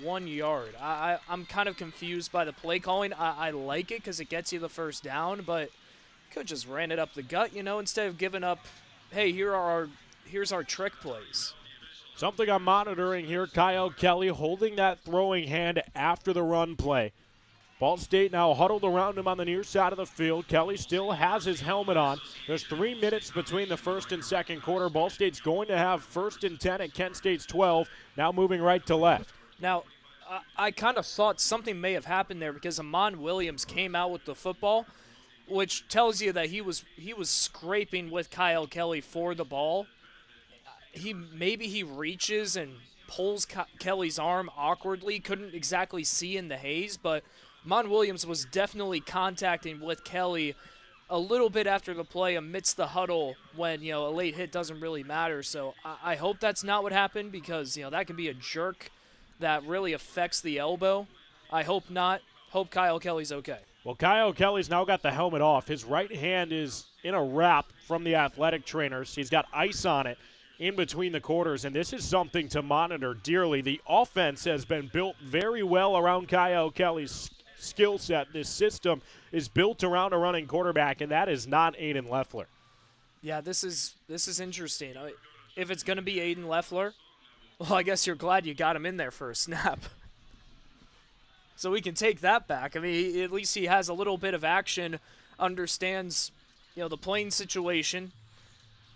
1 yard. I'm kind of confused by the play calling. I like it because it gets you the first down, but could just ran it up the gut, instead of giving up, hey, here's our trick plays. Something I'm monitoring here, Kyle Kelly holding that throwing hand after the run play. Ball State now huddled around him on the near side of the field. Kelly still has his helmet on. There's 3 minutes between the first and second quarter. Ball State's going to have 1st and 10 at Kent State's 12, now moving right to left. Now, I kind of thought something may have happened there because Amon Williams came out with the football, which tells you that he was scraping with Kyle Kelly for the ball. Maybe he reaches and pulls Kelly's arm awkwardly. Couldn't exactly see in the haze, but Amon Williams was definitely contacting with Kelly a little bit after the play amidst the huddle when, a late hit doesn't really matter. So I hope that's not what happened because, that can be a jerk that really affects the elbow. I hope not. Hope Kyle Kelly's okay. Well, Kyle Kelly's now got the helmet off. His right hand is in a wrap from the athletic trainers. He's got ice on it in between the quarters, and this is something to monitor dearly. The offense has been built very well around Kyle Kelly's skill set. This system is built around a running quarterback, and that is not Aiden Leffler. Yeah, this is interesting. If it's going to be Aiden Leffler, well, I guess you're glad you got him in there for a snap. So we can take that back. I mean, at least he has a little bit of action, understands, the playing situation.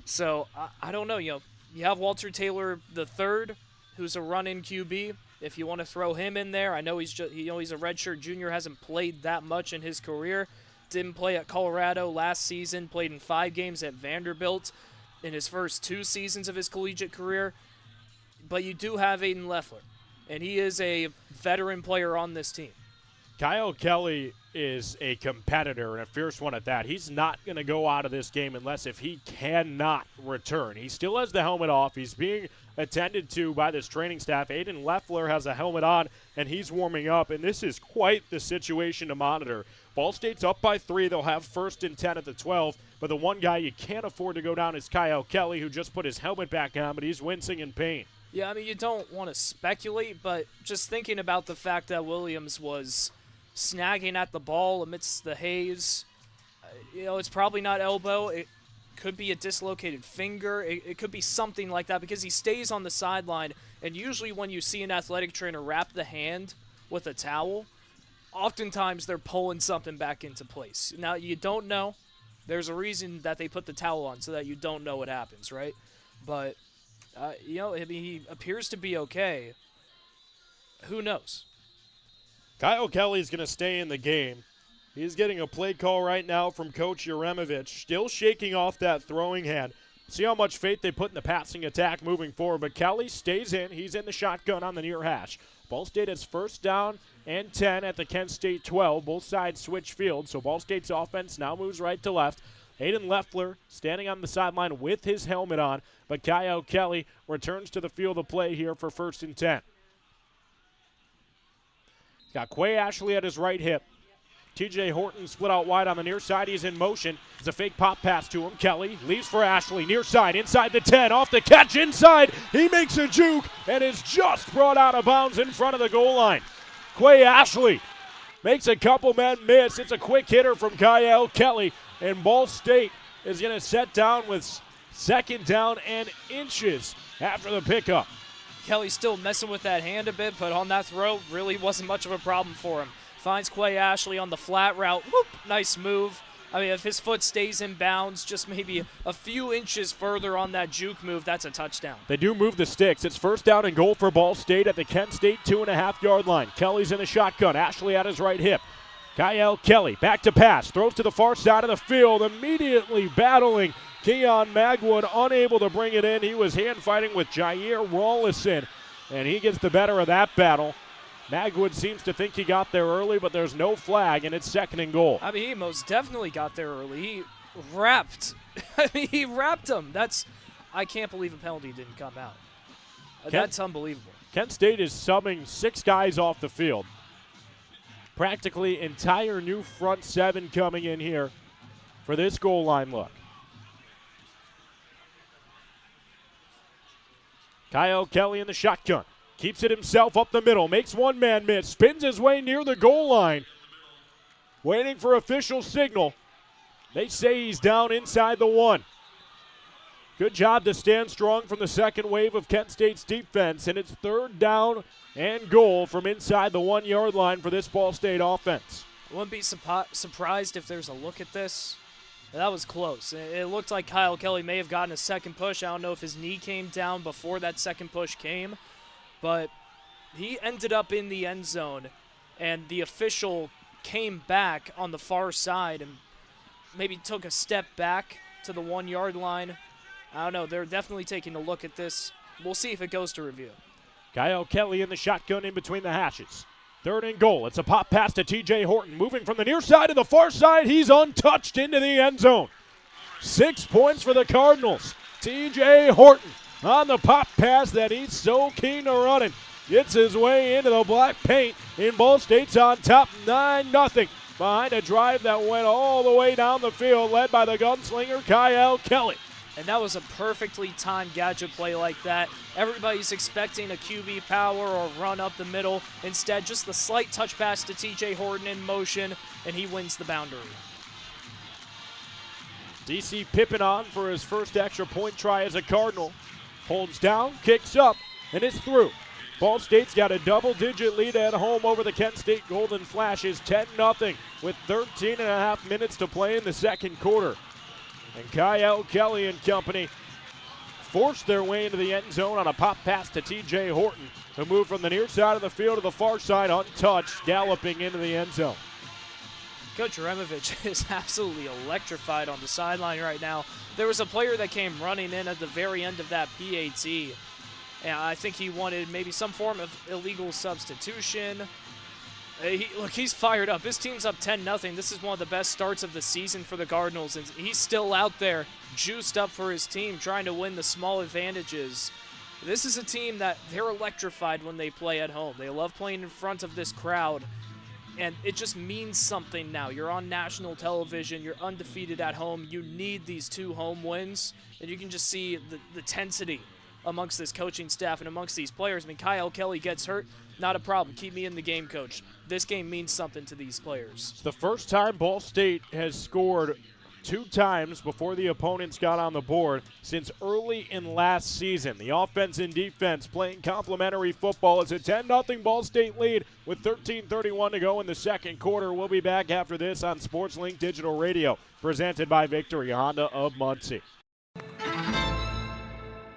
So I don't know. You have Walter Taylor III, who's a run-in QB. If you want to throw him in there, I know he's a redshirt junior, hasn't played that much in his career. Didn't play at Colorado last season. Played in 5 games at Vanderbilt in his first 2 seasons of his collegiate career. But you do have Aiden Leffler, and he is a veteran player on this team. Kyle Kelly is a competitor and a fierce one at that. He's not going to go out of this game unless if he cannot return. He still has the helmet off. He's being attended to by this training staff. Aiden Leffler has a helmet on, and he's warming up, and this is quite the situation to monitor. Ball State's up by 3. They'll have 1st and 10 at the 12, but the one guy you can't afford to go down is Kyle Kelly, who just put his helmet back on, but he's wincing in pain. Yeah, I mean, you don't want to speculate, but just thinking about the fact that Williams was snagging at the ball amidst the haze, it's probably not elbow. It could be a dislocated finger. It could be something like that because he stays on the sideline, and usually when you see an athletic trainer wrap the hand with a towel, oftentimes they're pulling something back into place. Now, you don't know. There's a reason that they put the towel on so that you don't know what happens, right? But he appears to be okay. Who knows? Kyle Kelly's going to stay in the game. He's getting a play call right now from Coach Yaremovich, still shaking off that throwing hand. See how much faith they put in the passing attack moving forward, but Kelly stays in. He's in the shotgun on the near hash. Ball State has 1st down and 10 at the Kent State 12. Both sides switch field, so Ball State's offense now moves right to left. Aiden Leffler standing on the sideline with his helmet on, but Kyle Kelly returns to the field of play here for 1st and 10. Got Quay Ashley at his right hip. TJ Horton split out wide on the near side. He's in motion. It's a fake pop pass to him. Kelly leaves for Ashley. Near side, inside the 10. Off the catch, inside. He makes a juke and is just brought out of bounds in front of the goal line. Quay Ashley makes a couple men miss. It's a quick hitter from Kyle Kelly. And Ball State is going to set down with 2nd down and inches after the pickup. Kelly still messing with that hand a bit, but on that throw, really wasn't much of a problem for him. Finds Quay Ashley on the flat route. Whoop, nice move. I mean, if his foot stays in bounds, just maybe a few inches further on that juke move, that's a touchdown. They do move the sticks. It's 1st down and goal for Ball State at the Kent State 2.5-yard line. Kelly's in the shotgun. Ashley at his right hip. Kyle Kelly back to pass. Throws to the far side of the field. Immediately battling Keon Magwood, unable to bring it in. He was hand fighting with Jair Rawlison, and he gets the better of that battle. Magwood seems to think he got there early, but there's no flag, and it's 2nd and goal. I mean, he most definitely got there early. He wrapped. He wrapped him. I can't believe a penalty didn't come out. That's unbelievable. Kent State is subbing 6 guys off the field. Practically entire new front 7 coming in here for this goal line look. Kyle Kelly in the shotgun. Keeps it himself up the middle. Makes one man miss. Spins his way near the goal line. Waiting for official signal. They say he's down inside the 1. Good job to stand strong from the second wave of Kent State's defense. And it's 3rd down and goal from inside the 1-yard line for this Ball State offense. Wouldn't be surprised if there's a look at this. That was close. It looked like Kyle Kelly may have gotten a second push. I don't know if his knee came down before that second push came, but he ended up in the end zone, and the official came back on the far side and maybe took a step back to the 1-yard line. I don't know. They're definitely taking a look at this. We'll see if it goes to review. Kyle Kelly in the shotgun in between the hashes. Third and goal. It's a pop pass to TJ Horton. Moving from the near side to the far side. He's untouched into the end zone. 6 points for the Cardinals. TJ Horton on the pop pass that he's so keen to running. Gets his way into the black paint. In Ball State's on top 9-0. Behind a drive that went all the way down the field, led by the gunslinger Kyle Kelly. And that was a perfectly timed gadget play like that. Everybody's expecting a QB power or run up the middle. Instead, just the slight touch pass to TJ Horton in motion, and he wins the boundary. DC Pippin on for his first extra point try as a Cardinal. Holds down, kicks up, and it's through. Ball State's got a double-digit lead at home over the Kent State Golden Flashes, 10-0, with 13.5 minutes to play in the second quarter. And Kyle Kelly and company forced their way into the end zone on a pop pass to TJ Horton, who moved from the near side of the field to the far side untouched, galloping into the end zone. Coach Removich is absolutely electrified on the sideline right now. There was a player that came running in at the very end of that PAT. And I think he wanted maybe some form of illegal substitution. Look, he's fired up. His team's up 10-0. This is one of the best starts of the season for the Cardinals, and he's still out there juiced up for his team, trying to win the small advantages. This is a team that they're electrified when they play at home. They love playing in front of this crowd, and it just means something now. You're on national television. You're undefeated at home. You need these 2 home wins, and you can just see the tensity amongst this coaching staff and amongst these players. I mean, Kyle Kelly gets hurt. Not a problem. Keep me in the game, coach. This game means something to these players. It's the first time Ball State has scored 2 times before the opponents got on the board since early in last season. The offense and defense playing complementary football. It's a 10-0 Ball State lead with 13:31 to go in the second quarter. We'll be back after this on SportsLink Digital Radio, presented by Victory Honda of Muncie.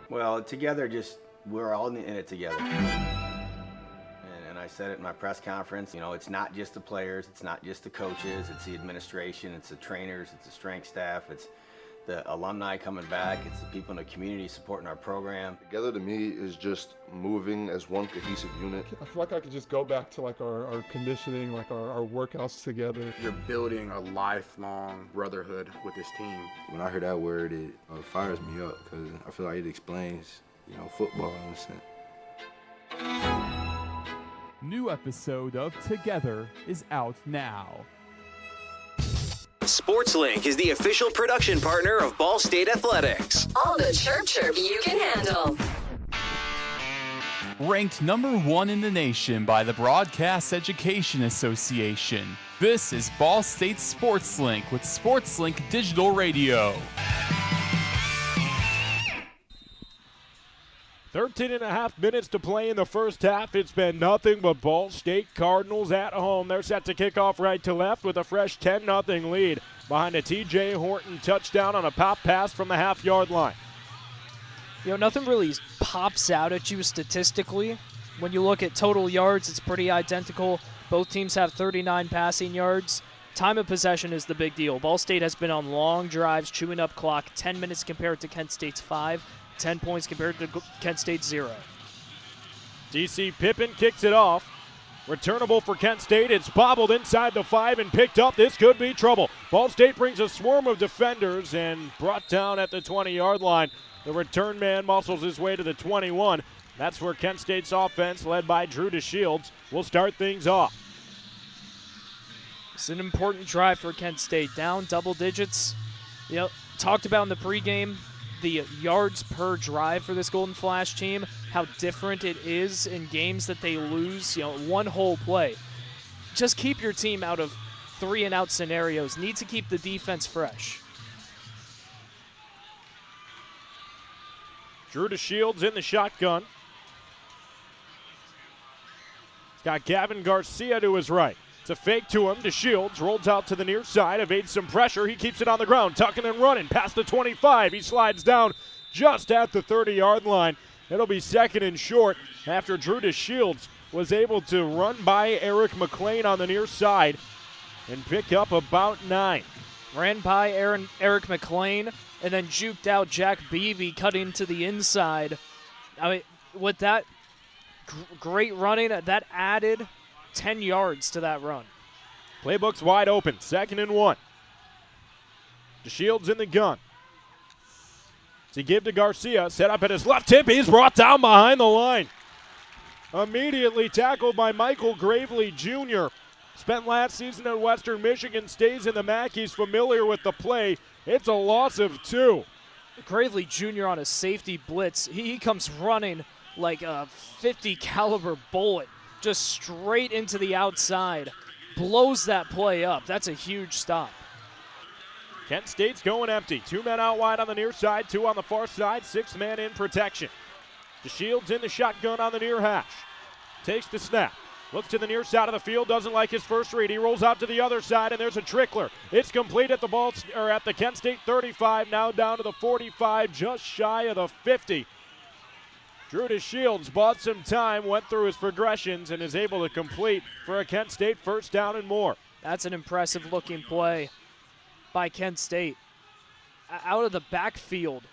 Well, together, we're all in it together. And I said it in my press conference, it's not just the players, it's not just the coaches, it's the administration, it's the trainers, it's the strength staff, it's the alumni coming back, it's the people in the community supporting our program. Together to me is just moving as one cohesive unit. I feel like I could just go back to our conditioning, our workouts together. You're building a lifelong brotherhood with this team. When I hear that word, it fires me up because I feel like it explains, football in a sense. New episode of Together is out now. SportsLink is the official production partner of Ball State Athletics. All the chirp you can handle. Ranked number 1 in the nation by the Broadcast Education Association. This is Ball State SportsLink with SportsLink Digital Radio. 13.5 minutes to play in the first half. It's been nothing but Ball State Cardinals at home. They're set to kick off right to left with a fresh 10-0 lead behind a TJ Horton touchdown on a pop pass from the half-yard line. Nothing really pops out at you statistically. When you look at total yards, it's pretty identical. Both teams have 39 passing yards. Time of possession is the big deal. Ball State has been on long drives, chewing up clock, 10 minutes compared to Kent State's 5. 10 points compared to Kent State's 0. DC Pippin kicks it off. Returnable for Kent State. It's bobbled inside the 5 and picked up. This could be trouble. Ball State brings a swarm of defenders and brought down at the 20-yard line. The return man muscles his way to the 21. That's where Kent State's offense, led by Drew DeShields, will start things off. It's an important drive for Kent State. Down double digits. Talked about in the pregame, the yards per drive for this Golden Flash team, how different it is in games that they lose, one whole play. Just keep your team out of 3-and-out scenarios. Need to keep the defense fresh. Drew DeShields in the shotgun. He's got Gavin Garcia to his right. It's a fake to him. DeShields rolls out to the near side, evades some pressure. He keeps it on the ground, tucking and running past the 25. He slides down just at the 30-yard line. It'll be second and short after Drew DeShields was able to run by Eric McLean on the near side and pick up about 9. Ran by Eric McLean and then juked out Jack Beebe cutting to the inside. I mean, with that great running, that added 10 yards to that run. Playbook's wide open. 2nd and 1. DeShields in the gun. To give to Garcia. Set up at his left hip. He's brought down behind the line. Immediately tackled by Michael Gravely Jr. Spent last season at Western Michigan. Stays in the MAC. He's familiar with the play. It's a loss of 2. Gravely Jr. on a safety blitz. He comes running like a 50 caliber bullet, just straight into the outside. Blows that play up. That's a huge stop. Kent State's going empty. 2 men out wide on the near side, 2 on the far side, 6 men in protection. DeShields in the shotgun on the near hash. Takes the snap. Looks to the near side of the field, doesn't like his first read. He rolls out to the other side, and there's a trickler. It's complete at the Kent State 35, now down to the 45, just shy of the 50. Drew DeShields bought some time, went through his progressions, and is able to complete for a Kent State first down and more. That's an impressive looking play by Kent State. Out of the backfield,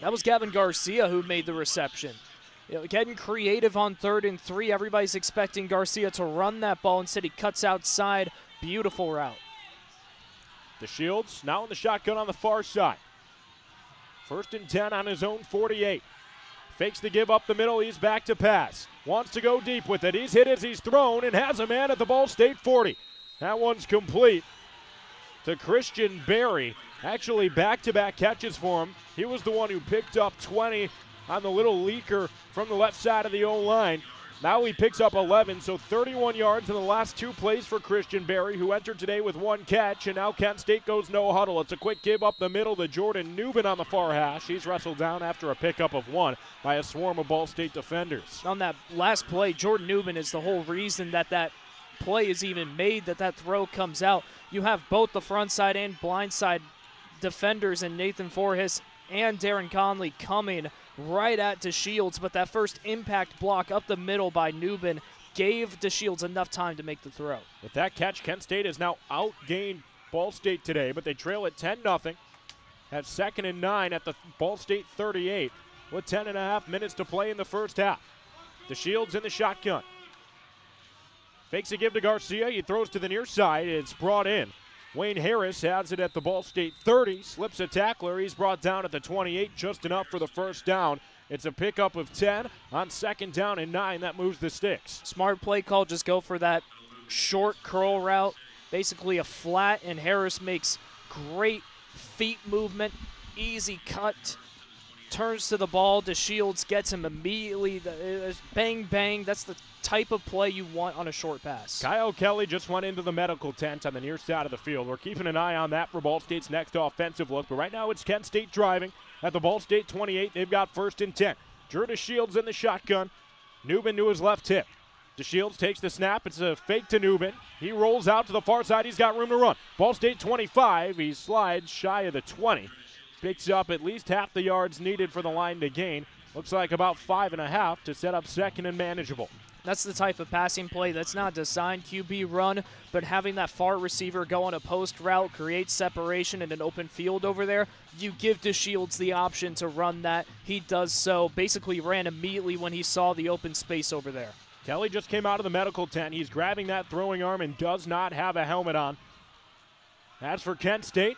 that was Gavin Garcia who made the reception. Getting creative on 3rd and 3. Everybody's expecting Garcia to run that ball. Instead, he cuts outside. Beautiful route. DeShields now in the shotgun on the far side. 1st and 10 on his own 48. Fakes the give up the middle. He's back to pass. Wants to go deep with it. He's hit as he's thrown and has a man at the Ball State 40. That one's complete to Christian Berry. Actually, back-to-back catches for him. He was the one who picked up 20 on the little leaker from the left side of the O-line. Now he picks up 11, so 31 yards in the last 2 plays for Christian Berry, who entered today with 1 catch, and now Kent State goes no huddle. It's a quick give up the middle to Jordan Newman on the far hash. He's wrestled down after a pickup of 1 by a swarm of Ball State defenders. On that last play, Jordan Newman is the whole reason that play is even made, that throw comes out. You have both the front side and blind side defenders in Nathan Forhis and Darren Conley coming right at DeShields, but that first impact block up the middle by Newman gave DeShields enough time to make the throw. With that catch, Kent State has now outgained Ball State today, but they trail at 10-0. Have 2nd and 9 at the Ball State 38 with 10.5 minutes to play in the first half. DeShields in the shotgun. Fakes a give to Garcia. He throws to the near side. It's brought in. Wayne Harris has it at the Ball State 30, slips a tackler. He's brought down at the 28, just enough for the first down. It's a pickup of 10 on 2nd down and 9. That moves the sticks. Smart play call, just go for that short curl route, basically a flat, and Harris makes great feet movement, easy cut, turns to the ball. DeShields gets him immediately. Bang, bang. That's the type of play you want on a short pass. Kyle Kelly just went into the medical tent on the near side of the field. We're keeping an eye on that for Ball State's next offensive look, but right now it's Kent State driving at the Ball State 28. They've got 1st and 10. Drew DeShields in the shotgun. Newman to his left hip. DeShields takes the snap. It's a fake to Newman. He rolls out to the far side. He's got room to run. Ball State 25. He slides shy of the 20. Picks up at least half the yards needed for the line to gain. Looks like about 5.5 to set up 2nd and manageable. That's the type of passing play that's not designed QB run, but having that far receiver go on a post route creates separation in an open field over there. You give DeShields the option to run that. He does so. Basically ran immediately when he saw the open space over there. Kelly just came out of the medical tent. He's grabbing that throwing arm and does not have a helmet on. As for Kent State,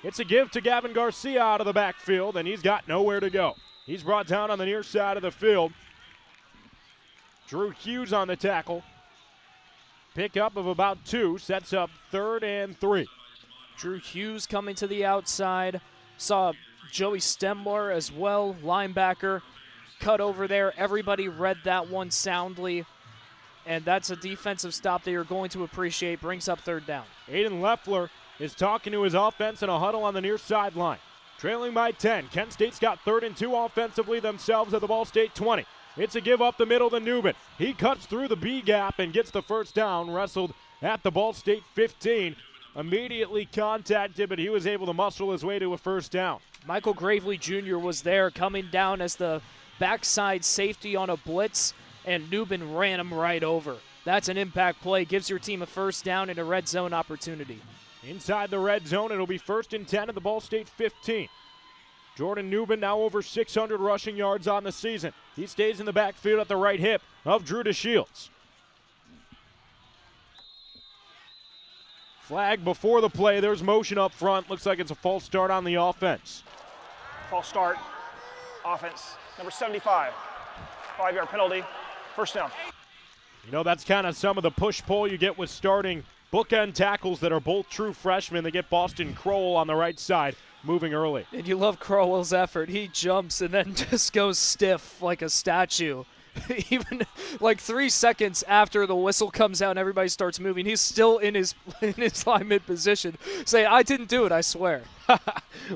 it's a give to Gavin Garcia out of the backfield, and he's got nowhere to go. He's brought down on the near side of the field. Drew Hughes on the tackle. Pickup of about 2, sets up 3rd and 3. Drew Hughes coming to the outside. Saw Joey Stemler as well, linebacker, cut over there. Everybody read that one soundly, and that's a defensive stop that you're going to appreciate. Brings up 3rd down. Aiden Leffler is talking to his offense in a huddle on the near sideline. Trailing by 10. Kent State's got 3rd and 2 offensively themselves at the Ball State 20. It's a give up the middle to Newman. He cuts through the B gap and gets the first down, wrestled at the Ball State 15. Immediately contacted, but he was able to muscle his way to a first down. Michael Gravely Jr. was there coming down as the backside safety on a blitz, and Newman ran him right over. That's an impact play. Gives your team a first down and a red zone opportunity. Inside the red zone, it'll be 1st and 10 at the Ball State 15. Jordan Newman now over 600 rushing yards on the season. He stays in the backfield at the right hip of Drew DeShields. Flag before the play. There's motion up front. Looks like it's a false start on the offense. False start. Offense. Number 75. 5-yard penalty. First down. You know, that's kind of some of the push-pull you get with starting bookend tackles that are both true freshmen. They get Boston Crowell on the right side moving early. And you love Crowell's effort. He jumps and then just goes stiff like a statue. Even like 3 seconds after the whistle comes out and everybody starts moving, he's still in his lineman position. Say, I didn't do it, I swear.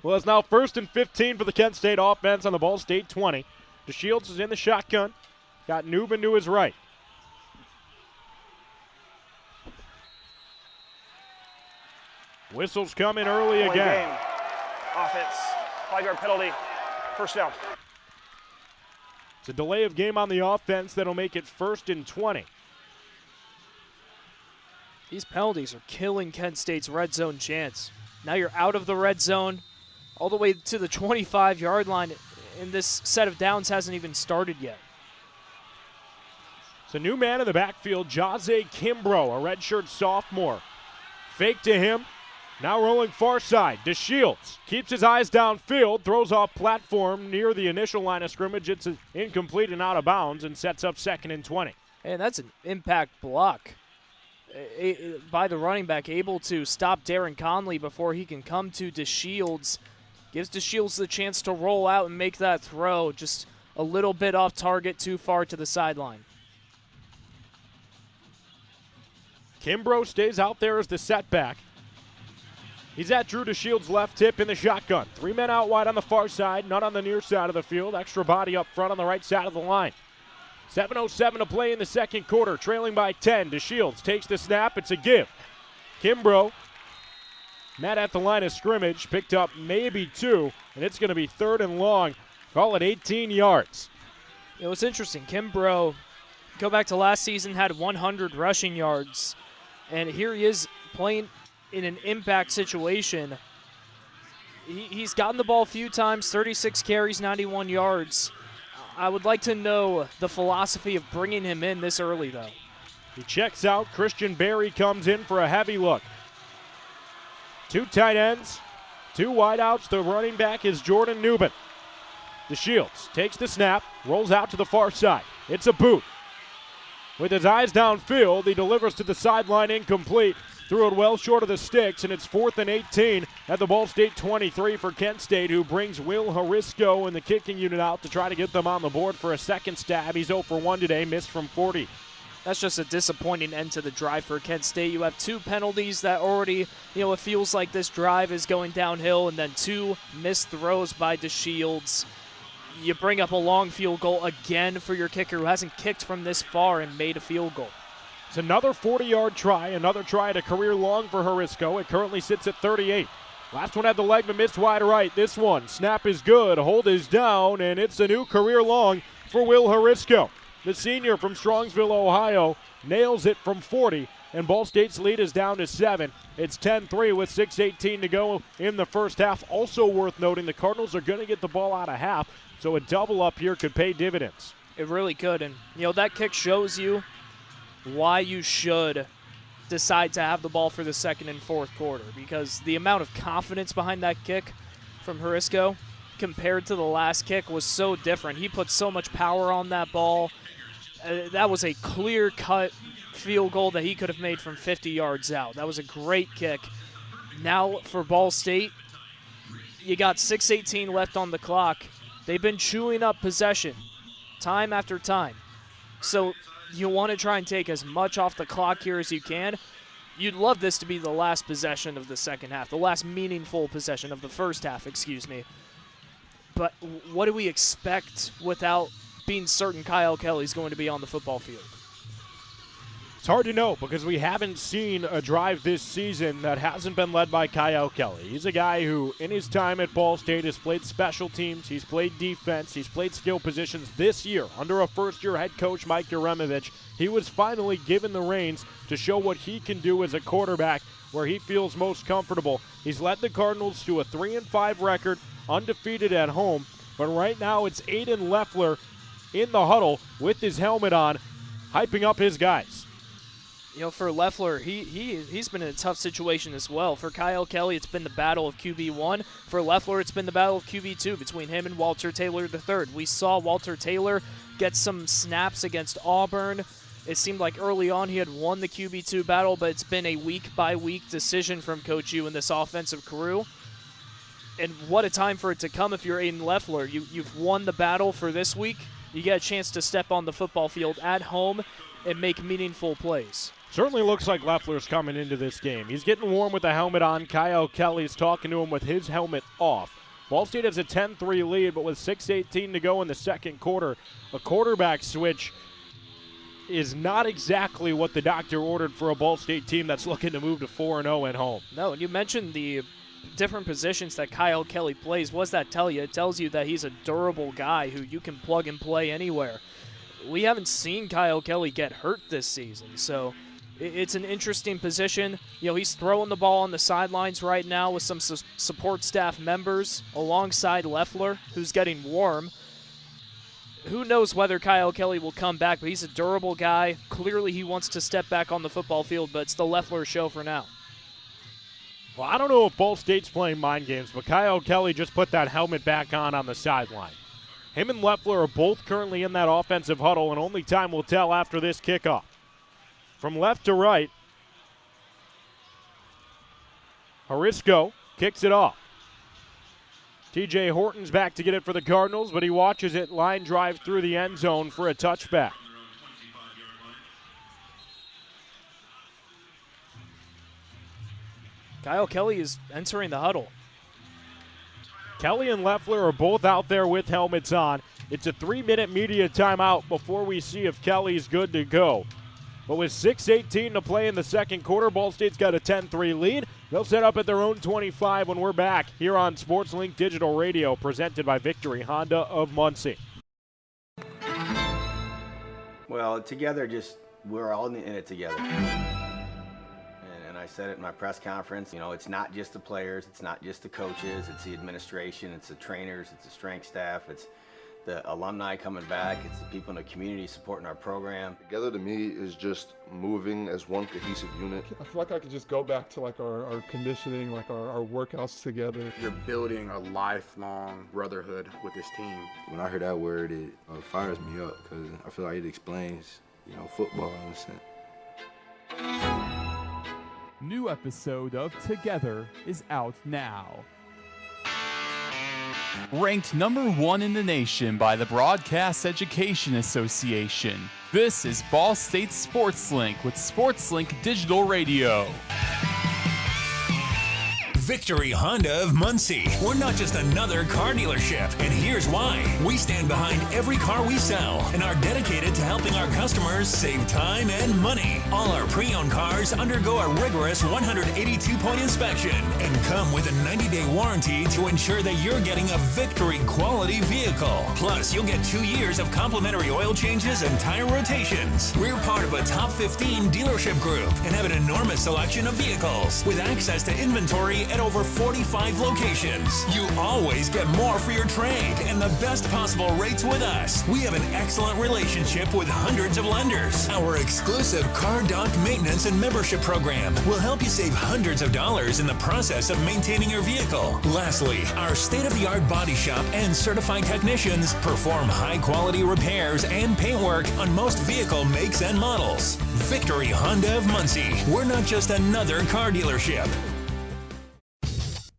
Well, it's now 1st and 15 for the Kent State offense on the Ball State 20. DeShields is in the shotgun. Got Newman to his right. Whistles coming early again. Game. Offense. 5-yard penalty. First down. It's a delay of game on the offense that'll make it 1st and 20. These penalties are killing Kent State's red zone chance. Now you're out of the red zone, all the way to the 25-yard line, and this set of downs hasn't even started yet. It's a new man in the backfield, Jose Kimbrough, a redshirt sophomore. Fake to him. Now rolling far side. DeShields keeps his eyes downfield, throws off platform near the initial line of scrimmage. It's incomplete and out of bounds and sets up 2nd and 20. And that's an impact block by the running back, able to stop Darren Conley before he can come to DeShields. Gives DeShields the chance to roll out and make that throw. Just a little bit off target, too far to the sideline. Kimbrough stays out there as the setback. He's at Drew DeShields' left hip in the shotgun. 3 men out wide on the far side, none on the near side of the field. Extra body up front on the right side of the line. 7:07 to play in the second quarter, trailing by 10. DeShields takes the snap. It's a give. Kimbrough met at the line of scrimmage, picked up maybe 2, and it's going to be 3rd and long. Call it 18 yards. It was interesting. Kimbrough, go back to last season, had 100 rushing yards, and here he is playing in an impact situation. He's gotten the ball a few times, 36 carries, 91 yards. I would like to know the philosophy of bringing him in this early, though. He checks out. Christian Berry comes in for a heavy look. 2 tight ends, 2 wideouts. The running back is Jordan Newman. DeShields takes the snap, rolls out to the far side. It's a boot. With his eyes downfield, he delivers to the sideline, incomplete. Threw it well short of the sticks, and it's 4th and 18 at the Ball State 23 for Kent State, who brings Will Harisco and the kicking unit out to try to get them on the board for a second stab. He's 0 for 1 today, missed from 40. That's just a disappointing end to the drive for Kent State. You have 2 penalties that already, it feels like this drive is going downhill, and then 2 missed throws by DeShields. You bring up a long field goal again for your kicker, who hasn't kicked from this far and made a field goal. It's another 40-yard try, another try at a career long for Harisco. It currently sits at 38. Last one had the leg but missed wide right. This one, snap is good, hold is down, and it's a new career long for Will Harisco. The senior from Strongsville, Ohio, nails it from 40, and Ball State's lead is down to 7. It's 10-3 with 6:18 to go in the first half. Also worth noting, the Cardinals are going to get the ball out of half, so a double up here could pay dividends. It really could, and that kick shows you why you should decide to have the ball for the second and fourth quarter, because the amount of confidence behind that kick from Harisco compared to the last kick was so different. He put so much power on that ball. That was a clear-cut field goal that he could have made from 50 yards out. That was a great kick. Now for Ball State, you got 6:18 left on the clock. They've been chewing up possession time after time. So you want to try and take as much off the clock here as you can. You'd love this to be the last possession of the second half, the last meaningful possession of the first half, excuse me. But what do we expect without being certain Kyle Kelly's going to be on the football field? It's hard to know because we haven't seen a drive this season that hasn't been led by Kyle Kelly. He's a guy who, in his time at Ball State, has played special teams, he's played defense, he's played skill positions. This year, under a first-year head coach, Mike Yuremovich, he was finally given the reins to show what he can do as a quarterback where he feels most comfortable. He's led the Cardinals to a 3-5 record, undefeated at home, but right now it's Aiden Leffler in the huddle with his helmet on, hyping up his guys. For Loeffler, he's been in a tough situation as well. For Kyle Kelly, it's been the battle of QB1. For Loeffler, it's been the battle of QB2 between him and Walter Taylor III. We saw Walter Taylor get some snaps against Auburn. It seemed like early on he had won the QB2 battle, but it's been a week-by-week decision from Coach U and this offensive crew. And what a time for it to come if you're Aiden Loeffler. You've won the battle for this week. You get a chance to step on the football field at home and make meaningful plays. Certainly looks like Loeffler's coming into this game. He's getting warm with the helmet on. Kyle Kelly's talking to him with his helmet off. Ball State has a 10-3 lead, but with 6:18 to go in the second quarter, a quarterback switch is not exactly what the doctor ordered for a Ball State team that's looking to move to 4-0 at home. No, and you mentioned the different positions that Kyle Kelly plays. What does that tell you? It tells you that he's a durable guy who you can plug and play anywhere. We haven't seen Kyle Kelly get hurt this season, so it's an interesting position. He's throwing the ball on the sidelines right now with some support staff members alongside Loeffler, who's getting warm. Who knows whether Kyle Kelly will come back, but he's a durable guy. Clearly he wants to step back on the football field, but it's the Loeffler show for now. Well, I don't know if Ball State's playing mind games, but Kyle Kelly just put that helmet back on the sideline. Him and Loeffler are both currently in that offensive huddle, and only time will tell after this kickoff. From left to right, Harisco kicks it off. TJ Horton's back to get it for the Cardinals, but he watches it line drive through the end zone for a touchback. Kyle Kelly is entering the huddle. Kelly and Loeffler are both out there with helmets on. It's a 3-minute media timeout before we see if Kelly's good to go. But with 6:18 to play in the second quarter, Ball State's got a 10-3 lead. They'll set up at their own 25 when we're back here on SportsLink Digital Radio, presented by Victory Honda of Muncie. Well, together, we're all in it together. And I said it in my press conference, it's not just the players, it's not just the coaches, it's the administration, it's the trainers, it's the strength staff, it's the alumni coming back, it's the people in the community supporting our program. Together to me is just moving as one cohesive unit. I feel like I could just go back to our conditioning, our workouts together. You're building a lifelong brotherhood with this team. When I hear that word, it fires me up because I feel like it explains, football in a sense. New episode of Together is out now. Ranked number 1 in the nation by the Broadcast Education Association. This is Ball State Sports Link with SportsLink Digital Radio. Victory Honda of Muncie. We're not just another car dealership, and here's why. We stand behind every car we sell and are dedicated to helping our customers save time and money. All our pre-owned cars undergo a rigorous 182-point inspection and come with a 90-day warranty to ensure that you're getting a Victory quality vehicle. Plus, you'll get 2 years of complimentary oil changes and tire rotations. We're part of a top 15 dealership group and have an enormous selection of vehicles with access to inventory at over 45 locations. You always get more for your trade and the best possible rates with us. We have an excellent relationship with hundreds of lenders. Our exclusive Car Doc maintenance and membership program will help you save hundreds of dollars in the process of maintaining your vehicle. Lastly, our state-of-the-art body shop and certified technicians perform high-quality repairs and paintwork on most vehicle makes and models. Victory Honda of Muncie. We're not just another car dealership.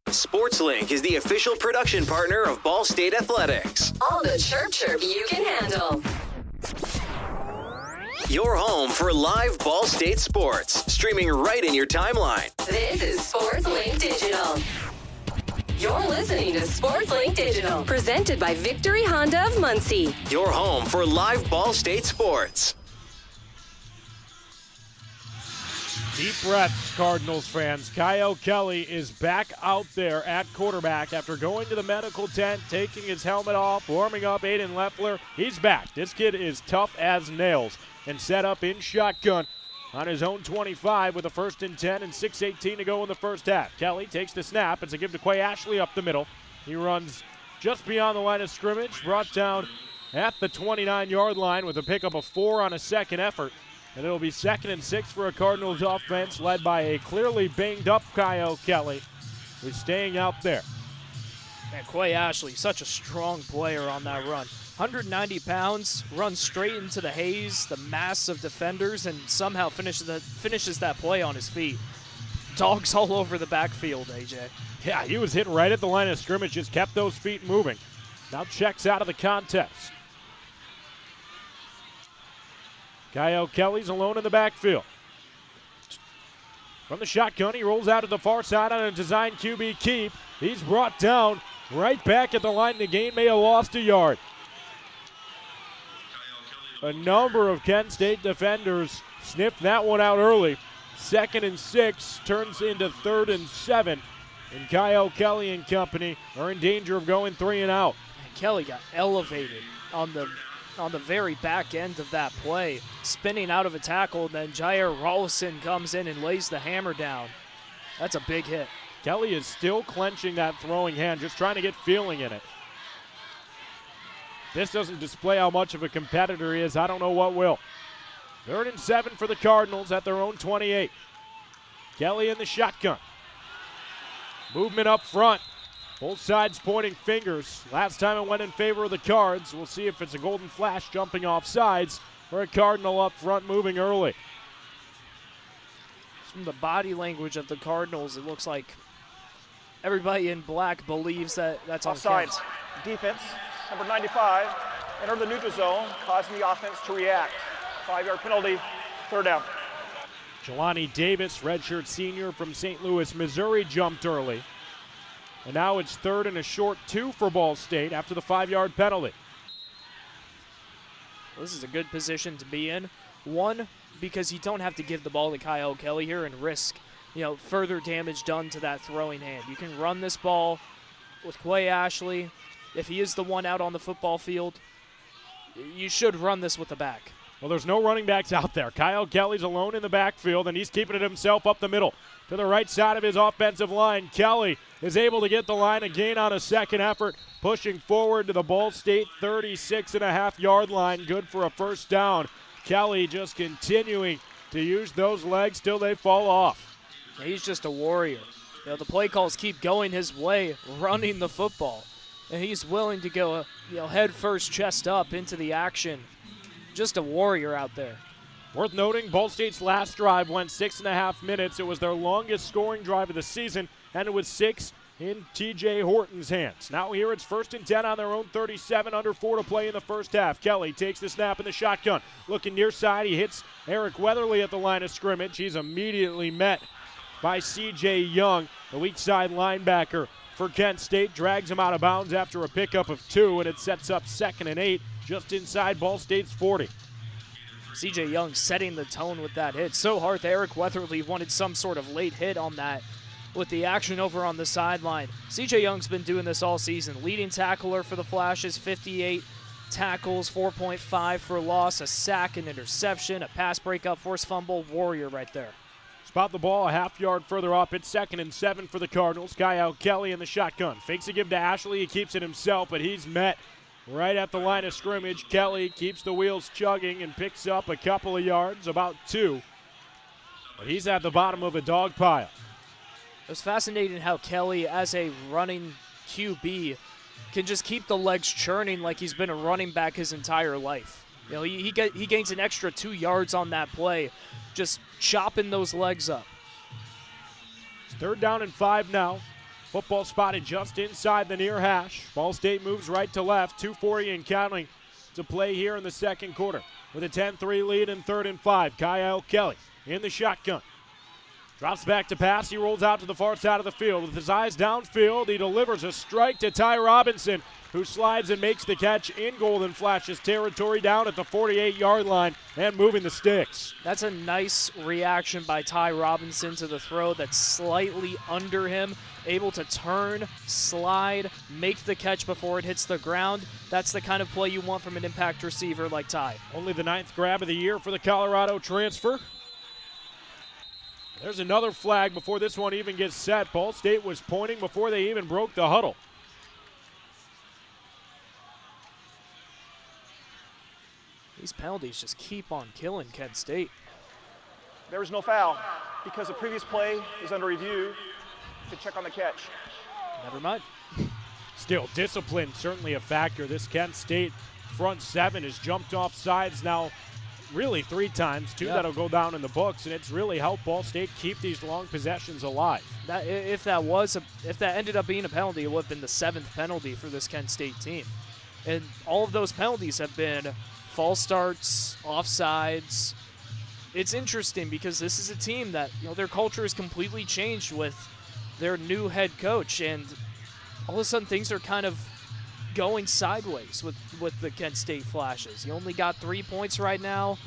SportsLink is the official production partner of Ball State Athletics. All the chirp you can handle. Your home for live Ball State sports, streaming right in your timeline. This is SportsLink Digital. You're listening to SportsLink Digital, presented by Victory Honda of Muncie. Your home for live Ball State sports. Deep breaths, Cardinals fans. Kyle Kelly is back out there at quarterback after going to the medical tent, taking his helmet off, warming up. Aiden Loeffler, he's back. This kid is tough as nails and set up in shotgun on his own 25 with a 1st and 10 and 6:18 to go in the first half. Kelly takes the snap. It's a give to Quay Ashley up the middle. He runs just beyond the line of scrimmage, brought down at the 29-yard line with a pickup of 4 on a second effort. And it'll be 2nd and 6 for a Cardinals offense led by a clearly banged up Kyle Kelly, who's staying out there. And Quay Ashley, such a strong player on that run. 190 pounds, runs straight into the haze, the mass of defenders, and somehow finishes that play on his feet. Dogs all over the backfield, AJ. Yeah, he was hit right at the line of scrimmage, just kept those feet moving. Now checks out of the contest. Kyle Kelly's alone in the backfield. From the shotgun, he rolls out to the far side on a design QB keep. He's brought down right back at the line. The gain may have lost a yard. A number of Kent State defenders sniffed that one out early. 2nd and 6 turns into 3rd and 7. And Kyle Kelly and company are in danger of going 3 and out. Kelly got elevated on the very back end of that play, spinning out of a tackle. Then Jair Rawlison comes in and lays the hammer down. That's a big hit. Kelly is still clenching that throwing hand, just trying to get feeling in it. This doesn't display how much of a competitor he is. I don't know what will. 3rd and 7 for the Cardinals at their own 28. Kelly in the shotgun. Movement up front. Both sides pointing fingers. Last time it went in favor of the Cards. We'll see if it's a golden flash jumping off sides or a Cardinal up front moving early. From the body language of the Cardinals, it looks like everybody in black believes that that's offside. Offside. Defense, number 95, enter the neutral zone, causing the offense to react. 5-yard penalty, 3rd down. Jelani Davis, redshirt senior from St. Louis, Missouri, jumped early. And now it's 3rd and a short 2 for Ball State after the 5-yard penalty. This is a good position to be in. One, because you don't have to give the ball to Kyle Kelly here and risk, further damage done to that throwing hand. You can run this ball with Quay Ashley. If he is the one out on the football field, you should run this with the back. Well, there's no running backs out there. Kyle Kelly's alone in the backfield, and he's keeping it himself up the middle. To the right side of his offensive line, Kelly is able to get the line, a gain on a second effort, pushing forward to the Ball State 36.5-yard line. Good for a 1st down. Kelly just continuing to use those legs till they fall off. He's just a warrior. The play calls keep going his way, running the football. And he's willing to go, head first, chest up into the action. Just a warrior out there. Worth noting, Ball State's last drive went 6.5 minutes. It was their longest scoring drive of the season, and it was 6 in T.J. Horton's hands. Now here it's 1st and 10 on their own 37, under 4 to play in the first half. Kelly takes the snap in the shotgun. Looking near side, he hits Eric Weatherly at the line of scrimmage. He's immediately met by C.J. Young, the weak side linebacker for Kent State. Drags him out of bounds after a pickup of 2, and it sets up 2nd and 8 just inside Ball State's 40. C.J. Young setting the tone with that hit. So hard that Eric Weatherly wanted some sort of late hit on that with the action over on the sideline. C.J. Young's been doing this all season. Leading tackler for the Flashes, 58 tackles, 4.5 for loss, a sack, an interception, a pass breakup, forced fumble. Warrior right there. Spot the ball a half-yard further up. It's 2nd and 7 for the Cardinals. Kyle Kelly in the shotgun. Fakes a give to Ashley. He keeps it himself, but he's met right at the line of scrimmage. Kelly keeps the wheels chugging and picks up a couple of yards, about 2. But he's at the bottom of a dog pile. It was fascinating how Kelly, as a running QB, can just keep the legs churning like he's been a running back his entire life. He gains an extra 2 yards on that play, just chopping those legs up. It's 3rd down and 5 now. Football spotted just inside the near hash. Ball State moves right to left. 2:40 and counting to play here in the second quarter. With a 10-3 lead in 3rd and 5. Kyle Kelly in the shotgun. Drops back to pass. He rolls out to the far side of the field. With his eyes downfield, he delivers a strike to Ty Robinson, who slides and makes the catch in Golden Flashes territory down at the 48-yard line and moving the sticks. That's a nice reaction by Ty Robinson to the throw that's slightly under him, able to turn, slide, make the catch before it hits the ground. That's the kind of play you want from an impact receiver like Ty. Only the 9th grab of the year for the Colorado transfer. There's another flag before this one even gets set. Ball State was pointing before they even broke the huddle. These penalties just keep on killing Kent State. There was no foul because the previous play is under review to check on the catch. Never mind. Still, discipline certainly a factor. This Kent State front seven has jumped off sides now really 3 times, 2 that'll go down in the books, and it's really helped Ball State keep these long possessions alive. If that ended up being a penalty, it would have been the 7th penalty for this Kent State team. And all of those penalties have been false starts, offsides. It's interesting because this is a team that, their culture has completely changed with their new head coach, and all of a sudden things are kind of going sideways with the Kent State Flashes. You only got 3 points right now,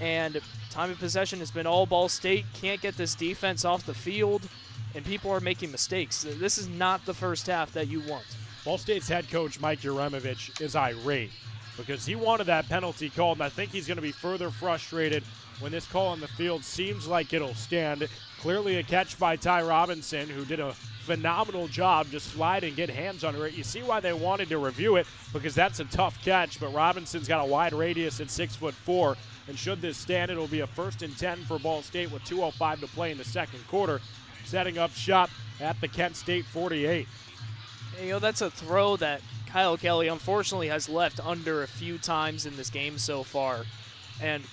and time of possession has been all Ball State. Can't get this defense off the field, and people are making mistakes. This is not the first half that you want. Ball State's head coach, Mike Yaremovich, is irate because he wanted that penalty called, and I think he's going to be further frustrated when this call on the field seems like it'll stand. Clearly a catch by Ty Robinson, who did a phenomenal job just slide and get hands under it. You see why they wanted to review it, because that's a tough catch, but Robinson's got a wide radius at 6'4", and should this stand, it'll be a 1st and 10 for Ball State with 2:05 to play in the second quarter, setting up shop at the Kent State 48. That's a throw that Kyle Kelly unfortunately has left under a few times in this game so far, and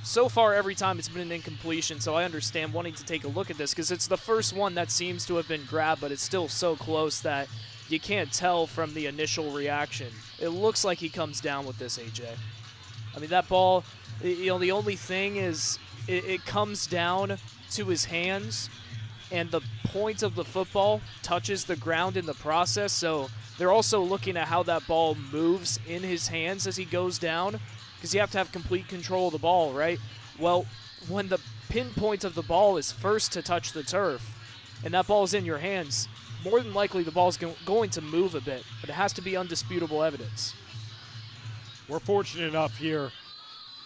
so far every time it's been an incompletion, so I understand wanting to take a look at this because it's the first one that seems to have been grabbed, but it's still so close that you can't tell from the initial reaction. It looks like he comes down with this, AJ. I mean, that ball, the only thing is it comes down to his hands, and the point of the football touches the ground in the process, so they're also looking at how that ball moves in his hands as he goes down, because you have to have complete control of the ball, right? Well, when the pinpoint of the ball is first to touch the turf and that ball's in your hands, more than likely the ball's going to move a bit, but it has to be undisputable evidence. We're fortunate enough here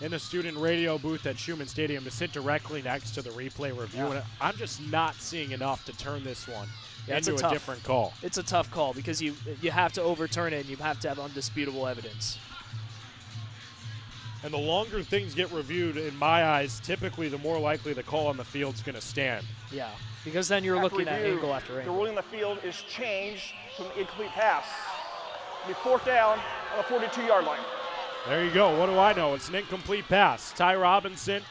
in the student radio booth at Schumann Stadium to sit directly next to the replay review, and I'm just not seeing enough to turn this one into a different call. It's a tough call because you have to overturn it and you have to have undisputable evidence. And the longer things get reviewed, in my eyes, typically the more likely the call on the field's going to stand. Yeah, because then you're looking at angle after angle. The ruling on the field is changed to an incomplete pass. It'll be 4th down on the 42-yard line. There you go. What do I know? It's an incomplete pass. Ty Robinson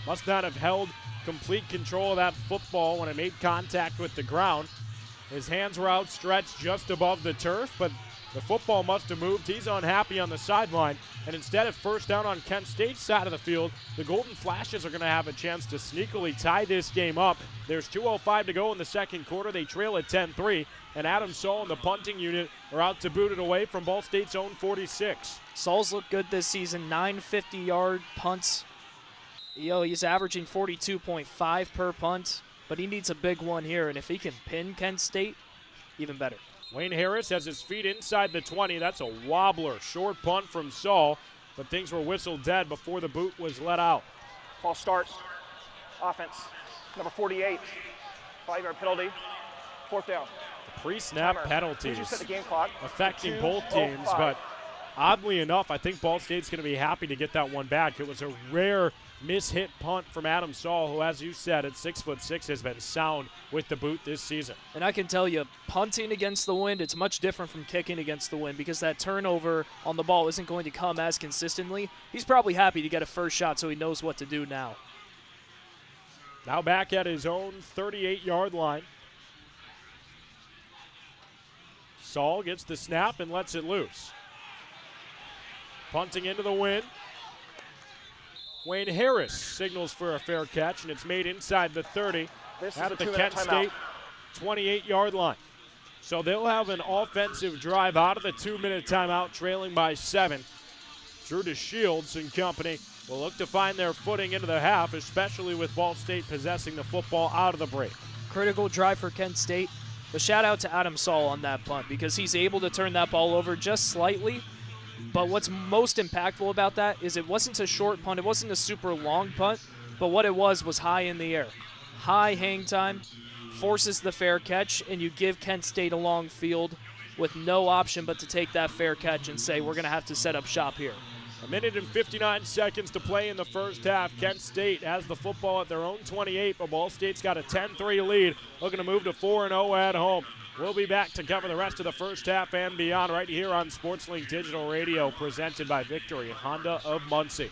must not have held complete control of that football when it made contact with the ground. His hands were outstretched just above the turf, but the football must have moved. He's unhappy on the sideline. And instead of 1st down on Kent State's side of the field, the Golden Flashes are going to have a chance to sneakily tie this game up. There's 2:05 to go in the second quarter. They trail at 10-3. And Adam Saul and the punting unit are out to boot it away from Ball State's own 46. Saul's looked good this season. 9 50-yard punts. He's averaging 42.5 per punt. But he needs a big one here. And if he can pin Kent State, even better. Wayne Harris has his feet inside the 20. That's a wobbler. Short punt from Saul, but things were whistled dead before the boot was let out. False start. Offense. Number 48. 5-yard penalty. 4th down. Pre-snap penalties Set the game clock affecting both teams, but oddly enough, I think Ball State's going to be happy to get that one back. It was a rare miss-hit punt from Adam Saul, who, as you said, at 6'6", has been sound with the boot this season. And I can tell you, punting against the wind, it's much different from kicking against the wind because that turnover on the ball isn't going to come as consistently. He's probably happy to get a first shot so he knows what to do now. Now back at his own 38-yard line. Saul gets the snap and lets it loose. Punting into the wind. Wayne Harris signals for a fair catch, and it's made inside the 30 at the Kent State 28-yard line. So they'll have an offensive drive out of the 2-minute timeout, trailing by 7. Drew DeShields and company will look to find their footing into the half, especially with Ball State possessing the football out of the break. Critical drive for Kent State. But shout out to Adam Saul on that punt because he's able to turn that ball over just slightly. But what's most impactful about that is it wasn't a short punt. It wasn't a super long punt. But what it was high in the air. High hang time, forces the fair catch, and you give Kent State a long field with no option but to take that fair catch and say, we're going to have to set up shop here. A minute and 59 seconds to play in the first half. Kent State has the football at their own 28, but Ball State's got a 10-3 lead, looking to move to 4-0 at home. We'll be back to cover the rest of the first half and beyond right here on SportsLink Digital Radio, presented by Victory Honda of Muncie.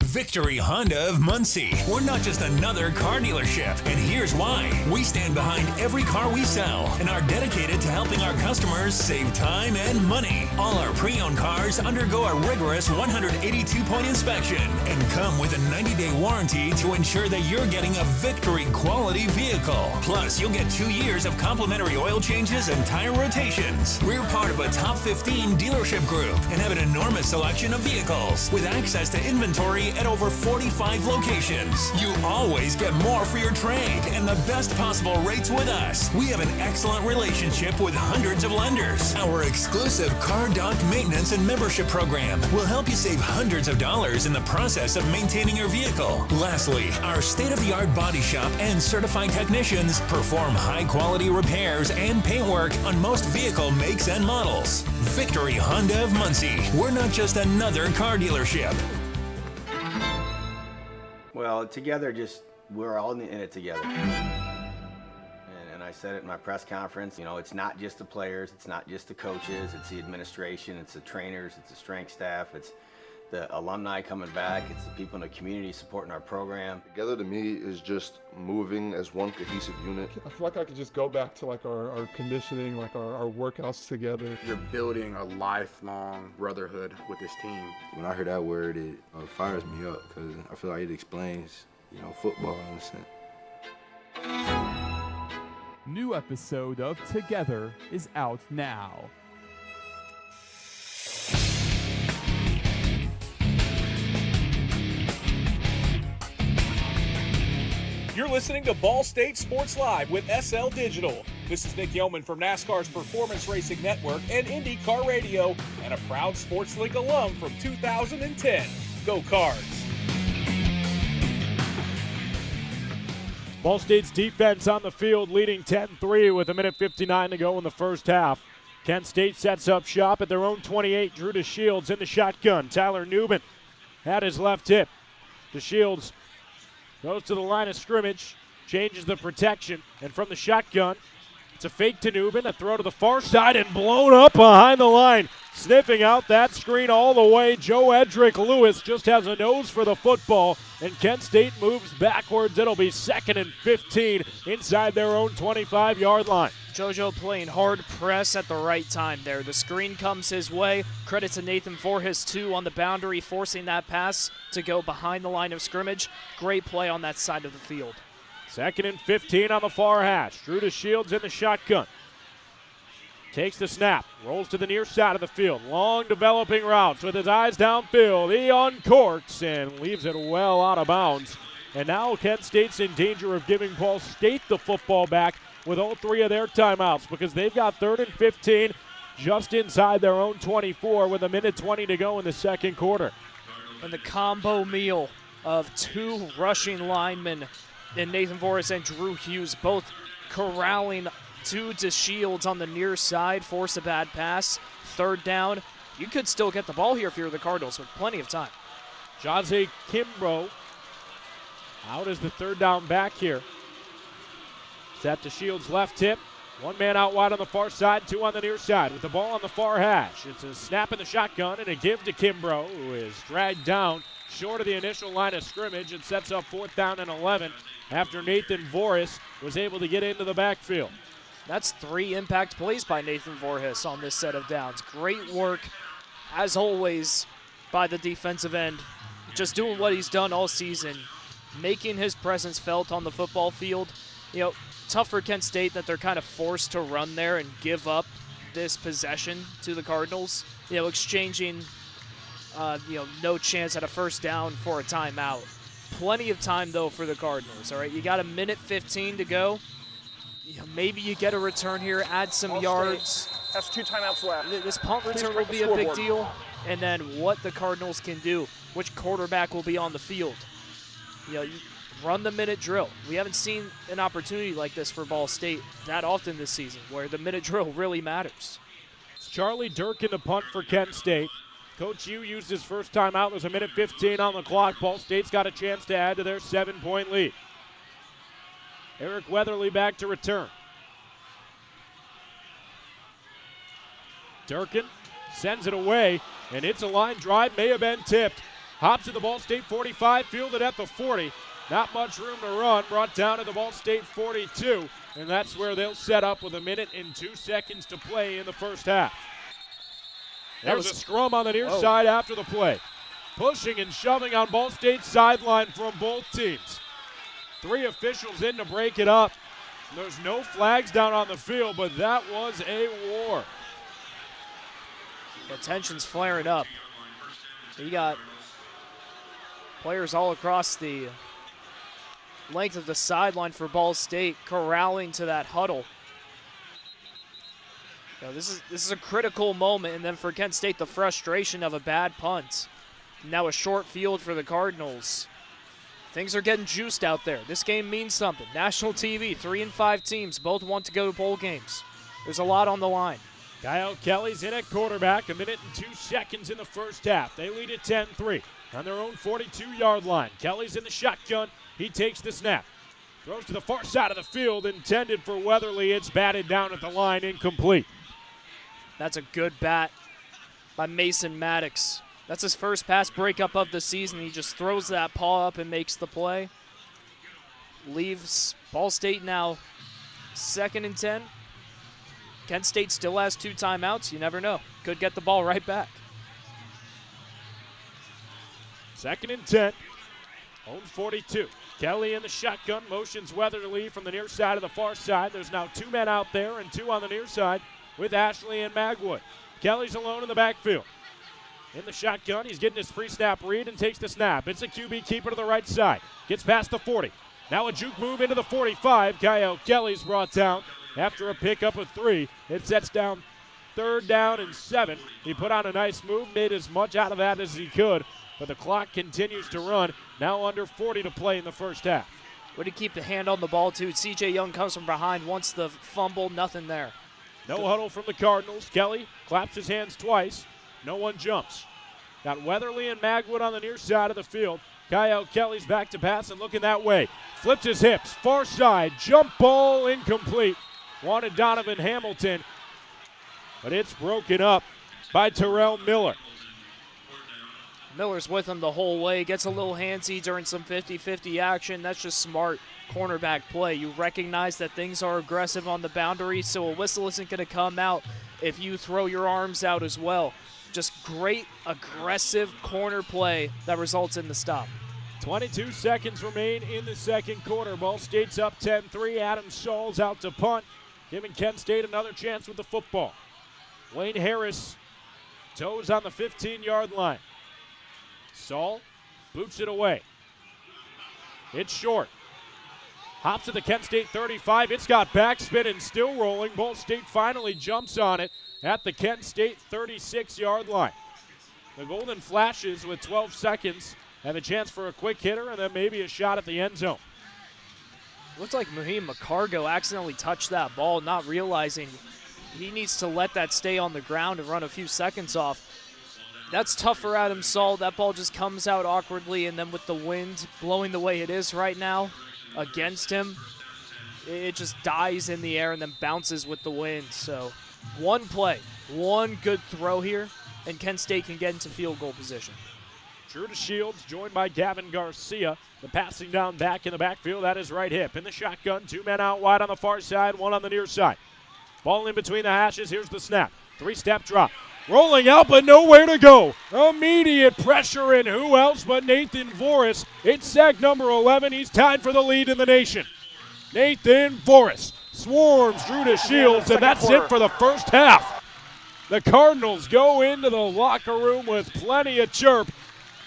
Victory Honda of Muncie. We're not just another car dealership, and here's why. We stand behind every car we sell and are dedicated to helping our customers save time and money. All our pre-owned cars undergo a rigorous 182-point inspection and come with a 90-day warranty to ensure that you're getting a Victory quality vehicle. Plus, you'll get 2 years of complimentary oil changes and tire rotations. We're part of a top 15 dealership group and have an enormous selection of vehicles with access to inventory at over 45 locations. You always get more for your trade and the best possible rates with us. We have an excellent relationship with hundreds of lenders. Our exclusive Car Doc maintenance and membership program will help you save hundreds of dollars in the process of maintaining your vehicle. Lastly, our state-of-the-art body shop and certified technicians perform high-quality repairs and paintwork on most vehicle makes and models. Victory Honda of Muncie. We're not just another car dealership. Well, together, we're all in it together. And I said it in my press conference, it's not just the players, it's not just the coaches, it's the administration, it's the trainers, it's the strength staff, it's the alumni coming back, it's the people in the community supporting our program. Together to me is just moving as one cohesive unit. I feel like I could just go back to like our conditioning, like our workouts together. You're building a lifelong brotherhood with this team. When I hear that word, it fires me up because I feel like it explains, football in a sense. New episode of Together is out now. You're listening to Ball State Sports Live with SL Digital. This is Nick Yeoman from NASCAR's Performance Racing Network and IndyCar Radio, and a proud SportsLink alum from 2010. Go Cards! Ball State's defense on the field leading 10-3 with a minute 59 to go in the first half. Kent State sets up shop at their own 28. Drew DeShields in the shotgun. Tyler Newman had his left hip. DeShields goes to the line of scrimmage, changes the protection, and from the shotgun, it's a fake to Newman, a throw to the far side, and blown up behind the line. Sniffing out that screen all the way, Joe Edric Lewis just has a nose for the football, and Kent State moves backwards. It'll be 2nd and 15 inside their own 25-yard line. JoJo playing hard press at the right time there. The screen comes his way. Credit to Nathan Voorhis, too, on the boundary, forcing that pass to go behind the line of scrimmage. Great play on that side of the field. 2nd and 15 on the far hash. Drew DeShields in the shotgun. Takes the snap, rolls to the near side of the field. Long developing routes with his eyes downfield. He uncorks and leaves it well out of bounds. And now Kent State's in danger of giving Ball State the football back with all 3 of their timeouts because they've got 3rd and 15 just inside their own 24 with a minute 20 to go in the second quarter. And the combo meal of 2 rushing linemen in Nathan Voorhis and Drew Hughes, both corralling to DeShields on the near side, force a bad pass. 3rd down. You could still get the ball here if you're the Cardinals with plenty of time. Jose Kimbrough out as the 3rd down back here. Set to Shields' left hip. 1 man out wide on the far side, 2 on the near side with the ball on the far hash. It's a snap in the shotgun and a give to Kimbrough, who is dragged down short of the initial line of scrimmage and sets up 4th down and 11 after Nathan Voorhis was able to get into the backfield. That's 3 impact plays by Nathan Voorhis on this set of downs. Great work, as always, by the defensive end. Just doing what he's done all season, making his presence felt on the football field. Tough for Kent State that they're kind of forced to run there and give up this possession to the Cardinals. Exchanging, no chance at a 1st down for a timeout. Plenty of time, though, for the Cardinals, all right? You got a minute 15 to go. Maybe you get a return here, add some yards. Has 2 timeouts left. This punt return will be a big deal. And then what the Cardinals can do, which quarterback will be on the field. You run the minute drill. We haven't seen an opportunity like this for Ball State that often this season, where the minute drill really matters. It's Charlie Durkin the punt for Kent State. Coach Hugh used his first time out. There's a minute 15 on the clock. Ball State's got a chance to add to their 7-point lead. Eric Weatherly back to return. Durkin sends it away, and it's a line drive. May have been tipped. Hops to the Ball State 45, fielded at the 40. Not much room to run. Brought down to the Ball State 42, and that's where they'll set up with a minute and 2 seconds to play in the first half. There's a scrum on the near side after the play. Pushing and shoving on Ball State's sideline from both teams. 3 officials in to break it up. There's no flags down on the field, but that was a war. The tension's flaring up. You got players all across the length of the sideline for Ball State corralling to that huddle. You know, this is a critical moment, and then for Kent State, the frustration of a bad punt. Now a short field for the Cardinals. Things are getting juiced out there. This game means something. National TV, 3 and 5 teams, both want to go to bowl games. There's a lot on the line. Kyle Kelly's in at quarterback, a minute and 2 seconds in the first half. They lead at 10-3 on their own 42-yard line. Kelly's in the shotgun. He takes the snap. Throws to the far side of the field, intended for Weatherly. It's batted down at the line, incomplete. That's a good bat by Mason Maddox. That's his first pass breakup of the season. He just throws that paw up and makes the play. Leaves Ball State now 2nd and 10. Kent State still has 2 timeouts. You never know. Could get the ball right back. 2nd and 10. Own 42. Kelly in the shotgun. Motions Weatherly from the near side of the far side. There's now 2 men out there and 2 on the near side with Ashley and Magwood. Kelly's alone in the backfield. In the shotgun, he's getting his pre-snap read and takes the snap. It's a QB keeper to the right side. Gets past the 40. Now a juke move into the 45. Kyle Kelly's brought down after a pickup of 3. It sets down 3rd down and 7. He put on a nice move, made as much out of that as he could, but the clock continues to run. Now under 40 to play in the first half. Way to keep the hand on the ball, too. C.J. Young comes from behind, wants the fumble, nothing there. No huddle from the Cardinals. Kelly claps his hands twice. No one jumps. Got Weatherly and Magwood on the near side of the field. Kyle Kelly's back to pass and looking that way. Flips his hips, far side, jump ball, incomplete. Wanted Donovan Hamilton, but it's broken up by Terrell Miller. Miller's with him the whole way. Gets a little handsy during some 50-50 action. That's just smart cornerback play. You recognize that things are aggressive on the boundary, so a whistle isn't going to come out if you throw your arms out as well. Just great, aggressive corner play that results in the stop. 22 seconds remain in the second quarter. Ball State's up 10-3. Adam Saul's out to punt, giving Kent State another chance with the football. Wayne Harris toes on the 15-yard line. Saul boots it away. It's short. Hops to the Kent State 35. It's got backspin and still rolling. Ball State finally jumps on it at the Kent State 36-yard line. The Golden Flashes with 12 seconds have a chance for a quick hitter and then maybe a shot at the end zone. Looks like Mahim McCargo accidentally touched that ball, not realizing he needs to let that stay on the ground and run a few seconds off. That's tough for Adam Saul. That ball just comes out awkwardly, and then with the wind blowing the way it is right now against him, it just dies in the air and then bounces with the wind. So one play, one good throw here, and Kent State can get into field goal position. True to Shields, joined by Gavin Garcia. The passing down back in the backfield, that is right hip. In the shotgun, 2 men out wide on the far side, 1 on the near side. Ball in between the hashes, here's the snap. 3-step drop. Rolling out, but nowhere to go. Immediate pressure, and who else but Nathan Voris. It's sack number 11. He's tied for the lead in the nation. Nathan Voris swarms Drew to Shields, and that's it for the first half. The Cardinals go into the locker room with plenty of chirp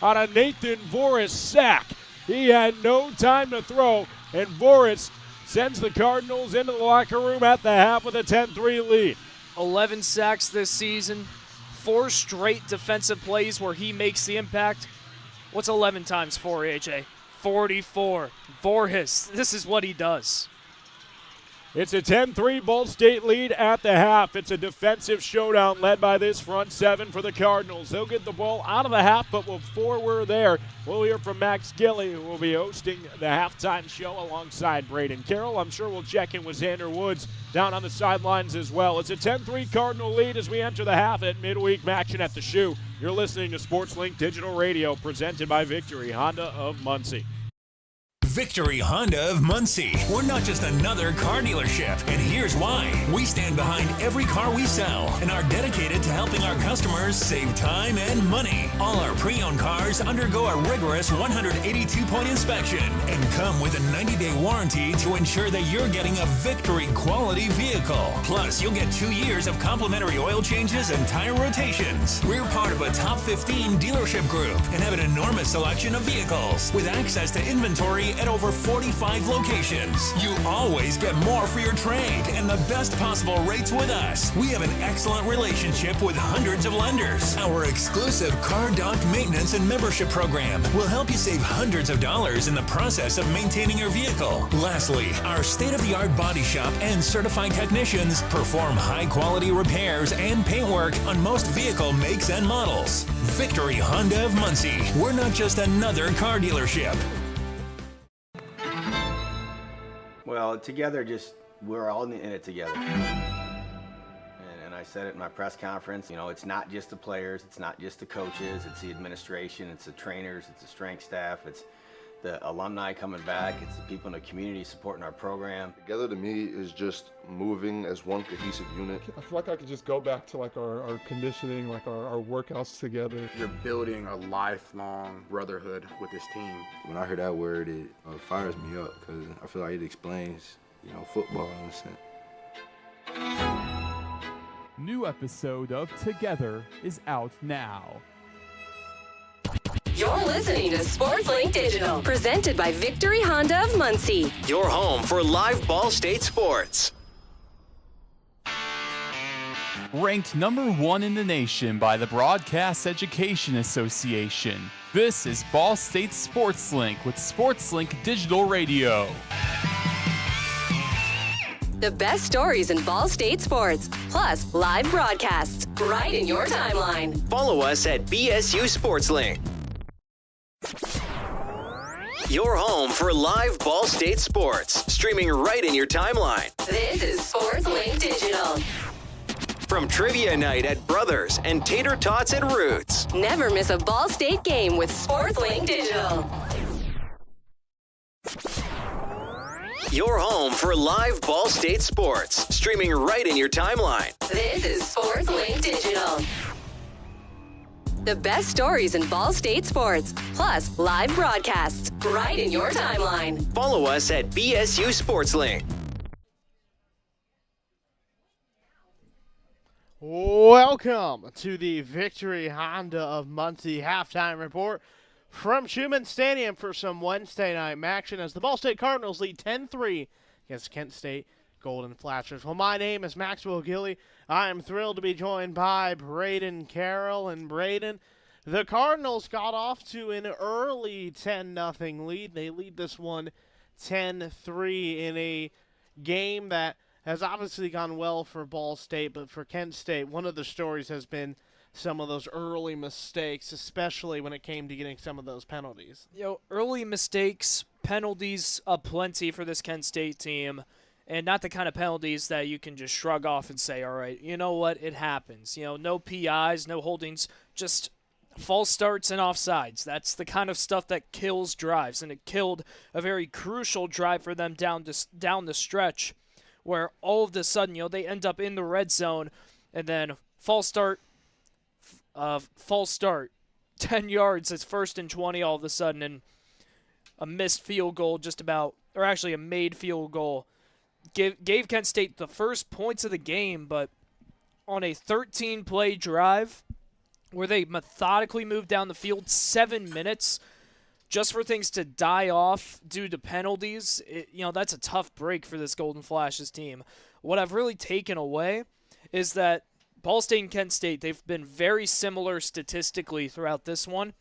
on a Nathan Voris sack. He had no time to throw, and Voris sends the Cardinals into the locker room at the half with a 10-3 lead. 11 sacks this season, 4 straight defensive plays where he makes the impact. What's 11 times 4, AJ? 44. Voorhis, this is what he does. It's a 10-3 Ball State lead at the half. It's a defensive showdown led by this front seven for the Cardinals. They'll get the ball out of the half, but before we're there, we'll hear from Max Gillie, who will be hosting the halftime show alongside Brayden. Carroll, I'm sure we'll check in with Xander Woods down on the sidelines as well. It's a 10-3 Cardinal lead as we enter the half at Midweek MACTION at the Shoe. You're listening to SportsLink Digital Radio, presented by Victory Honda of Muncie. Victory Honda of Muncie. We're not just another car dealership, and here's why. We stand behind every car we sell and are dedicated to helping our customers save time and money. All our pre-owned cars undergo a rigorous 182-point inspection and come with a 90-day warranty to ensure that you're getting a Victory quality vehicle. Plus, you'll get 2 years of complimentary oil changes and tire rotations. We're part of a top 15 dealership group and have an enormous selection of vehicles with access to inventory at over 45 locations. You always get more for your trade and the best possible rates with us. We have an excellent relationship with hundreds of lenders. Our exclusive Car Doc maintenance and membership program will help you save hundreds of dollars in the process of maintaining your vehicle. Lastly, our state-of-the-art body shop and certified technicians perform high-quality repairs and paintwork on most vehicle makes and models. Victory Honda of Muncie. We're not just another car dealership. Well, together, we're all in it together. And I said it in my press conference, it's not just the players, it's not just the coaches, it's the administration, it's the trainers, it's the strength staff, it's the alumni coming back, it's the people in the community supporting our program. Together to me is just moving as one cohesive unit. I feel like I could just go back to like our conditioning, like our workouts together. You're building a lifelong brotherhood with this team. When I hear that word, it fires me up because I feel like it explains, football in a sense. New episode of Together is out now. You're listening to SportsLink Digital, presented by Victory Honda of Muncie. Your home for live Ball State sports. Ranked number 1 in the nation by the Broadcast Education Association. This is Ball State Sports Link with SportsLink Digital Radio. The best stories in Ball State sports, plus live broadcasts, right in your timeline. Follow us at BSU SportsLink. Your home for live Ball State sports, streaming right in your timeline. This is SportsLink Digital. From trivia night at Brothers and tater tots at Roots. Never miss a Ball State game with SportsLink Digital. Your home for live Ball State sports, streaming right in your timeline. This is SportsLink Digital. The best stories in Ball State sports, plus live broadcasts, right in your timeline. Follow us at BSU SportsLink. Welcome to the Victory Honda of Muncie halftime report from Schumann Stadium for some Wednesday night action as the Ball State Cardinals lead 10-3 against Kent State Golden Flashers. Well, my name is Maxwell Gillie. I am thrilled to be joined by Brayden, Carroll, and Brayden. The Cardinals got off to an early 10-0 lead. They lead this one 10-3 in a game that has obviously gone well for Ball State, but for Kent State, one of the stories has been some of those early mistakes, especially when it came to getting some of those penalties. Early mistakes, penalties aplenty for this Kent State team, and not the kind of penalties that you can just shrug off and say, all right, you know what, it happens. No PIs, no holdings, just false starts and offsides. That's the kind of stuff that kills drives, and it killed a very crucial drive for them down the stretch, where all of a sudden, they end up in the red zone, and then false start, 10 yards, it's 1st and 20 all of a sudden, and a missed field goal a made field goal gave Kent State the first points of the game, but on a 13-play drive where they methodically moved down the field 7 minutes just for things to die off due to penalties, that's a tough break for this Golden Flashes team. What I've really taken away is that Ball State and Kent State, they've been very similar statistically throughout this one.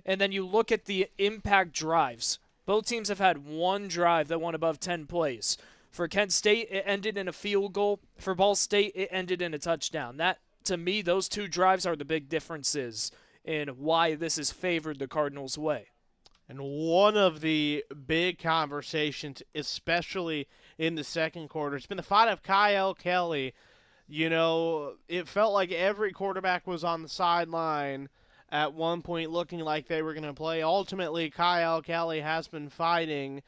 And then you look at the impact drives. Both teams have had one drive that went above 10 plays. For Kent State, it ended in a field goal. For Ball State, it ended in a touchdown. That, to me, those two drives are the big differences in why this has favored the Cardinals' way. And one of the big conversations, especially in the second quarter, has been the fight of Kyle Kelly. You know, it felt like every quarterback was on the sideline at one point looking like they were going to play. Ultimately, Kyle Kelly has been fighting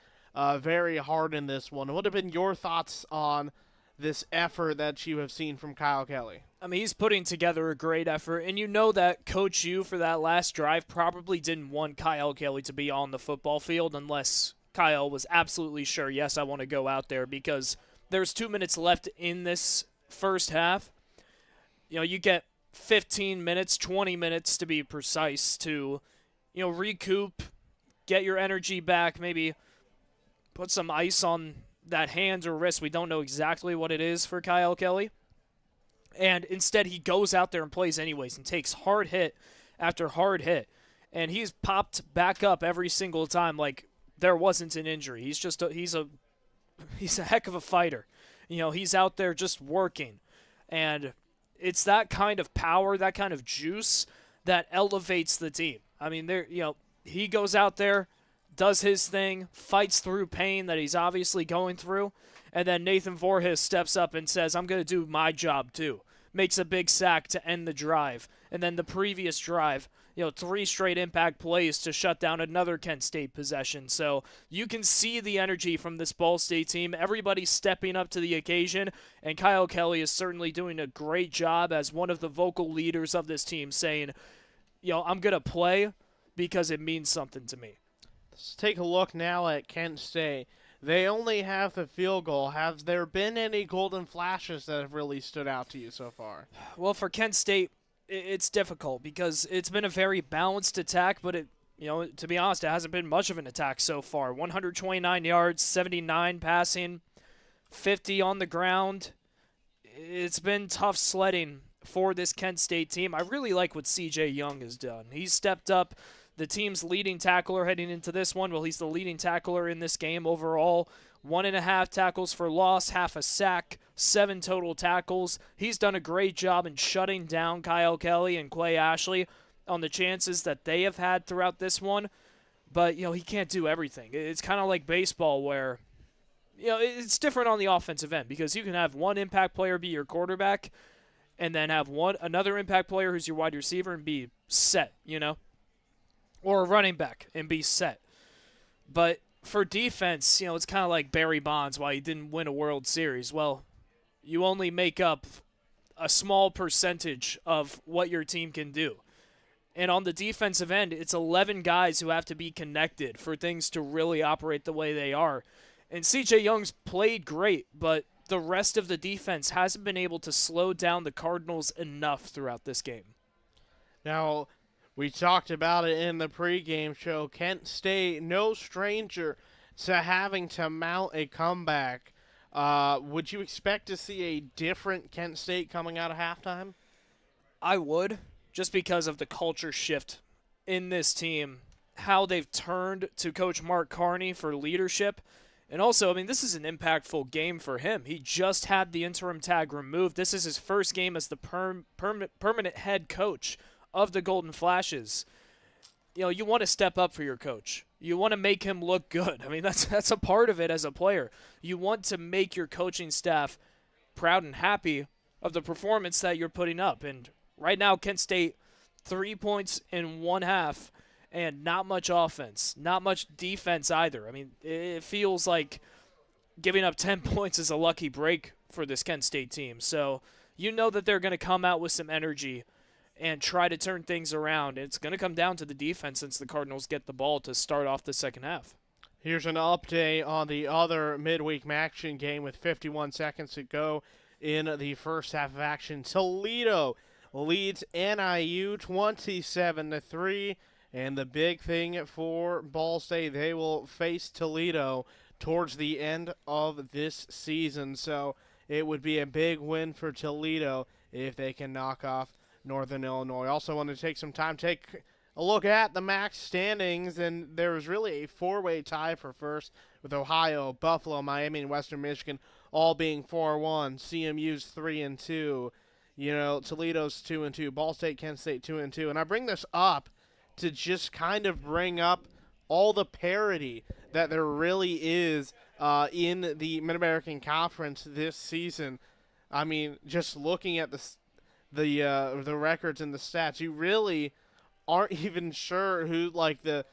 very hard in this one. What have been your thoughts on this effort that you have seen from Kyle Kelly? I mean, he's putting together a great effort, and you know that Coach U for that last drive probably didn't want Kyle Kelly to be on the football field unless Kyle was absolutely sure, yes, I want to go out there, because there's 2 minutes left in this first half. You know, you get 15 minutes, 20 minutes to be precise to, you know, recoup, get your energy back, maybe put some ice on that hand or wrist. We don't know exactly what it is for Kyle Kelly. And instead he goes out there and plays anyways and takes hard hit after hard hit. And he's popped back up every single time like there wasn't an injury. He's just he's a heck of a fighter. You know, he's out there just working. And it's that kind of power, that kind of juice that elevates the team. I mean, he goes out there, does his thing, fights through pain that he's obviously going through, and then Nathan Voorhees steps up and says, I'm going to do my job too. Makes a big sack to end the drive. And then the previous drive, 3 straight impact plays to shut down another Kent State possession. So you can see the energy from this Ball State team. Everybody's stepping up to the occasion, and Kyle Kelly is certainly doing a great job as one of the vocal leaders of this team, saying, I'm going to play because it means something to me. Let's take a look now at Kent State. They only have the field goal. Have there been any golden flashes that have really stood out to you so far? Well, for Kent State, it's difficult because it's been a very balanced attack, but to be honest, it hasn't been much of an attack so far. 129 yards, 79 passing, 50 on the ground. It's been tough sledding for this Kent State team. I really like what C.J. Young has done. He's stepped up. The team's leading tackler heading into this one. Well, he's the leading tackler in this game overall. 1.5 tackles for loss, half a sack, 7 total tackles. He's done a great job in shutting down Kyle Kelly and Quay Ashley on the chances that they have had throughout this one. But, he can't do everything. It's kind of like baseball where, it's different on the offensive end because you can have one impact player be your quarterback and then have another impact player who's your wide receiver and be set, or a running back and be set. But for defense, it's kind of like Barry Bonds, why he didn't win a World Series. Well, you only make up a small percentage of what your team can do. And on the defensive end, it's 11 guys who have to be connected for things to really operate the way they are. And C.J. Young's played great, but the rest of the defense hasn't been able to slow down the Cardinals enough throughout this game. Now, we talked about it in the pregame show. Kent State, no stranger to having to mount a comeback. Would you expect to see a different Kent State coming out of halftime? I would, just because of the culture shift in this team, how they've turned to Coach Mark Carney for leadership. And also, this is an impactful game for him. He just had the interim tag removed. This is his first game as the permanent head coach of the Golden Flashes. You want to step up for your coach. You want to make him look good. That's a part of it as a player. You want to make your coaching staff proud and happy of the performance that you're putting up. And right now, Kent State, 3 points in one half, and not much offense, not much defense either. It feels like giving up 10 points is a lucky break for this Kent State team. So you know that they're going to come out with some energy and try to turn things around. It's going to come down to the defense since the Cardinals get the ball to start off the second half. Here's an update on the other midweek MACTION game with 51 seconds to go in the first half of action. Toledo leads NIU 27-3, and the big thing for Ball State, they will face Toledo towards the end of this season. So it would be a big win for Toledo if they can knock off Northern Illinois. Also want to take some time, take a look at the MAC standings, and there was really a four-way tie for first with Ohio, Buffalo, Miami, and Western Michigan all being 4-1. CMU's 3-2. Toledo's 2-2. Ball State, Kent State 2-2. And I bring this up to just kind of bring up all the parity that there really is in the Mid-American Conference this season. I mean, just looking at the records and the stats, you really aren't even sure who the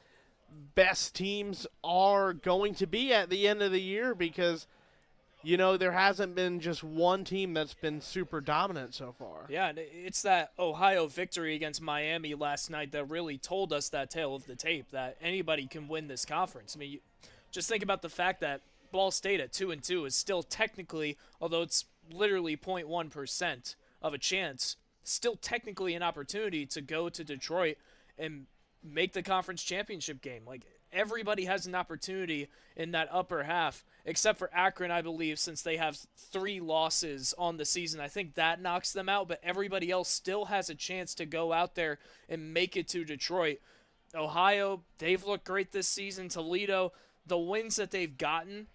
best teams are going to be at the end of the year because there hasn't been just one team that's been super dominant so far. Yeah, and it's that Ohio victory against Miami last night that really told us that tale of the tape, that anybody can win this conference. I mean, just think about the fact that Ball State at 2-2 is still technically, although it's literally 0.1% of a chance, still technically an opportunity to go to Detroit and make the conference championship game. Everybody has an opportunity in that upper half, except for Akron, I believe, since they have 3 losses on the season. I think that knocks them out, but everybody else still has a chance to go out there and make it to Detroit. Ohio, they've looked great this season. Toledo, the wins that they've gotten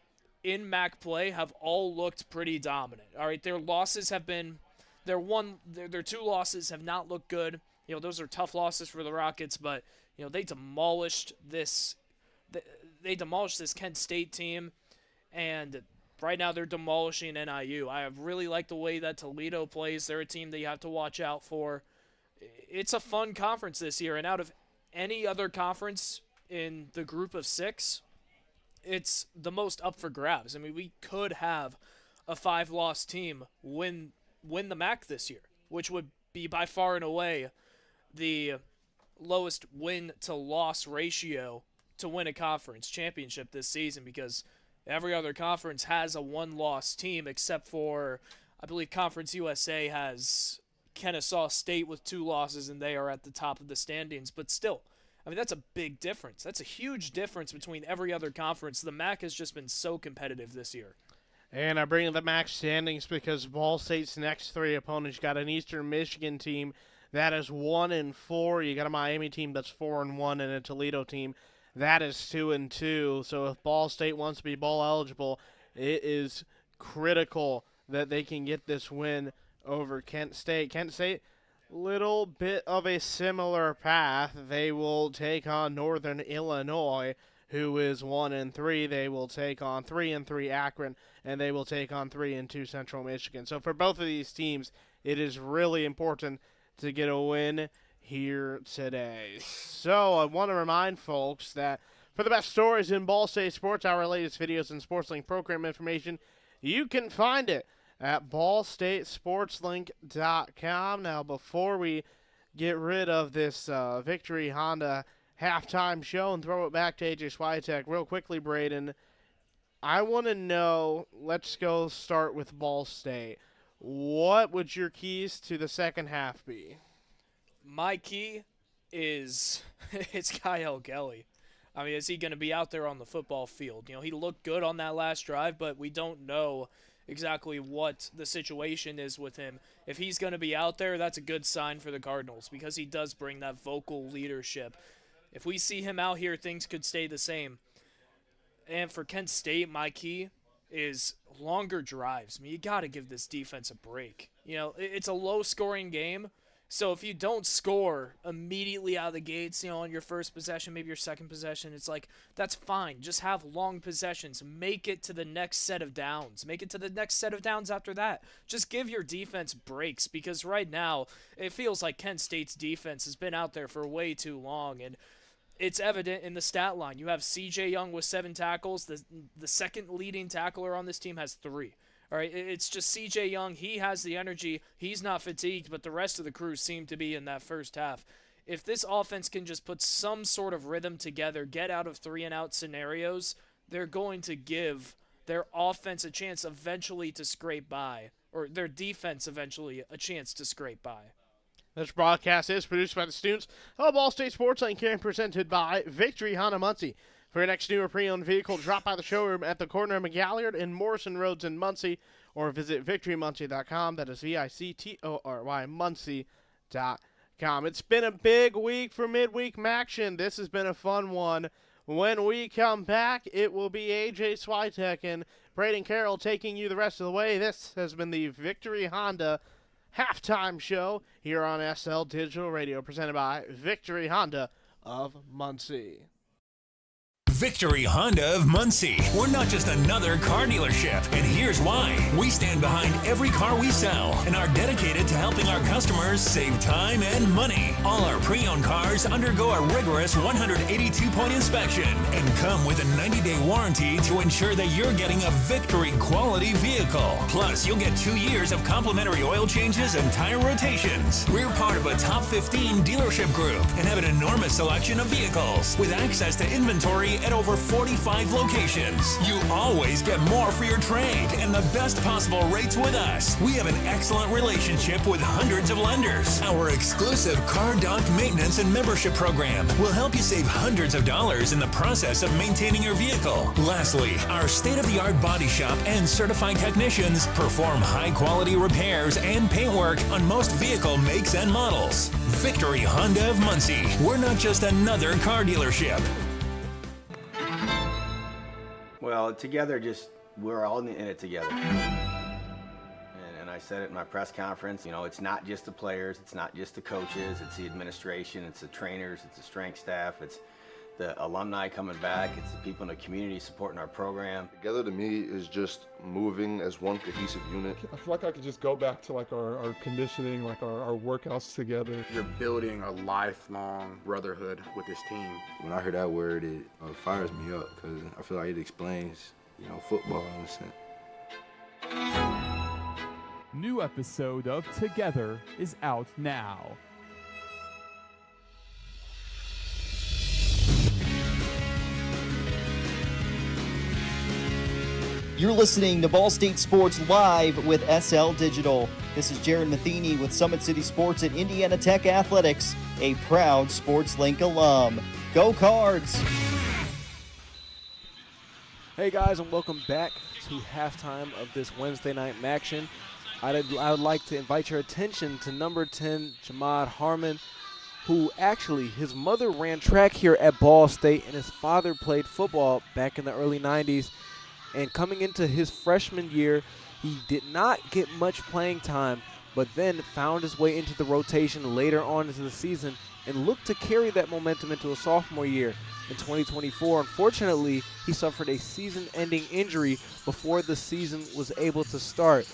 in MAC play have all looked pretty dominant. All right, their losses have been their 2 losses have not looked good. Those are tough losses for the Rockets, but they demolished this Kent State team, and right now they're demolishing NIU. I really like the way that Toledo plays. They're a team that you have to watch out for. It's a fun conference this year, and out of any other conference in the group of 6, it's the most up for grabs. I mean, we could have a 5-loss team win the MAC this year, which would be by far and away the lowest win-to-loss ratio to win a conference championship this season, because every other conference has a 1-loss team except for, I believe, Conference USA has Kennesaw State with 2 losses, and they are at the top of the standings. But still, I mean, that's a big difference. That's a huge difference between every other conference. The MAC has just been so competitive this year. And I bring up the MAC standings because Ball State's next 3 opponents got an Eastern Michigan team that is 1-4. You got a Miami team that's 4-1, and a Toledo team that is 2-2. So if Ball State wants to be bowl eligible, it is critical that they can get this win over Kent State. Kent State, little bit of a similar path. They will take on Northern Illinois, who is 1-3. They will take on 3-3 Akron, and they will take on 3-2 Central Michigan. So for both of these teams, it is really important to get a win here today. So I want to remind folks that for the best stories in Ball State sports, our latest videos and SportsLink program information, you can find it at ballstatesportslink.com. Now, before we get rid of this Victory Honda halftime show and throw it back to AJ Swiatek real quickly, Brayden, I want to know, let's go start with Ball State. What would your keys to the second half be? My key is it's Kyle Gillie. I mean, is he going to be out there on the football field? He looked good on that last drive, but we don't know exactly what the situation is with him. If he's going to be out there, that's a good sign for the Cardinals because he does bring that vocal leadership. If we see him out here, things could stay the same. And for Kent State, my key is longer drives. I mean, you got to give this defense a break. It's a low-scoring game, so if you don't score immediately out of the gates, on your first possession, maybe your second possession, it's that's fine. Just have long possessions. Make it to the next set of downs. Make it to the next set of downs after that. Just give your defense breaks, because right now it feels like Kent State's defense has been out there for way too long, and it's evident in the stat line. You have C.J. Young with 7 tackles. The second leading tackler on this team has 3. All right, it's just C.J. Young. He has the energy. He's not fatigued, but the rest of the crew seem to be in that first half. If this offense can just put some sort of rhythm together, get out of 3-and-out scenarios, they're going to give their offense a chance eventually to scrape by, or their defense eventually a chance to scrape by. This broadcast is produced by the students of Ball State Sports Link and presented by Victory Honda Muncie. For your next new or pre-owned vehicle, drop by the showroom at the corner of McGalliard and Morrison Roads in Muncie, or visit victorymuncie.com. That is VICTORY, Muncie.com. It's been a big week for Midweek MACTION. This has been a fun one. When we come back, it will be AJ Swiatek and Brayden Carroll taking you the rest of the way. This has been the Victory Honda halftime show here on SL Digital Radio, presented by Victory Honda of Muncie. Victory Honda of Muncie. We're not just another car dealership, and here's why. We stand behind every car we sell and are dedicated to helping our customers save time and money. All our pre-owned cars undergo a rigorous 182-point inspection and come with a 90-day warranty to ensure that you're getting a Victory quality vehicle. Plus, you'll get 2 years of complimentary oil changes and tire rotations. We're part of a top 15 dealership group and have an enormous selection of vehicles with access to inventory at over 45 locations. You always get more for your trade and the best possible rates with us. We have an excellent relationship with hundreds of lenders. Our exclusive Car Doc maintenance and membership program will help you save hundreds of dollars in the process of maintaining your vehicle. Lastly, our state-of-the-art body shop and certified technicians perform high-quality repairs and paintwork on most vehicle makes and models. Victory Honda of Muncie. We're not just another car dealership. Well, together, we're all in it together. And I said it in my press conference, it's not just the players, it's not just the coaches, it's the administration, it's the trainers, it's the strength staff, it's the alumni coming back, it's the people in the community supporting our program. Together to me is just moving as one cohesive unit. I feel like I could just go back to like our conditioning, like our workouts together. You're building a lifelong brotherhood with this team. When I hear that word, it fires me up because I feel like it explains, football in a sense. New episode of Together is out now. You're listening to Ball State Sports Live with SL Digital. This is Jared Matheny with Summit City Sports and Indiana Tech Athletics, a proud SportsLink alum. Go Cards! Hey guys, and welcome back to halftime of this Wednesday night MACTION. I would like to invite your attention to number 10, Jamad Harmon, who actually, his mother ran track here at Ball State, and his father played football back in the early 90s. And coming into his freshman year, he did not get much playing time, but then found his way into the rotation later on into the season and looked to carry that momentum into a sophomore year. In 2024, unfortunately, he suffered a season-ending injury before the season was able to start.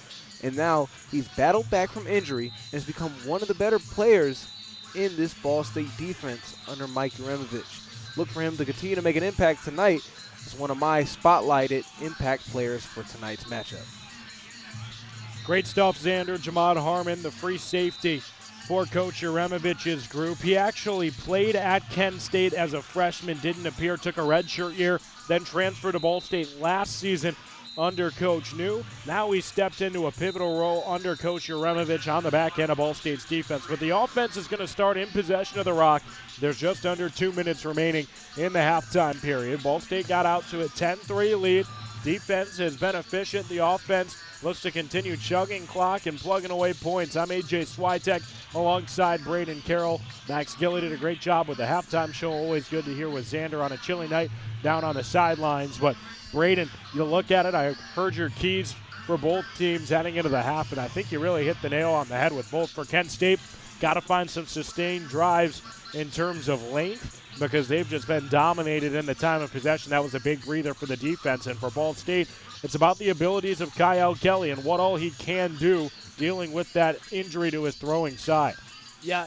And now he's battled back from injury and has become one of the better players in this Ball State defense under Mike Uremovich. Look for him to continue to make an impact tonight as one of my spotlighted impact players for tonight's matchup. Great stuff, Xander. Jamad Harmon, the free safety for Coach Uremovich's group. He actually played at Kent State as a freshman, didn't appear, took a redshirt year, then transferred to Ball State last season under Coach New. Now he stepped into a pivotal role under Coach Uremovich on the back end of Ball State's defense. But the offense is going to start in possession of the rock. There's just under 2 minutes remaining in the halftime period. Ball State got out to a 10-3 lead. Defense has been efficient. The offense looks to continue chugging clock and plugging away points. I'm AJ Swiatek alongside Brayden Carroll. Max Gillie did a great job with the halftime show. Always good to hear with Xander on a chilly night down on the sidelines. But Brayden, you look at it, I heard your keys for both teams heading into the half, and I think you really hit the nail on the head with both. For Kent State, got to find some sustained drives in terms of length because they've just been dominated in the time of possession. That was a big breather for the defense. And for Ball State, it's about the abilities of Kyle Kelly and what all he can do dealing with that injury to his throwing side. Yeah,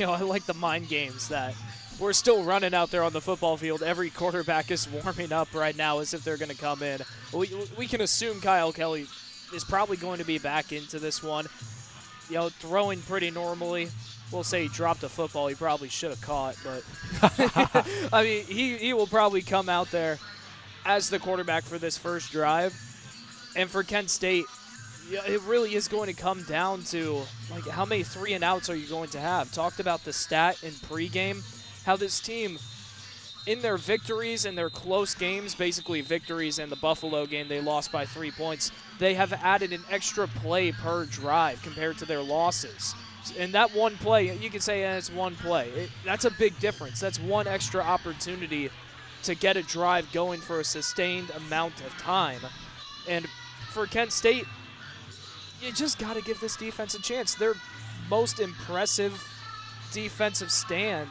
I like the mind games that we're still running out there on the football field. Every quarterback is warming up right now as if they're going to come in. We can assume Kyle Kelly is probably going to be back into this one. Throwing pretty normally. We'll say he dropped a football he probably should have caught, but I mean, he will probably come out there as the quarterback for this first drive. And for Kent State, it really is going to come down to like how many 3-and-outs are you going to have. Talked about the stat in pregame, how this team, in their victories and their close games, basically victories in the Buffalo game, they lost by 3 points, they have added an extra play per drive compared to their losses. And that one play, you can say it's one play. That's a big difference. That's one extra opportunity to get a drive going for a sustained amount of time. And for Kent State, you just got to give this defense a chance. Their most impressive defensive stand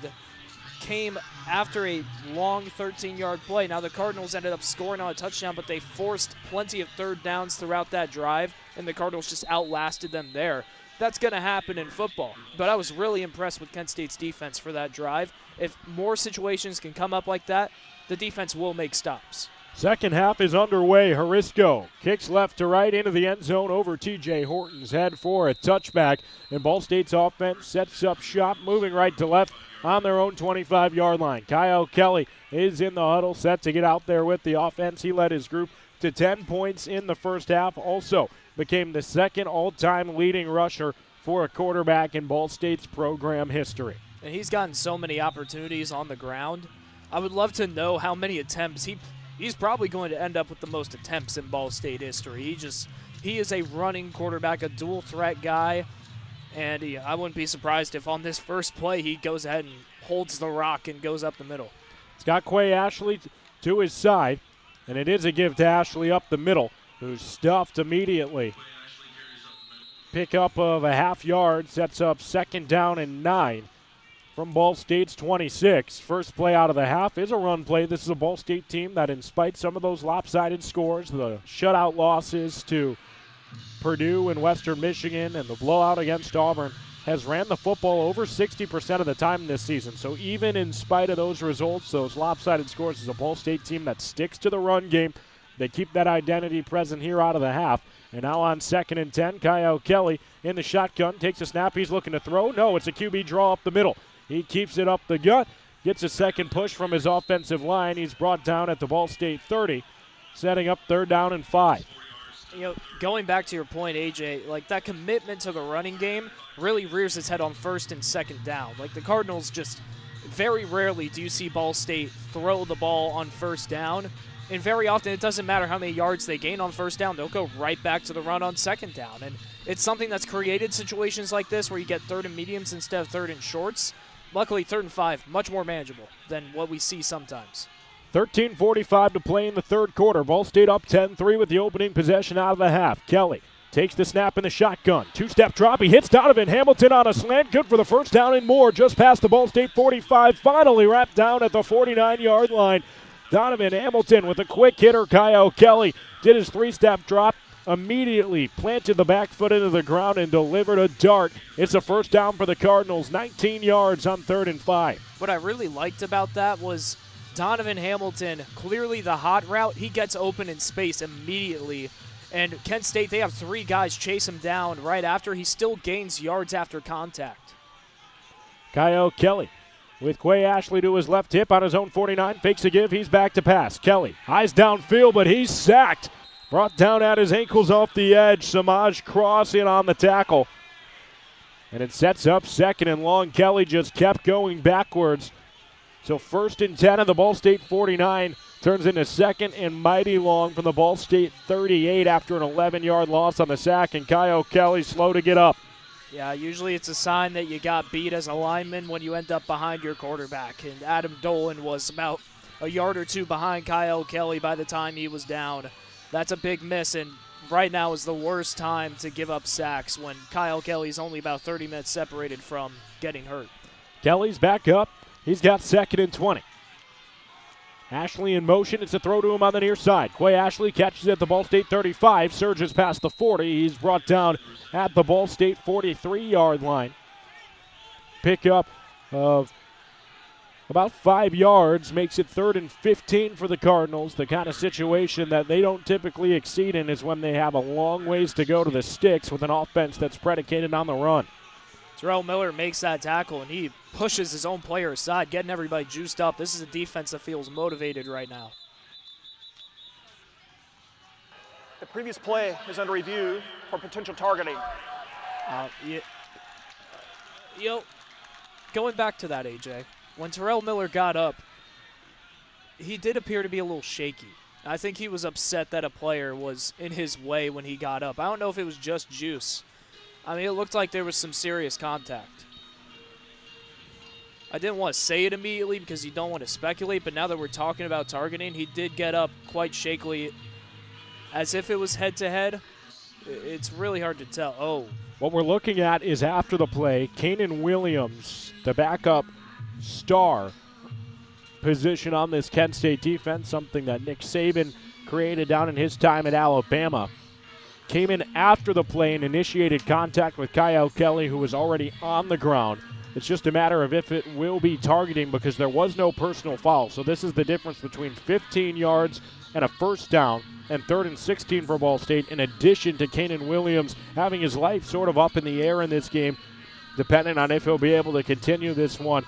came after a long 13-yard play. Now, the Cardinals ended up scoring on a touchdown, but they forced plenty of third downs throughout that drive, and the Cardinals just outlasted them there. That's going to happen in football, but I was really impressed with Kent State's defense for that drive. If more situations can come up like that, the defense will make stops. Second half is underway. Harisco kicks left to right into the end zone over T.J. Horton's head for a touchback. And Ball State's offense sets up shop, moving right to left on their own 25-yard line. Kyle Kelly is in the huddle, set to get out there with the offense. He led his group to 10 points in the first half. Also became the second all-time leading rusher for a quarterback in Ball State's program history. And he's gotten so many opportunities on the ground. I would love to know how many attempts he's probably going to end up with the most attempts in Ball State history. He is a running quarterback, a dual threat guy, and I wouldn't be surprised if on this first play he goes ahead and holds the rock and goes up the middle. It's got Quay Ashley to his side, and it is a give to Ashley up the middle, who's stuffed immediately. Pickup of a half yard sets up 2nd down and 9. From Ball State's 26. First play out of the half is a run play. This is a Ball State team that, in spite some of those lopsided scores, the shutout losses to Purdue and Western Michigan and the blowout against Auburn, has ran the football over 60% of the time this season. So even in spite of those results, those lopsided scores, is a Ball State team that sticks to the run game. They keep that identity present here out of the half. And now on 2nd and 10, Kyle Kelly in the shotgun, takes a snap. He's looking to throw. No, it's a QB draw up the middle. He keeps it up the gut, gets a second push from his offensive line. He's brought down at the Ball State 30, setting up 3rd down and 5. Going back to your point, AJ, like that commitment to the running game really rears its head on 1st and 2nd down. Like the Cardinals just very rarely do you see Ball State throw the ball on 1st down. And very often it doesn't matter how many yards they gain on 1st down. They'll go right back to the run on 2nd down. And it's something that's created situations like this where you get 3rd and mediums instead of 3rd and shorts. Luckily, 3rd and 5, much more manageable than what we see sometimes. 13:45 to play in the third quarter. Ball State up 10-3 with the opening possession out of the half. Kelly takes the snap in the shotgun. 2-step drop. He hits Donovan Hamilton on a slant. Good for the 1st down and more. Just past the Ball State 45. Finally wrapped down at the 49-yard line. Donovan Hamilton with a quick hitter. Kyle Kelly did his 3-step drop. Immediately planted the back foot into the ground and delivered a dart. It's a 1st down for the Cardinals, 19 yards on 3rd and 5. What I really liked about that was Donovan Hamilton, clearly the hot route. He gets open in space immediately. And Kent State, they have 3 guys chase him down right after. He still gains yards after contact. Kyle Kelly with Quay Ashley to his left hip on his own 49. Fakes a give. He's back to pass. Kelly eyes downfield, but he's sacked. Brought down at his ankles off the edge. Samaj Cross in on the tackle. And it sets up 2nd and long. Kelly just kept going backwards. So 1st and 10 of the Ball State 49 turns into 2nd and mighty long from the Ball State 38 after an 11-yard loss on the sack. And Kyle Kelly slow to get up. Yeah, usually it's a sign that you got beat as a lineman when you end up behind your quarterback. And Adam Dolan was about a yard or 2 behind Kyle Kelly by the time he was down. That's a big miss, and right now is the worst time to give up sacks when Kyle Kelly's only about 30 minutes separated from getting hurt. Kelly's back up. He's got 2nd and 20. Ashley in motion. It's a throw to him on the near side. Quay Ashley catches at the Ball State 35, surges past the 40. He's brought down at the Ball State 43-yard line. Pickup of about 5 yards makes it 3rd and 15 for the Cardinals. The kind of situation that they don't typically exceed in is when they have a long ways to go to the sticks with an offense that's predicated on the run. Terrell Miller makes that tackle, and he pushes his own player aside, getting everybody juiced up. This is a defense that feels motivated right now. The previous play is under review for potential targeting. Going back to that, AJ, when Terrell Miller got up, he did appear to be a little shaky. I think he was upset that a player was in his way when he got up. I don't know if it was just juice, I mean, it looked like there was some serious contact. I didn't want to say it immediately because you don't want to speculate, but now that we're talking about targeting, he did get up quite shakily as if it was head-to-head. It's really hard to tell. Oh. What we're looking at is after the play, Kanan Williams, the backup star position on this Kent State defense, something that Nick Saban created down in his time at Alabama, came in after the play and initiated contact with Kyle Kelly, who was already on the ground. It's just a matter of if it will be targeting because there was no personal foul. So this is the difference between 15 yards and a first down and 3rd and 16 for Ball State, in addition to Kanan Williams having his life sort of up in the air in this game, depending on if he'll be able to continue this one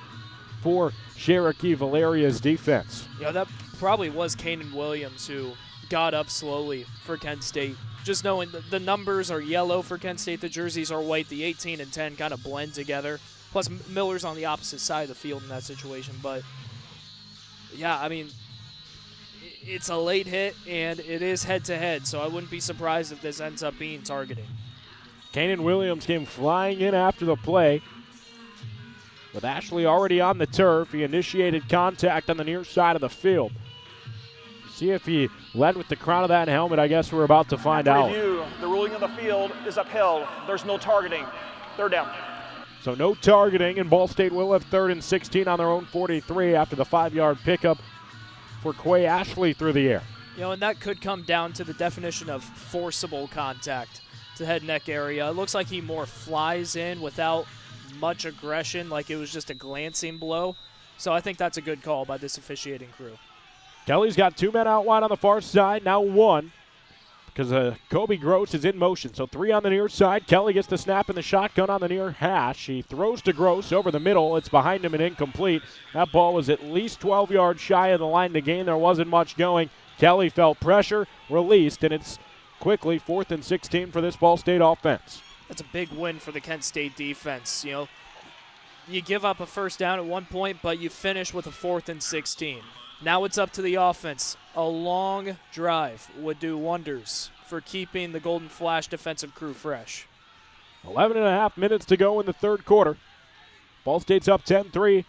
for Cherokee Valeria's defense. Yeah, that probably was Kanan Williams who got up slowly for Kent State. Just knowing the numbers are yellow for Kent State, the jerseys are white, the 18 and 10 kind of blend together. Plus, Miller's on the opposite side of the field in that situation. But, yeah, I mean, it's a late hit, and it is head-to-head, so I wouldn't be surprised if this ends up being targeting. Kanan Williams came flying in after the play. With Ashley already on the turf, he initiated contact on the near side of the field. See if he led with the crown of that helmet. I guess we're about to find out. Review, the ruling of the field is upheld. There's no targeting. 3rd down. So no targeting, and Ball State will have 3rd and 16 on their own 43 after the 5-yard pickup for Quay Ashley through the air. You know, and that could come down to the definition of forcible contact to head-neck area. It looks like he more flies in without much aggression, like it was just a glancing blow. So I think that's a good call by this officiating crew. Kelly's got 2 men out wide on the far side, now 1. Because Kobe Gross is in motion. So 3 on the near side. Kelly gets the snap in the shotgun on the near hash. He throws to Gross over the middle. It's behind him and incomplete. That ball was at least 12 yards shy of the line to gain. There wasn't much going. Kelly felt pressure, released, and it's quickly 4th and 16 for this Ball State offense. That's a big win for the Kent State defense. You know, you give up a first down at one point, but you finish with a 4th and 16. Now it's up to the offense. A long drive would do wonders for keeping the Golden Flash defensive crew fresh. 11 and a half minutes to go in the 3rd quarter. Ball State's up 10-3,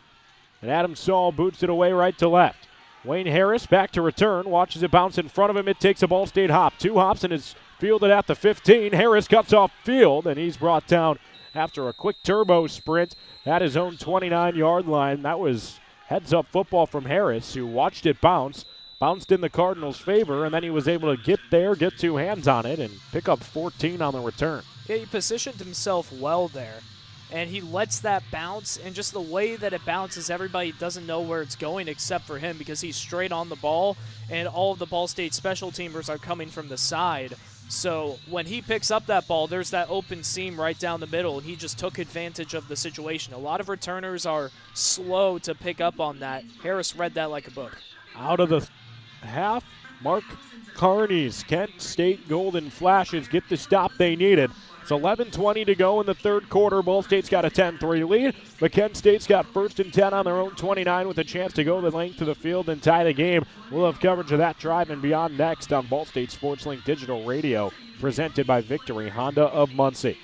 and Adam Saul boots it away right to left. Wayne Harris back to return, watches it bounce in front of him. It takes a Ball State hop. 2 hops and is fielded at the 15. Harris cuts off field, and he's brought down after a quick turbo sprint at his own 29-yard line. That was heads-up football from Harris, who watched it bounce, bounced in the Cardinals' favor, and then he was able to get there, get 2 hands on it, and pick up 14 on the return. Yeah, he positioned himself well there, and he lets that bounce, and just the way that it bounces, everybody doesn't know where it's going except for him because he's straight on the ball, and all of the Ball State special teamers are coming from the side. So when he picks up that ball, there's that open seam right down the middle, and he just took advantage of the situation. A lot of returners are slow to pick up on that. Harris read that like a book. Out of the half, Mark Carney's Kent State Golden Flashes get the stop they needed. It's 11:20 to go in the 3rd quarter. Ball State's got a 10-3 lead, but Kent State's got 1st and 10 on their own 29 with a chance to go the length of the field and tie the game. We'll have coverage of that drive and beyond next on Ball State SportsLink Digital Radio, presented by Victory Honda of Muncie.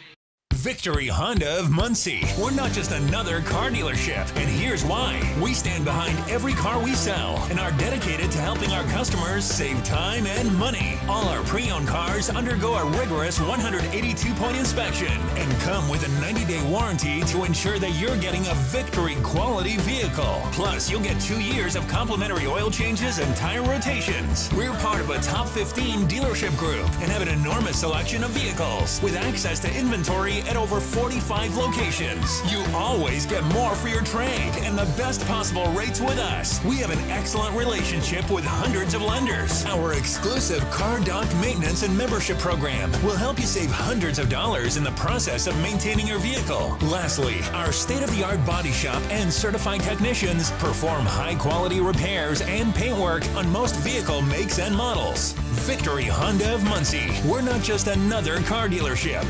Victory Honda of Muncie. We're not just another car dealership, and here's why. We stand behind every car we sell and are dedicated to helping our customers save time and money. All our pre-owned cars undergo a rigorous 182-point inspection and come with a 90-day warranty to ensure that you're getting a Victory quality vehicle. Plus, you'll get 2 years of complimentary oil changes and tire rotations. We're part of a top 15 dealership group and have an enormous selection of vehicles with access to inventory at over 45 locations. You always get more for your trade and the best possible rates with us. We have an excellent relationship with hundreds of lenders. Our exclusive Car Doc maintenance and membership program will help you save hundreds of dollars in the process of maintaining your vehicle. Lastly, our state-of-the-art body shop and certified technicians perform high-quality repairs and paint work on most vehicle makes and models. Victory Honda of Muncie. We're not just another car dealership.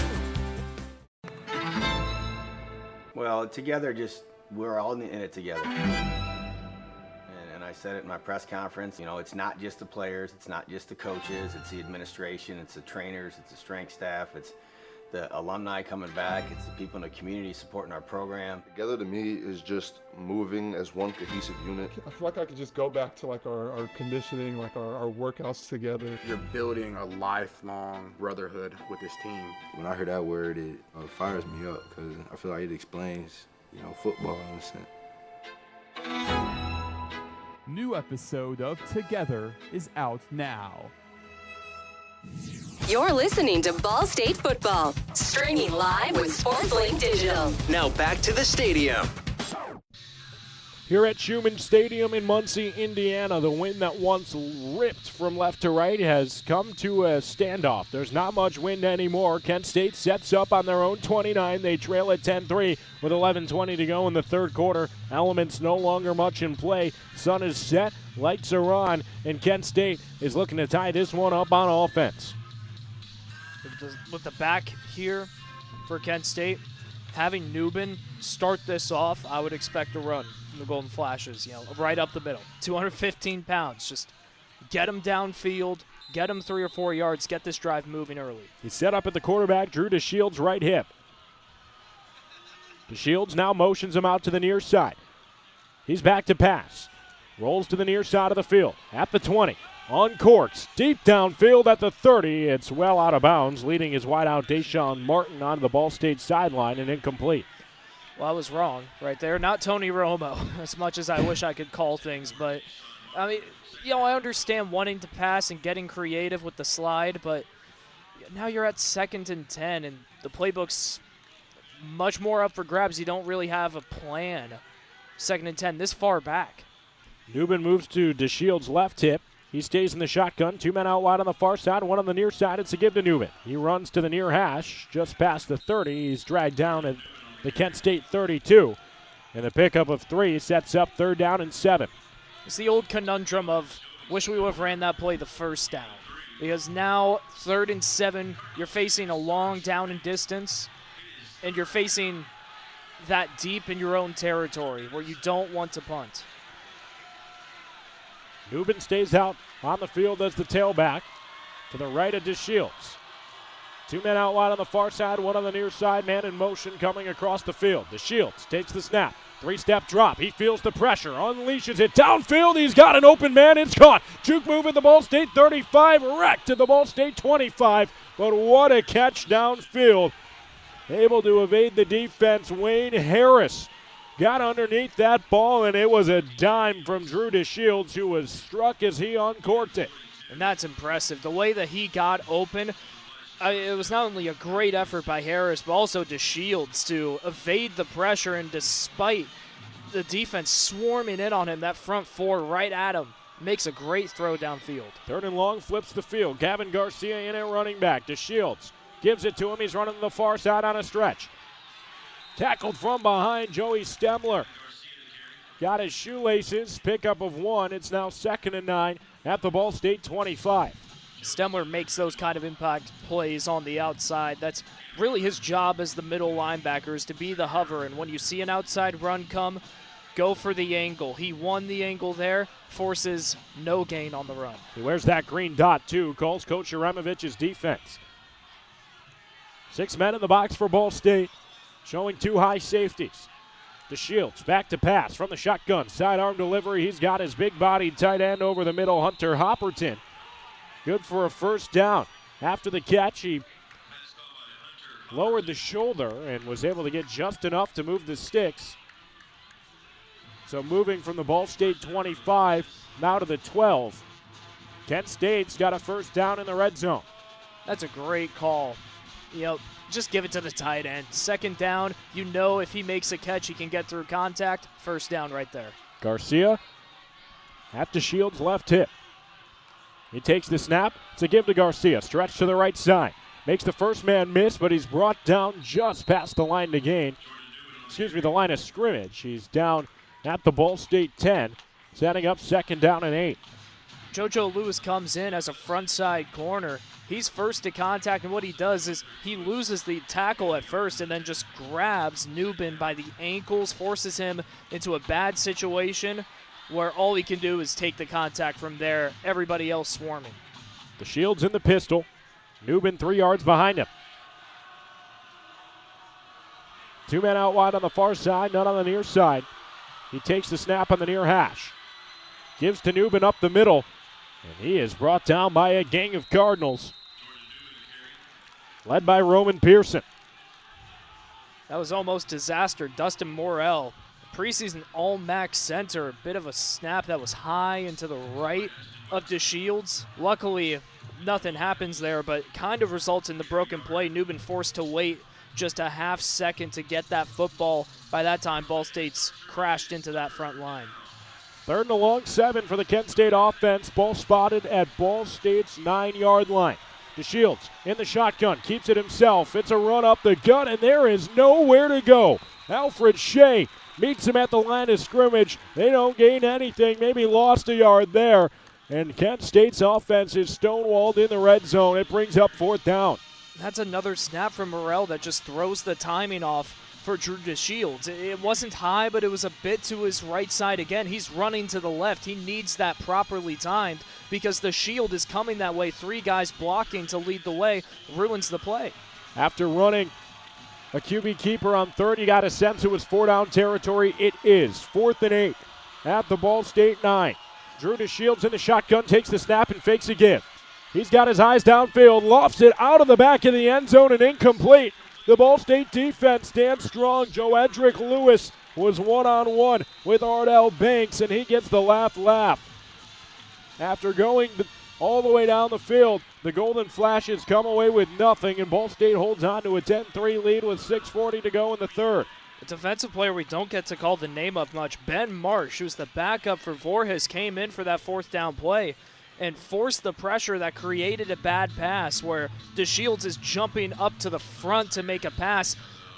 Well, together, we're all in it together. And I said it in my press conference, it's not just the players, it's not just the coaches, it's the administration, it's the trainers, it's the strength staff, it's the alumni coming back. It's the people in the community supporting our program. Together to me is just moving as one cohesive unit. I feel like I could just go back to like our conditioning, like our workouts together. You're building a lifelong brotherhood with this team. When I hear that word, it fires me up because I feel like it explains, football in a sense. New episode of Together is out now. You're listening to Ball State Football, streaming live with SportsLink Digital. Now back to the stadium. Here at Schumann Stadium in Muncie, Indiana, the wind that once ripped from left to right has come to a standoff. There's not much wind anymore. Kent State sets up on their own 29. They trail at 10-3 with 11:20 to go in the third quarter. Elements no longer much in play. Sun is set, lights are on, and Kent State is looking to tie this one up on offense. With the back here for Kent State, having Newbin start this off, I would expect a run from the Golden Flashes, right up the middle. 215 pounds. Just get him downfield, get him 3 or 4 yards, get this drive moving early. He's set up at the quarterback, Drew DeShields' right hip. DeShields now motions him out to the near side. He's back to pass. Rolls to the near side of the field at the 20. Uncorks, deep downfield at the 30. It's well out of bounds, leading his wideout Deshaun Martin onto the Ball State sideline and incomplete. Well, I was wrong right there. Not Tony Romo, as much as I wish I could call things. But, I understand wanting to pass and getting creative with the slide, but now you're at 2nd and 10, and the playbook's much more up for grabs. You don't really have a plan. 2nd and 10 this far back. Newbin moves to DeShields' left hip. He stays in the shotgun. 2 men out wide on the far side, 1 on the near side. It's a give to Newbin. He runs to the near hash, just past the 30. He's dragged down at the Kent State 32. And the pickup of 3 sets up 3rd down and 7. It's the old conundrum of wish we would have ran that play the first down. Because now 3rd and 7, you're facing a long down and distance, and you're facing that deep in your own territory where you don't want to punt. Newbin stays out on the field as the tailback to the right of DeShields. 2 men out wide on the far side, 1 on the near side, man in motion coming across the field. DeShields takes the snap, 3-step drop. He feels the pressure, unleashes it downfield. He's got an open man, it's caught. Juke move at the Ball State 35, wrecked to the Ball State 25. But what a catch downfield. Able to evade the defense, Wayne Harris got underneath that ball, and it was a dime from Drew DeShields, who was struck as he uncorked it. And that's impressive. The way that he got open, it was not only a great effort by Harris, but also DeShields to evade the pressure, and despite the defense swarming in on him, that front 4 right at him, makes a great throw downfield. 3rd and long, flips the field. Gavin Garcia in at running back. DeShields gives it to him. He's running to the far side on a stretch. Tackled from behind, Joey Stemler. Got his shoelaces, pickup of 1. It's now 2nd and 9 at the Ball State 25. Stemler makes those kind of impact plays on the outside. That's really his job as the middle linebacker, is to be the hover. And when you see an outside run come, go for the angle. He won the angle there, forces no gain on the run. He wears that green dot too, calls Coach Jeremovich's defense. 6 men in the box for Ball State, showing 2 high safeties. DeShields back to pass from the shotgun. Sidearm delivery. He's got his big-bodied tight end over the middle, Hunter Hopperton. Good for a 1st down. After the catch, he lowered the shoulder and was able to get just enough to move the sticks. So moving from the Ball State 25 now to the 12. Kent State's got a 1st down in the red zone. That's a great call. Just give it to the tight end. 2nd down, if he makes a catch, he can get through contact. 1st down right there. Garcia at DeShields' left hip. He takes the snap. It's a give to Garcia. Stretch to the right side. Makes the first man miss, but he's brought down just past the line to gain. The line of scrimmage. He's down at the Ball State 10, setting up 2nd down and 8. JoJo Lewis comes in as a front side corner. He's first to contact, and what he does is he loses the tackle at first and then just grabs Newbin by the ankles, forces him into a bad situation where all he can do is take the contact from there, everybody else swarming. DeShields in the pistol. Newbin 3 yards behind him. Two men out wide on the far side, none on the near side. He takes the snap on the near hash. Gives to Newman up the middle. And he is brought down by a gang of Cardinals, led by Roman Pearson. That was almost disaster. Dustin Morrell, preseason All-MAC center. A bit of a snap that was high and to the right of DeShields. Luckily, nothing happens there, but kind of results in the broken play. Newman forced to wait just a half second to get that football. By that time, Ball State's crashed into that front line. 3rd and a long 7 for the Kent State offense. Ball spotted at Ball State's 9-yard line. DeShields in the shotgun, keeps it himself. It's a run up the gut, and there is nowhere to go. Alfred Shea meets him at the line of scrimmage. They don't gain anything, maybe lost a yard there. And Kent State's offense is stonewalled in the red zone. It brings up 4th down. That's another snap from Morrell that just throws the timing off for Drew DeShields. It wasn't high, but it was a bit to his right side again. He's running to the left. He needs that properly timed because the shield is coming that way. 3 guys blocking to lead the way. Ruins the play. After running a QB keeper on 3rd, you got a sense it was 4-down territory. It is 4th and 8 at the Ball State 9. Drew DeShields in the shotgun, takes the snap and fakes a give. He's got his eyes downfield, lofts it out of the back of the end zone and incomplete. The Ball State defense stands strong. Joe Edric Lewis was one-on-one with Ardell Banks, and he gets the laugh. After going all the way down the field, the Golden Flashes come away with nothing, and Ball State holds on to a 10-3 lead with 6:40 to go in the 3rd. A defensive player we don't get to call the name of much, Ben Marsh, who's the backup for Voorhees, came in for that 4th down play and forced the pressure that created a bad pass where DeShields is jumping up to the front to make a pass.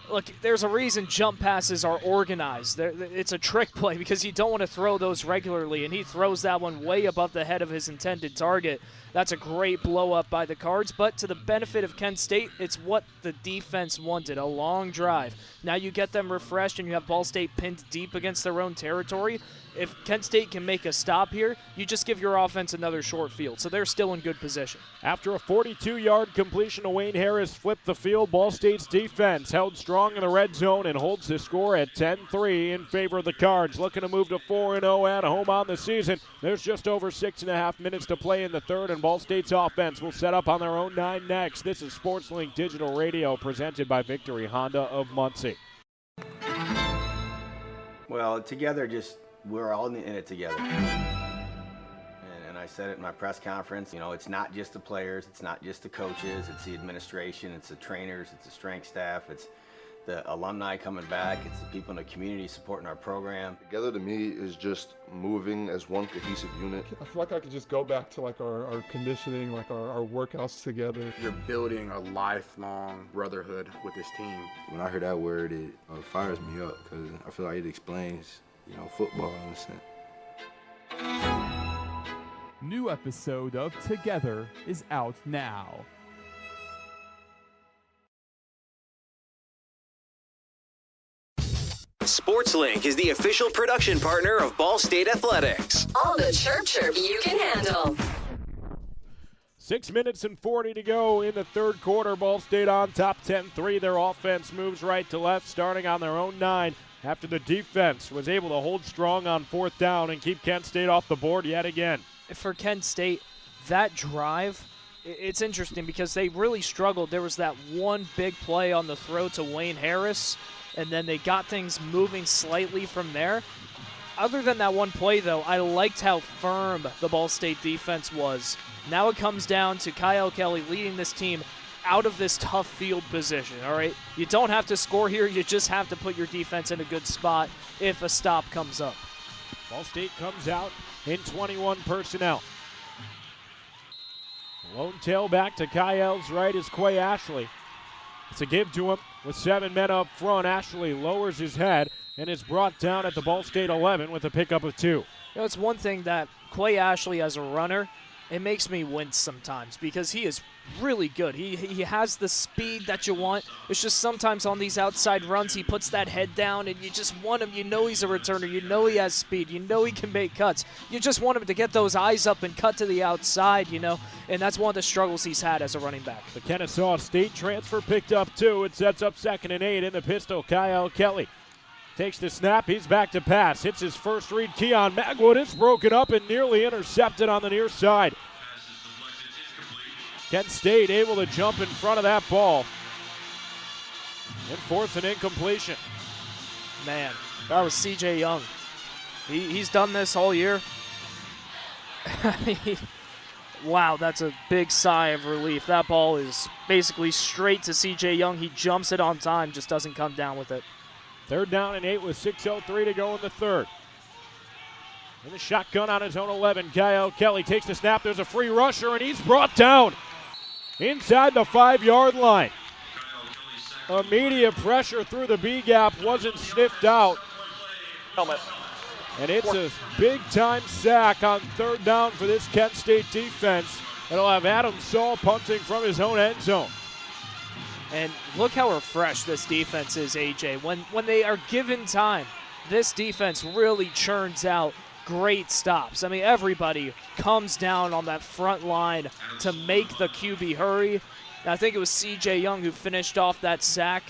Look, there's a reason jump passes are organized. It's a trick play because you don't want to throw those regularly, and he throws that one way above the head of his intended target. That's a great blow-up by the Cards, but to the benefit of Kent State, it's what the defense wanted, a long drive. Now you get them refreshed, and you have Ball State pinned deep against their own territory. If Kent State can make a stop here, you just give your offense another short field, so they're still in good position. After a 42-yard completion to Wayne Harris flipped the field, Ball State's defense held strong in the red zone and holds the score at 10-3 in favor of the Cards. Looking to move to 4-0 at home on the season. There's just over 6.5 minutes to play in the 3rd, and Ball State's offense will set up on their own 9 next. This is SportsLink Digital Radio presented by Victory Honda of Muncie. Well, together, we're all in it together. And I said it in my press conference, it's not just the players, it's not just the coaches, it's the administration, it's the trainers, it's the strength staff, it's the alumni coming back, it's the people in the community supporting our program. Together to me is just moving as one cohesive unit. I feel like I could just go back to our conditioning, our workouts together. You're building a lifelong brotherhood with this team. When I hear that word, it fires me up because I feel like it explains football in a sense. New episode of Together is out now. SportsLink is the official production partner of Ball State Athletics. All the chirp you can handle. 6 minutes and 40 to go in the 3rd quarter. Ball State on top 10-3. Their offense moves right to left, starting on their own 9. After the defense was able to hold strong on 4th down and keep Kent State off the board yet again. For Kent State, that drive, it's interesting because they really struggled. There was that one big play on the throw to Wayne Harris, and then they got things moving slightly from there. Other than that one play, though, I liked how firm the Ball State defense was. Now it comes down to Kyle Kelly leading this team out of this tough field position, all right? You don't have to score here. You just have to put your defense in a good spot if a stop comes up. Ball State comes out in 21 personnel. Lone tailback to Kyle's right is Quay Ashley. It's a give to him with 7 men up front. Ashley lowers his head and is brought down at the Ball State 11 with a pickup of 2. It's one thing that Quay Ashley as a runner, it makes me wince sometimes because he is really good. He has the speed that you want. It's just sometimes on these outside runs he puts that head down and you just want him. You know he's a returner. You know he has speed. You know he can make cuts. You just want him to get those eyes up and cut to the outside, you know, and that's one of the struggles he's had as a running back. The Kennesaw State transfer picked up 2. It sets up 2nd and 8 in the pistol. Kyle Kelly takes the snap. He's back to pass. Hits his first read. Keon Magwood is broken up and nearly intercepted on the near side. Kent State able to jump in front of that ball. And 4th and incompletion. Man, that was C.J. Young. He's done this all year. Wow, that's a big sigh of relief. That ball is basically straight to C.J. Young. He jumps it on time, just doesn't come down with it. 3rd down and 8 with 6:03 to go in the 3rd. In the shotgun on his own 11, Kyle Kelly takes the snap. There's a free rusher, and he's brought down inside the 5-yard line. Immediate pressure through the B-gap wasn't sniffed out. Helmet. And it's a big-time sack on 3rd down for this Kent State defense. It'll have Adam Saul punting from his own end zone. And look how refreshed this defense is, AJ. When they are given time, this defense really churns out great stops. I mean, everybody comes down on that front line to make the QB hurry. And I think it was C.J. Young who finished off that sack.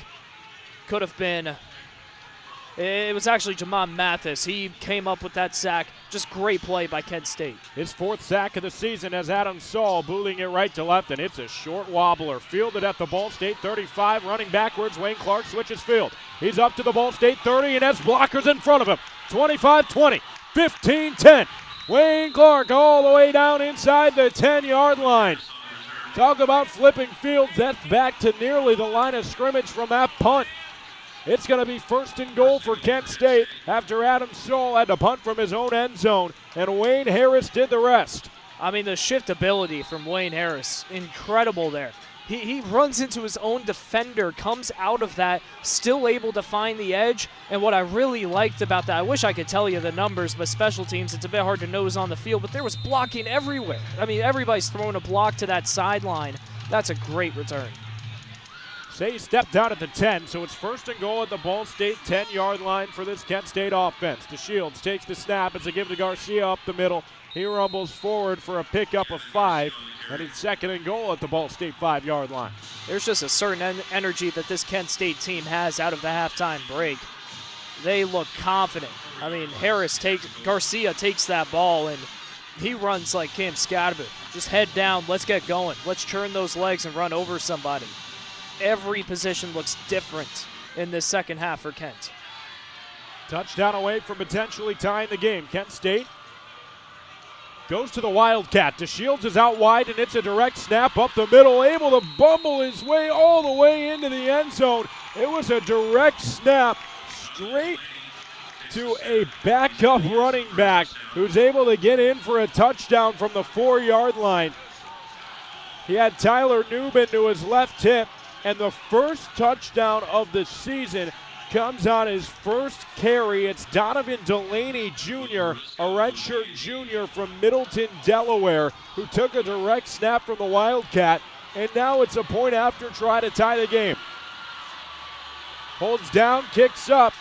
Could have been, it was actually Jamon Mathis. He came up with that sack. Just great play by Kent State. His 4th sack of the season as Adam Saul booting it right to left, and it's a short wobbler. Fielded at the Ball State 35, running backwards. Wayne Clark switches field. He's up to the Ball State 30 and has blockers in front of him. 25-20. 15-10. Wayne Clark all the way down inside the 10-yard line. Talk about flipping fields. That's back to nearly the line of scrimmage from that punt. It's going to be 1st and goal for Kent State after Adam Saul had to punt from his own end zone, and Wayne Harris did the rest. I mean, the shiftability from Wayne Harris, incredible there. He runs into his own defender, comes out of that, still able to find the edge. And what I really liked about that, I wish I could tell you the numbers, but special teams, it's a bit hard to nose on the field, but there was blocking everywhere. I mean, everybody's throwing a block to that sideline. That's a great return. Say he stepped out at the 10, so it's 1st and goal at the Ball State 10-yard line for this Kent State offense. DeShields takes the snap. It's a give to Garcia up the middle. He rumbles forward for a pickup of 5. And it's 2nd and goal at the Ball State 5-yard line. There's just a certain energy that this Kent State team has out of the halftime break. They look confident. I mean, Garcia takes that ball, and he runs like Cam Scadaboo. Just head down, let's get going. Let's churn those legs and run over somebody. Every position looks different in this second half for Kent. Touchdown away from potentially tying the game. Kent State goes to the Wildcat. DeShields is out wide, and it's a direct snap up the middle, able to bumble his way all the way into the end zone. It was a direct snap straight to a backup running back who's able to get in for a touchdown from the 4-yard line. He had Tyler Newman to his left hip, and the first touchdown of the season comes on his first carry. It's Donovan Delaney Jr., a redshirt junior from Middleton, Delaware, who took a direct snap from the Wildcat, and now it's a point after try to tie the game. Holds down, kicks up,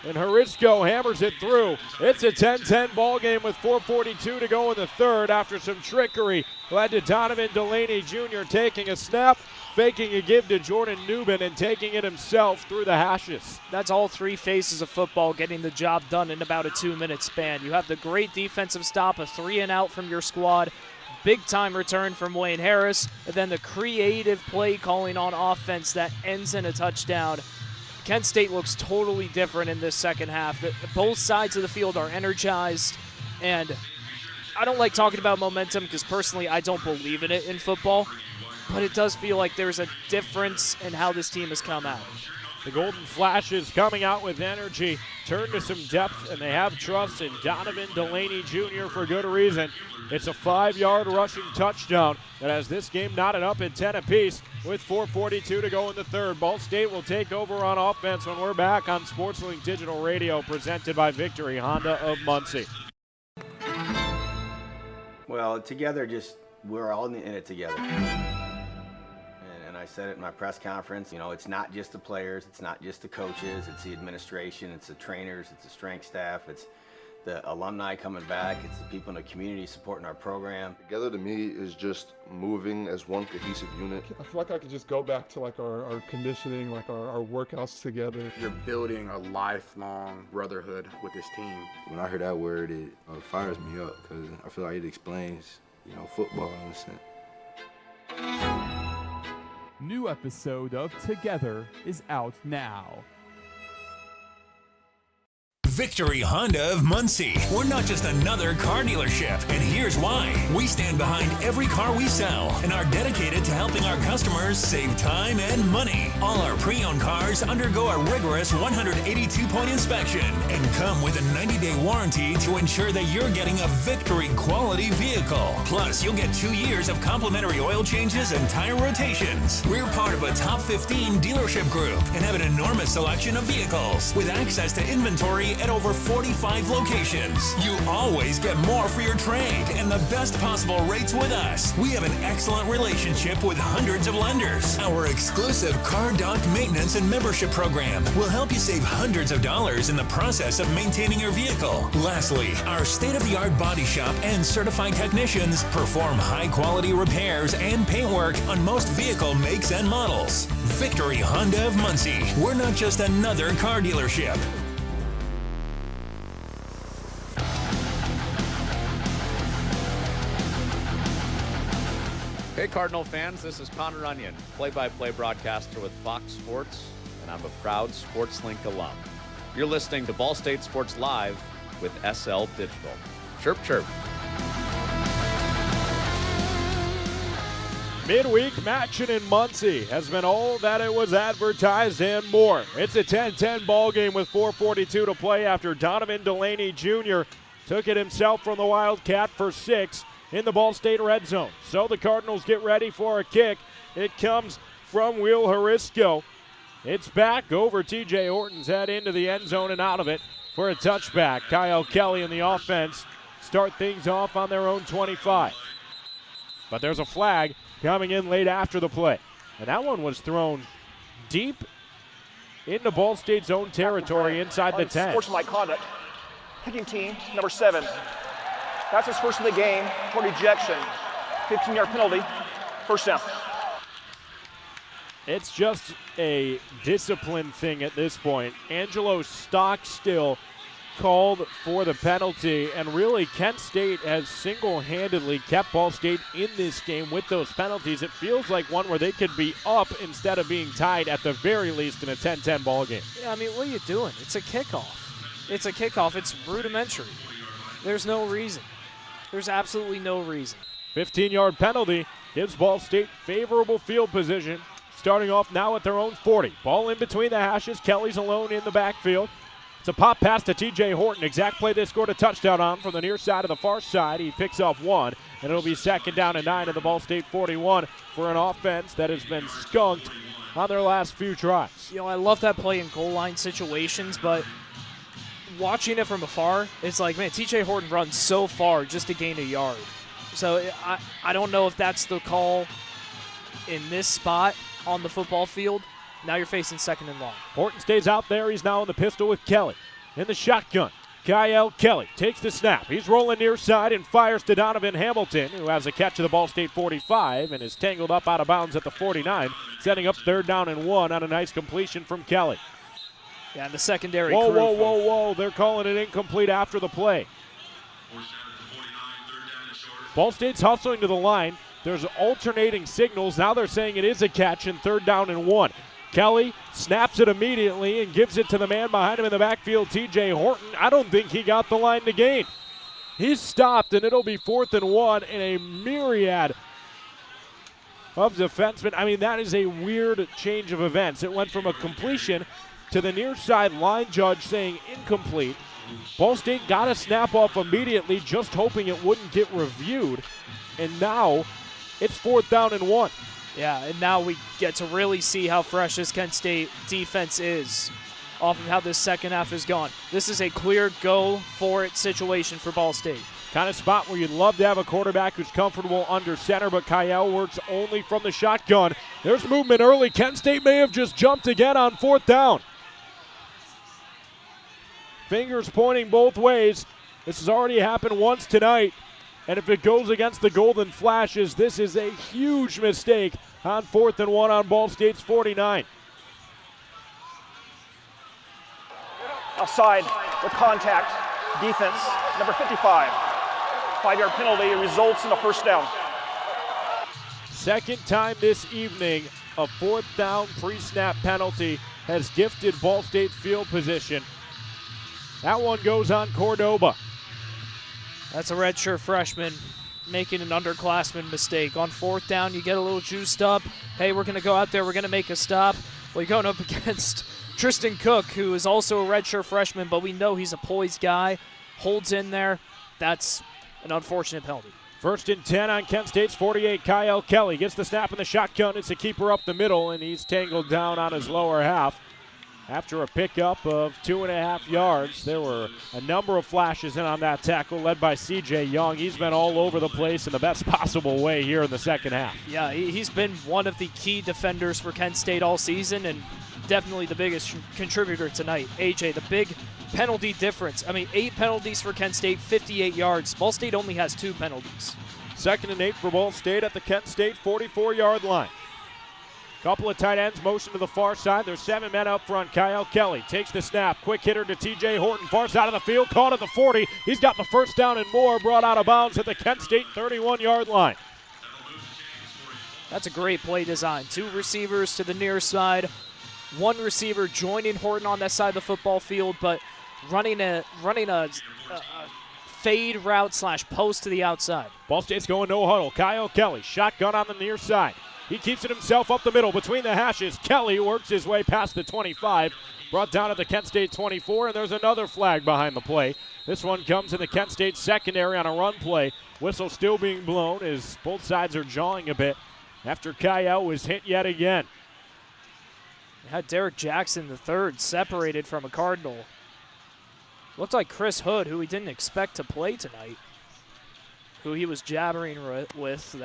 and Harisco hammers it through. It's a 10-10 ball game with 4:42 to go in the 3rd after some trickery led to Donovan Delaney Jr. taking a snap, faking a give to Jordan Newman, and taking it himself through the hashes. That's all 3 phases of football getting the job done in about a 2-minute span. You have the great defensive stop, a 3-and-out from your squad, big-time return from Wayne Harris, and then the creative play calling on offense that ends in a touchdown. Kent State looks totally different in this second half. Both sides of the field are energized, and I don't like talking about momentum because personally I don't believe in it in football, but it does feel like there's a difference in how this team has come out. The Golden Flashes coming out with energy, turn to some depth, and they have trust in Donovan Delaney Jr. for good reason. It's a 5-yard rushing touchdown that has this game knotted up at 10 apiece with 4:42 to go in the 3rd. Ball State will take over on offense when we're back on SportsLink Digital Radio, presented by Victory Honda of Muncie. Well, together, we're all in it together. And I said it in my press conference, it's not just the players, it's not just the coaches, it's the administration, it's the trainers, it's the strength staff, it's the alumni coming back, it's the people in the community supporting our program. Together to me is just moving as one cohesive unit. I feel like I could just go back to like our conditioning, like our workouts together. You're building a lifelong brotherhood with this team. When I hear that word, it fires me up because I feel like it explains, football in a sense. New episode of Together is out now. Victory Honda of Muncie. We're not just another car dealership, and here's why. We stand behind every car we sell and are dedicated to helping our customers save time and money. All our pre-owned cars undergo a rigorous 182-point inspection and come with a 90-day warranty to ensure that you're getting a Victory quality vehicle. Plus, you'll get 2 years of complimentary oil changes and tire rotations. We're part of a top 15 dealership group and have an enormous selection of vehicles with access to inventory at over 45 locations. You always get more for your trade and the best possible rates with us. We have an excellent relationship with hundreds of lenders. Our exclusive Car Doc maintenance and membership program will help you save hundreds of dollars in the process of maintaining your vehicle. Lastly, our state-of-the-art body shop and certified technicians perform high-quality repairs and paintwork on most vehicle makes and models. Victory Honda of Muncie. We're not just another car dealership. Hey Cardinal fans, this is Connor Onion, play-by-play broadcaster with Fox Sports, and I'm a proud SportsLink alum. You're listening to Ball State Sports Live with SL Digital. Chirp, chirp. Midweek MACTION in Muncie has been all that it was advertised and more. It's a 10-10 ball game with 4:42 to play after Donovan Delaney Jr. took it himself from the Wildcat for 6 in the Ball State red zone. So the Cardinals get ready for a kick. It comes from Will Harisco. It's back over T.J. Horton's head into the end zone and out of it for a touchback. Kyle Kelly and the offense start things off on their own 25. But there's a flag coming in late after the play. And that one was thrown deep into Ball State's own territory inside the 10. Sportsmanlike conduct. Kicking team, number 7. That's his first of the game for ejection. 15-yard penalty, first down. It's just a discipline thing at this point. Angelo Stockstill called for the penalty, and really Kent State has single-handedly kept Ball State in this game with those penalties. It feels like one where they could be up instead of being tied at the very least in a 10-10 ball game. Yeah, I mean, what are you doing? It's a kickoff. It's a kickoff. It's rudimentary. There's no reason. There's absolutely no reason. 15-yard penalty gives Ball State favorable field position, starting off now at their own 40. Ball in between the hashes. Kelly's alone in the backfield. It's a pop pass to T.J. Horton. Exact play they scored a touchdown on from the near side of the far side. He picks up 1, and it'll be 2nd down and 9 at the Ball State 41 for an offense that has been skunked on their last few tries. I love that play in goal line situations, but watching it from afar, it's like, man, T.J. Horton runs so far just to gain a yard. So I don't know if that's the call in this spot on the football field. Now you're facing 2nd and long. Horton stays out there. He's now in the pistol with Kelly. In the shotgun, Kyle Kelly takes the snap. He's rolling near side and fires to Donovan Hamilton, who has a catch of the Ball State 45 and is tangled up out of bounds at the 49, setting up 3rd down and 1 on a nice completion from Kelly. Yeah, and the secondary Whoa, crew. whoa. They're calling it incomplete after the play. Ball State's hustling to the line. There's alternating signals. Now they're saying it is a catch and 3rd down and 1. Kelly snaps it immediately and gives it to the man behind him in the backfield, T.J. Horton. I don't think he got the line to gain. He's stopped, and it'll be 4th and 1 in a myriad of defensemen. I mean, that is a weird change of events. It went from a completion to the near side line judge saying incomplete. Ball State got a snap off immediately, just hoping it wouldn't get reviewed. And now it's 4th down and 1. Yeah, and now we get to really see how fresh this Kent State defense is off of how this second half has gone. This is a clear go-for-it situation for Ball State. Kind of spot where you'd love to have a quarterback who's comfortable under center, but Kyle works only from the shotgun. There's movement early. Kent State may have just jumped again on 4th down. Fingers pointing both ways. This has already happened once tonight, and if it goes against the Golden Flashes, this is a huge mistake on 4th and 1 on Ball State's 49. Offside with contact. Defense, number 55. 5-yard penalty results in a first down. Second time this evening, a 4th down pre-snap penalty has gifted Ball State field position. That one goes on Cordoba. That's a redshirt freshman making an underclassman mistake. On 4th down, you get a little juiced up. Hey, we're going to go out there. We're going to make a stop. Well, you're going up against Tristan Cook, who is also a redshirt freshman, but we know he's a poised guy. Holds in there. That's an unfortunate penalty. 1st and 10 on Kent State's 48. Kyle Kelly gets the snap in the shotgun. It's a keeper up the middle, and he's tangled down on his lower half. After a pickup of 2.5 yards, there were a number of flashes in on that tackle, led by C.J. Young. He's been all over the place in the best possible way here in the second half. Yeah, he's been one of the key defenders for Kent State all season, and definitely the biggest contributor tonight. AJ, the big penalty difference. 8 penalties for Kent State, 58 yards. Ball State only has 2 penalties. 2nd and 8 for Ball State at the Kent State 44-yard line. Couple of tight ends motion to the far side. There's 7 men up front. Kyle Kelly takes the snap. Quick hitter to TJ Horton. Far side of the field. Caught at the 40. He's got the first down and more. Brought out of bounds at the Kent State 31-yard line. That's a great play design. 2 receivers to the near side. 1 receiver joining Horton on that side of the football field, but running a fade route / post to the outside. Ball State's going no huddle. Kyle Kelly, shotgun on the near side. He keeps it himself up the middle between the hashes. Kelly works his way past the 25, brought down at the Kent State 24, and there's another flag behind the play. This one comes in the Kent State secondary on a run play. Whistle still being blown as both sides are jawing a bit after Kyle was hit yet again. Had Derek Jackson III separated from a Cardinal. Looked like Chris Hood, who we didn't expect to play tonight, who he was jabbering with.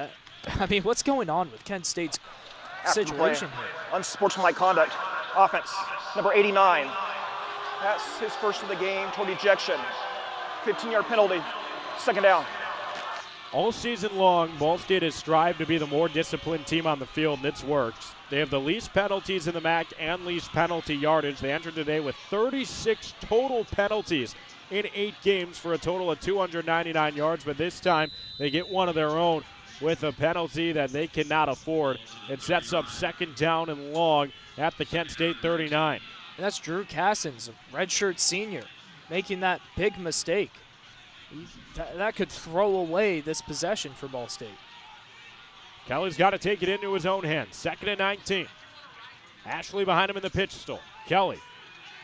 What's going on with Kent State's situation here? Unsportsmanlike conduct. Offense, number 89. That's his first of the game toward ejection. 15-yard penalty, 2nd down. All season long, Ball State has strived to be the more disciplined team on the field, and it's worked. They have the least penalties in the MAC and least penalty yardage. They entered today with 36 total penalties in 8 games for a total of 299 yards, but this time they get one of their own with a penalty that they cannot afford. It sets up 2nd down and long at the Kent State 39. And that's Drew Cassins, a redshirt senior, making that big mistake. That could throw away this possession for Ball State. Kelly's got to take it into his own hands. 2nd and 19. Ashley behind him in the pistol. Kelly,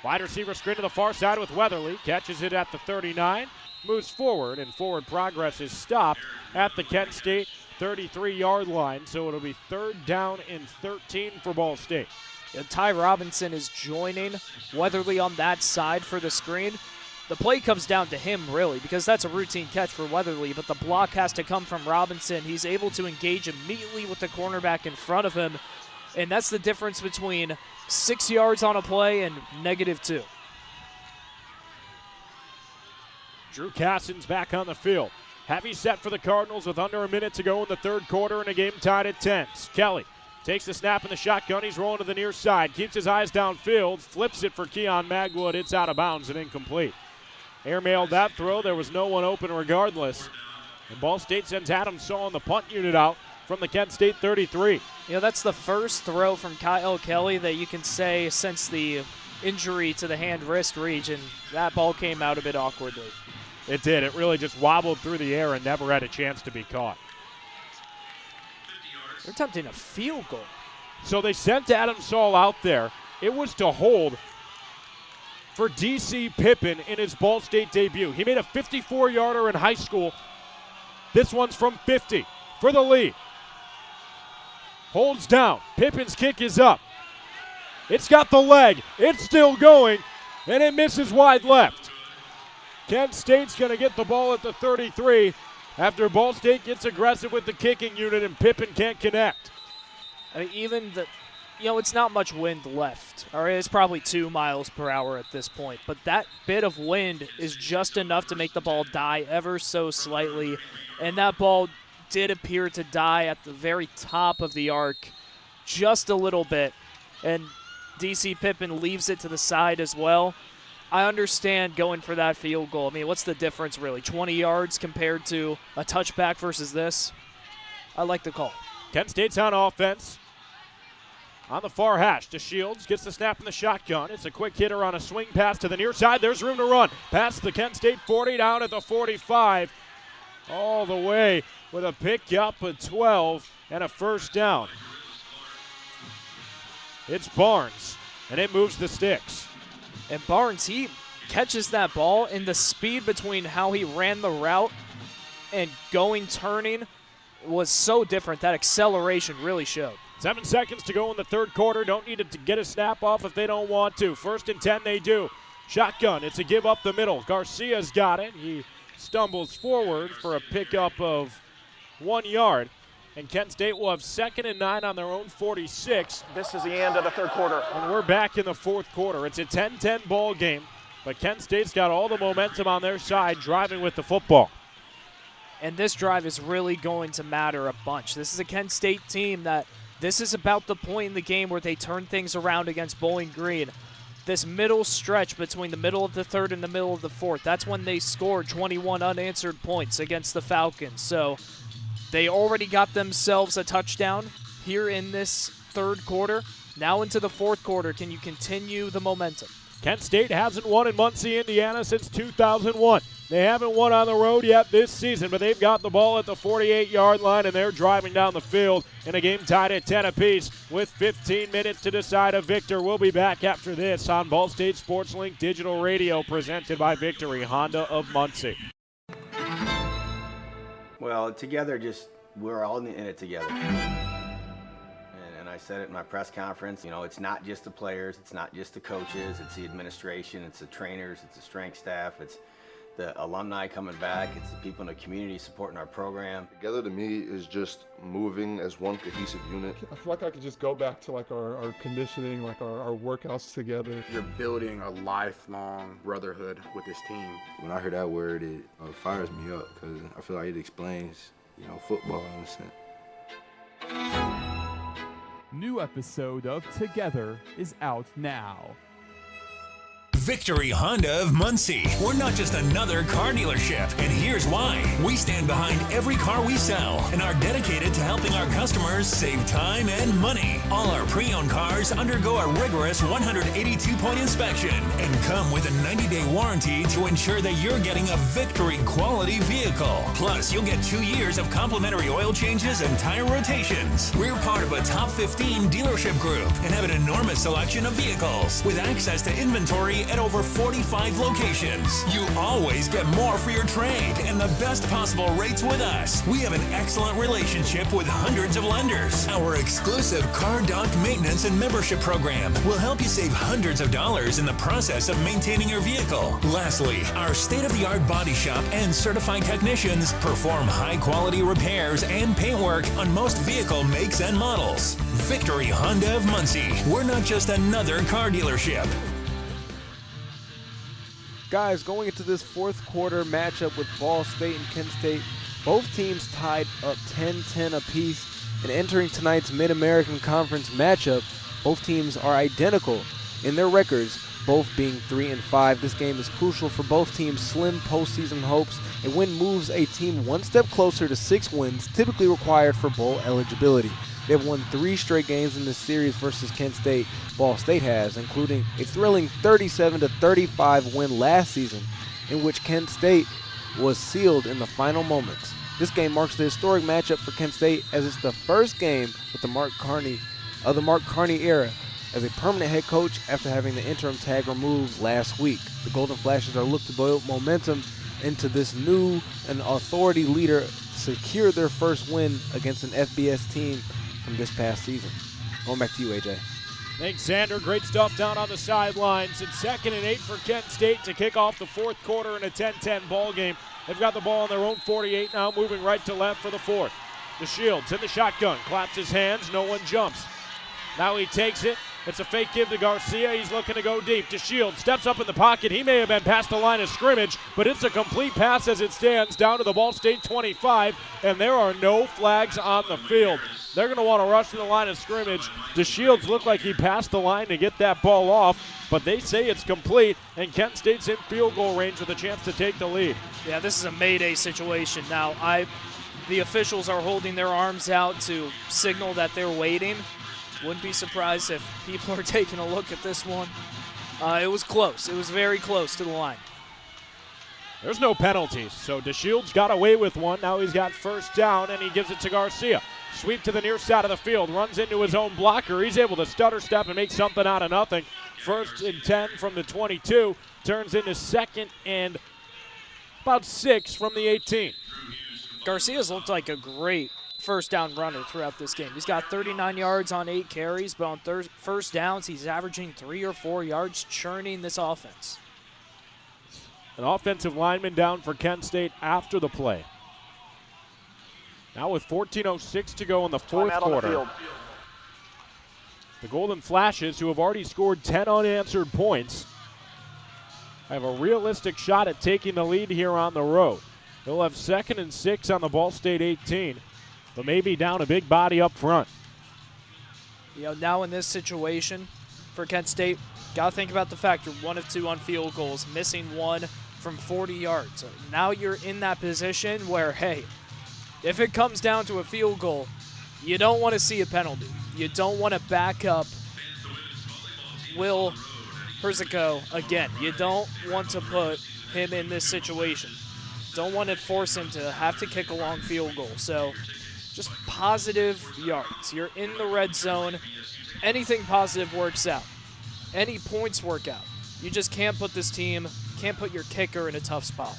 wide receiver screen to the far side with Weatherly. Catches it at the 39. Moves forward, and forward progress is stopped at the Kent State 33-yard line. So it'll be 3rd down and 13 for Ball State. And Ty Robinson is joining Weatherly on that side for the screen. The play comes down to him, really, because that's a routine catch for Weatherly, but the block has to come from Robinson. He's able to engage immediately with the cornerback in front of him, and that's the difference between 6 yards on a play and -2. Drew Cassins back on the field. Heavy set for the Cardinals with under a minute to go in the 3rd quarter and a game tied at 10. Kelly takes the snap in the shotgun. He's rolling to the near side. Keeps his eyes downfield. Flips it for Keon Magwood. It's out of bounds and incomplete. Airmailed that throw. There was no one open regardless. And Ball State sends Adam Saul on the punt unit out from the Kent State 33. That's the first throw from Kyle Kelly that you can say since the injury to the hand-wrist region. That ball came out a bit awkwardly. It did. It really just wobbled through the air and never had a chance to be caught. They're attempting a field goal. So they sent Adam Saul out there. It was to hold for D.C. Pippin in his Ball State debut. He made a 54-yarder in high school. This one's from 50 for the lead. Holds down. Pippin's kick is up. It's got the leg. It's still going, and it misses wide left. Kent State's going to get the ball at the 33 after Ball State gets aggressive with the kicking unit and Pippin can't connect. I mean, it's not much wind left. All right, it's probably 2 miles per hour at this point. But that bit of wind is just enough to make the ball die ever so slightly. And that ball did appear to die at the very top of the arc just a little bit. And DC Pippin leaves it to the side as well. I understand going for that field goal. I mean, what's the difference really? 20 yards compared to a touchback versus this? I like the call. Kent State's on offense. On the far hash to Shields, gets the snap in the shotgun. It's a quick hitter on a swing pass to the near side. There's room to run. Past the Kent State 40, down at the 45. All the way with a pickup of 12 and a first down. It's Barnes, and it moves the sticks. And Barnes, he catches that ball, and the speed between how he ran the route and turning was so different. That acceleration really showed. 7 seconds to go in the third quarter. Don't need to get a snap off if they don't want to. 1st and 10 they do. Shotgun, it's a give up the middle. Garcia's got it. He stumbles forward for a pickup of 1 yard. And Kent State will have 2nd and 9 on their own 46. This is the end of the third quarter. And we're back in the fourth quarter. It's a 10-10 ball game, but Kent State's got all the momentum on their side, driving with the football. And this drive is really going to matter a bunch. This is a Kent State team that this is about the point in the game where they turn things around against Bowling Green. This middle stretch between the middle of the third and the middle of the fourth, that's when they scored 21 unanswered points against the Falcons. So they already got themselves a touchdown here in this third quarter. Now into the fourth quarter, can you continue the momentum? Kent State hasn't won in Muncie, Indiana since 2001. They haven't won on the road yet this season, but they've got the ball at the 48-yard line, and they're driving down the field in a game tied at 10 apiece with 15 minutes to decide a victor. We'll be back after this on Ball State Sports Link Digital Radio, presented by Victory Honda of Muncie. Well, together, we're all in it together. And I said it in my press conference, it's not just the players, it's not just the coaches, it's the administration, it's the trainers, it's the strength staff, it's the alumni coming back, it's the people in the community supporting our program. Together to me is just moving as one cohesive unit. I feel like I could just go back to our conditioning, our workouts together. You're building a lifelong brotherhood with this team. When I hear that word, it fires me up because I feel like it explains, football in a sense. New episode of Together is out now. Victory Honda of Muncie. We're not just another car dealership, and here's why. We stand behind every car we sell and are dedicated to helping our customers save time and money. All our pre-owned cars undergo a rigorous 182-point inspection and come with a 90-day warranty to ensure that you're getting a Victory quality vehicle. Plus, you'll get 2 years of complimentary oil changes and tire rotations. We're part of a top 15 dealership group and have an enormous selection of vehicles with access to inventory at over 45 locations. You always get more for your trade and the best possible rates with us. We have an excellent relationship with hundreds of lenders. Our exclusive Car Doc maintenance and membership program will help you save hundreds of dollars in the process of maintaining your vehicle. Lastly, our state-of-the-art body shop and certified technicians perform high-quality repairs and paintwork on most vehicle makes and models. Victory Honda of Muncie. We're not just another car dealership. Guys, going into this fourth quarter matchup with Ball State and Kent State, both teams tied up 10-10 apiece. And entering tonight's Mid-American Conference matchup, both teams are identical in their records, both being 3-5. This game is crucial for both teams' slim postseason hopes. A win moves a team one step closer to 6 wins, typically required for bowl eligibility. They've won 3 straight games in this series versus Kent State. Ball State has, including a thrilling 37-35 win last season, in which Kent State was sealed in the final moments. This game marks the historic matchup for Kent State, as it's the first game with the Mark Carney era as a permanent head coach after having the interim tag removed last week. The Golden Flashes are looked to build momentum into this new and authority leader to secure their first win against an FBS team from this past season. Going back to you, AJ. Thanks, Xander. Great stuff down on the sidelines. It's 2nd and 8 for Kent State to kick off the fourth quarter in a 10-10 ball game. They've got the ball on their own 48 now, moving right to left for the fourth. DeShields in the shotgun, claps his hands, no one jumps. Now he takes it. It's a fake give to Garcia. He's looking to go deep. DeShields steps up in the pocket. He may have been past the line of scrimmage, but it's a complete pass as it stands down to the Ball State 25, and there are no flags on the field. They're going to want to rush to the line of scrimmage. DeShields looked like he passed the line to get that ball off, but they say it's complete, and Kent State's in field goal range with a chance to take the lead. Yeah, this is a mayday situation. Now, the officials are holding their arms out to signal that they're waiting. Wouldn't be surprised if people are taking a look at this one. It was close. It was very close to the line. There's no penalties, so DeShields got away with one. Now he's got first down, and he gives it to Garcia. Sweep to the near side of the field, runs into his own blocker. He's able to stutter step and make something out of nothing. 1st and 10 from the 22, turns into 2nd and about 6 from the 18. Garcia's looked like a great first down runner throughout this game. He's got 39 yards on 8 carries, but on first downs, he's averaging 3 or 4 yards, churning this offense. An offensive lineman down for Kent State after the play. Now with 14:06 to go in the fourth quarter. The Golden Flashes, who have already scored 10 unanswered points, have a realistic shot at taking the lead here on the road. They'll have 2nd and 6 on the Ball State 18, but maybe down a big body up front. You know, now in this situation for Kent State, got to think about the fact you're 1 of 2 on field goals, missing 1 from 40 yards. Now you're in that position where, hey, if it comes down to a field goal, you don't want to see a penalty. You don't want to back up Will Persico again. You don't want to put him in this situation. Don't want to force him to have to kick a long field goal. So just positive yards. You're in the red zone. Anything positive works out. Any points work out. You just can't put your kicker in a tough spot.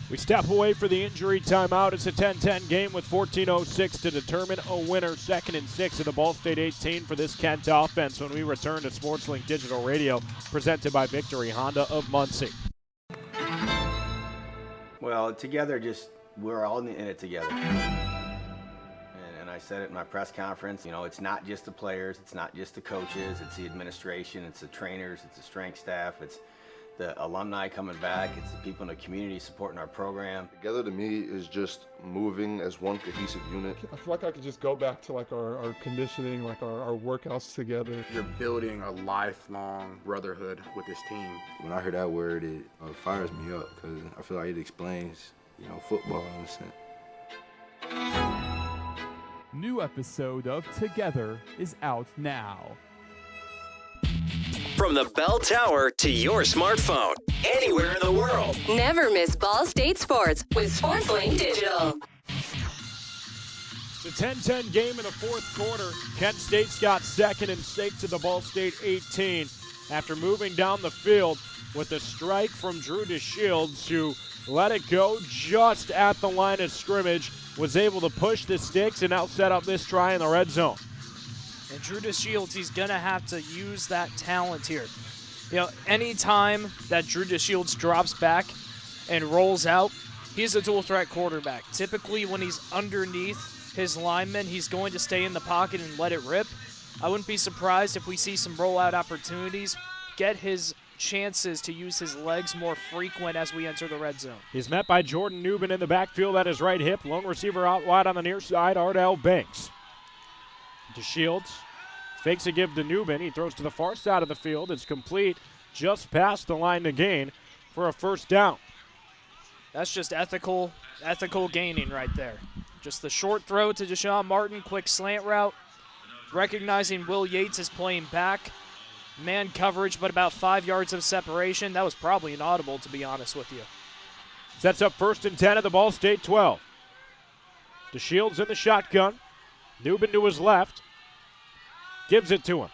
We step away for the injury timeout. It's a 10-10 game with 14:06 to determine a winner. 2nd and 6 at the Ball State 18 for this Kent offense when we return to SportsLink Digital Radio, presented by Victory Honda of Muncie. Well, together, we're all in it together. And I said it in my press conference, it's not just the players, it's not just the coaches, it's the administration, it's the trainers, it's the strength staff, it's the alumni coming back, it's the people in the community supporting our program. Together to me is just moving as one cohesive unit. I feel like I could just go back to our conditioning, our workouts together. You're building a lifelong brotherhood with this team. When I hear that word, it fires me up because I feel like it explains, football in a sense. New episode of Together is out now. From the bell tower to your smartphone, anywhere in the world. Never miss Ball State Sports with SportsLink Digital. It's a 10-10 game in the fourth quarter. Kent State's got 2nd and 6 at the Ball State 18 after moving down the field with a strike from Drew DeShields, who let it go just at the line of scrimmage, was able to push the sticks and now set up this try in the red zone. And Drew DeShields, he's going to have to use that talent here. Any time that Drew DeShields drops back and rolls out, he's a dual threat quarterback. Typically, when he's underneath his linemen, he's going to stay in the pocket and let it rip. I wouldn't be surprised if we see some rollout opportunities, get his chances to use his legs more frequent as we enter the red zone. He's met by Jordan Newman in the backfield at his right hip. Lone receiver out wide on the near side, Ardell Banks. DeShields fakes a give to Newman. He throws to the far side of the field. It's complete just past the line to gain for a first down. That's just ethical gaining right there. Just the short throw to Deshaun Martin, quick slant route. Recognizing Will Yates is playing back. Man coverage, but about 5 yards of separation. That was probably an audible, to be honest with you. Sets up 1st and 10 at the Ball State 12. DeShields in the shotgun. Newman to his left. Gives it to him.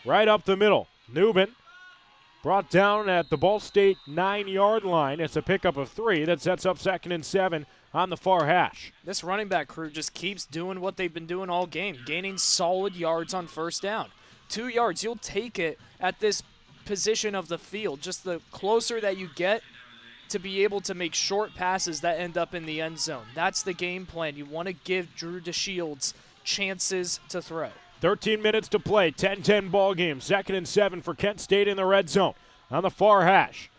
Right up the middle. Newman brought down at the Ball State 9-yard line. It's a pickup of 3 that sets up 2nd and 7 on the far hash. This running back crew just keeps doing what they've been doing all game, gaining solid yards on first down. 2 yards, you'll take it at this position of the field. Just the closer that you get to be able to make short passes that end up in the end zone. That's the game plan. You want to give Drew DeShields chances to throw. 13 minutes to play, 10-10 ball game. 2nd and 7 for Kent State in the red zone. On the far hash,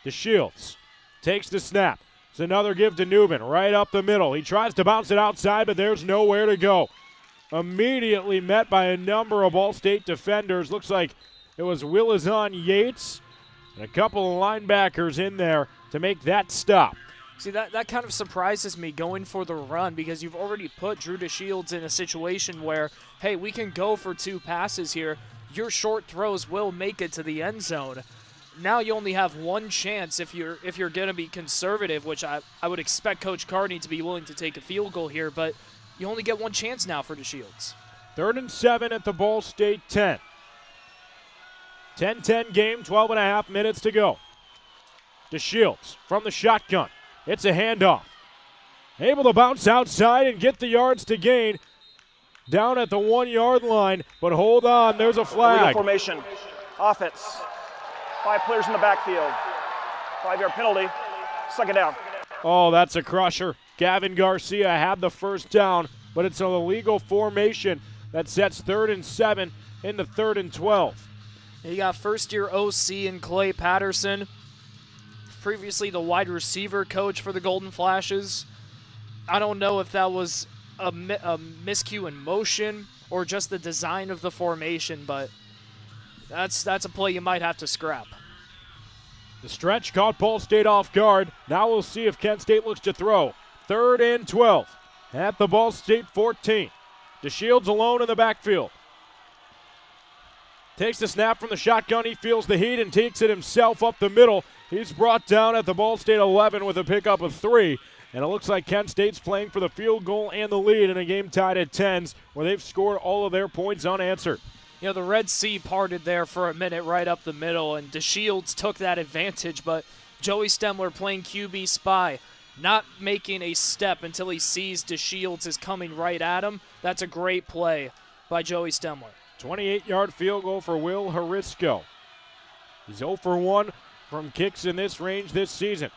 DeShields takes the snap. It's another give to Newman right up the middle. He tries to bounce it outside, but there's nowhere to go. Immediately met by a number of Ball State defenders. Looks like it was Willazon Yates and a couple of linebackers in there to make that stop. See, that kind of surprises me going for the run, because you've already put Drew DeShields in a situation where, hey, we can go for 2 passes here. Your short throws will make it to the end zone. Now you only have 1 chance if you're going to be conservative, which I would expect Coach Carney to be willing to take a field goal here, but you only get 1 chance now for DeShields. 3rd and 7 at the Ball State 10. 10-10 game, 12.5 minutes to go. DeShields from the shotgun. It's a handoff. Able to bounce outside and get the yards to gain down at the 1-yard line, but hold on, there's a flag. Illegal formation, offense, 5 players in the backfield, 5-yard penalty, 2nd down. Oh, that's a crusher. Gavin Garcia had the first down, but it's an illegal formation that sets 3rd and 7 into 3rd and 12. You got first-year OC in Clay Patterson, previously the wide receiver coach for the Golden Flashes. I don't know if that was a miscue in motion or just the design of the formation, but that's a play you might have to scrap. The stretch caught Ball State off guard. Now we'll see if Kent State looks to throw. 3rd and 12 at the Ball State 14. DeShields alone in the backfield. Takes the snap from the shotgun. He feels the heat and takes it himself up the middle. He's brought down at the Ball State 11 with a pickup of 3. And it looks like Kent State's playing for the field goal and the lead in a game tied at 10s, where they've scored all of their points unanswered. You know, the Red Sea parted there for a minute right up the middle, and DeShields took that advantage, but Joey Stemler playing QB spy, not making a step until he sees DeShields is coming right at him. That's a great play by Joey Stemler. 28-yard field goal for Will Harisco. He's 0 for 1 from kicks in this range this season.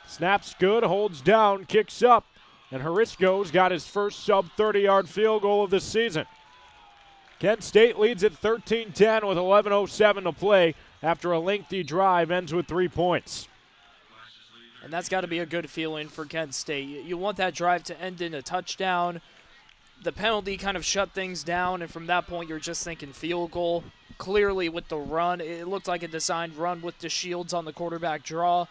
Snaps good, holds down, kicks up, and Harisco's got his first sub-30-yard field goal of the season. Kent State leads at 13-10 with 11:07 to play after a lengthy drive ends with 3 points. And that's got to be a good feeling for Kent State. You want that drive to end in a touchdown. The penalty kind of shut things down, and from that point, you're just thinking field goal. Clearly, with the run, it looked like a designed run with DeShields on the quarterback draw.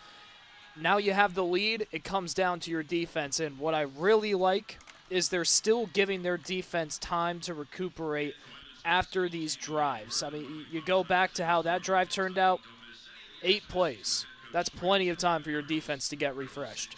Now you have the lead. It comes down to your defense, and what I really like is they're still giving their defense time to recuperate after these drives. I mean, you go back to how that drive turned out, 8 plays. That's plenty of time for your defense to get refreshed.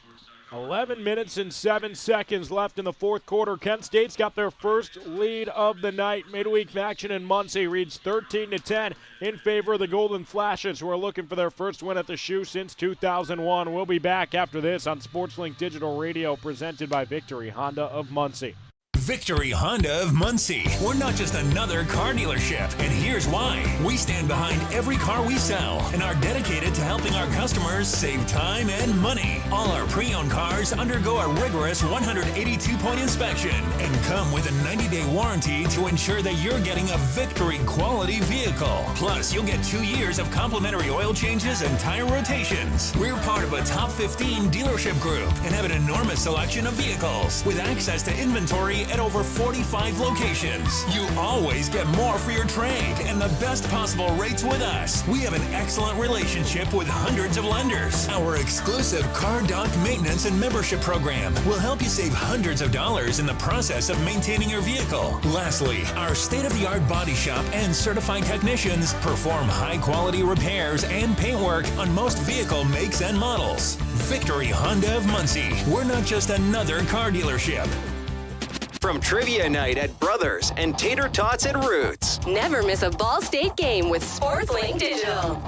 11 minutes and 7 seconds left in the fourth quarter. Kent State's got their first lead of the night. Midweek MACTION in Muncie reads 13-10 in favor of the Golden Flashes, who are looking for their first win at the Shoe since 2001. We'll be back after this on SportsLink Digital Radio, presented by Victory Honda of Muncie. Victory Honda of Muncie. We're not just another car dealership, and here's why. We stand behind every car we sell and are dedicated to helping our customers save time and money. All our pre-owned cars undergo a rigorous 182-point inspection and come with a 90-day warranty to ensure that you're getting a Victory quality vehicle. Plus, you'll get 2 years of complimentary oil changes and tire rotations. We're part of a top 15 dealership group and have an enormous selection of vehicles with access to inventory at over 45 locations. You always get more for your trade and the best possible rates with us. We have an excellent relationship with hundreds of lenders. Our exclusive Car Doc maintenance and membership program will help you save hundreds of dollars in the process of maintaining your vehicle. Lastly, our state-of-the-art body shop and certified technicians perform high-quality repairs and paint work on most vehicle makes and models. Victory Honda of Muncie. We're not just another car dealership. From Trivia Night at Brothers and Tater Tots at Roots. Never miss a Ball State game with SportsLink Digital.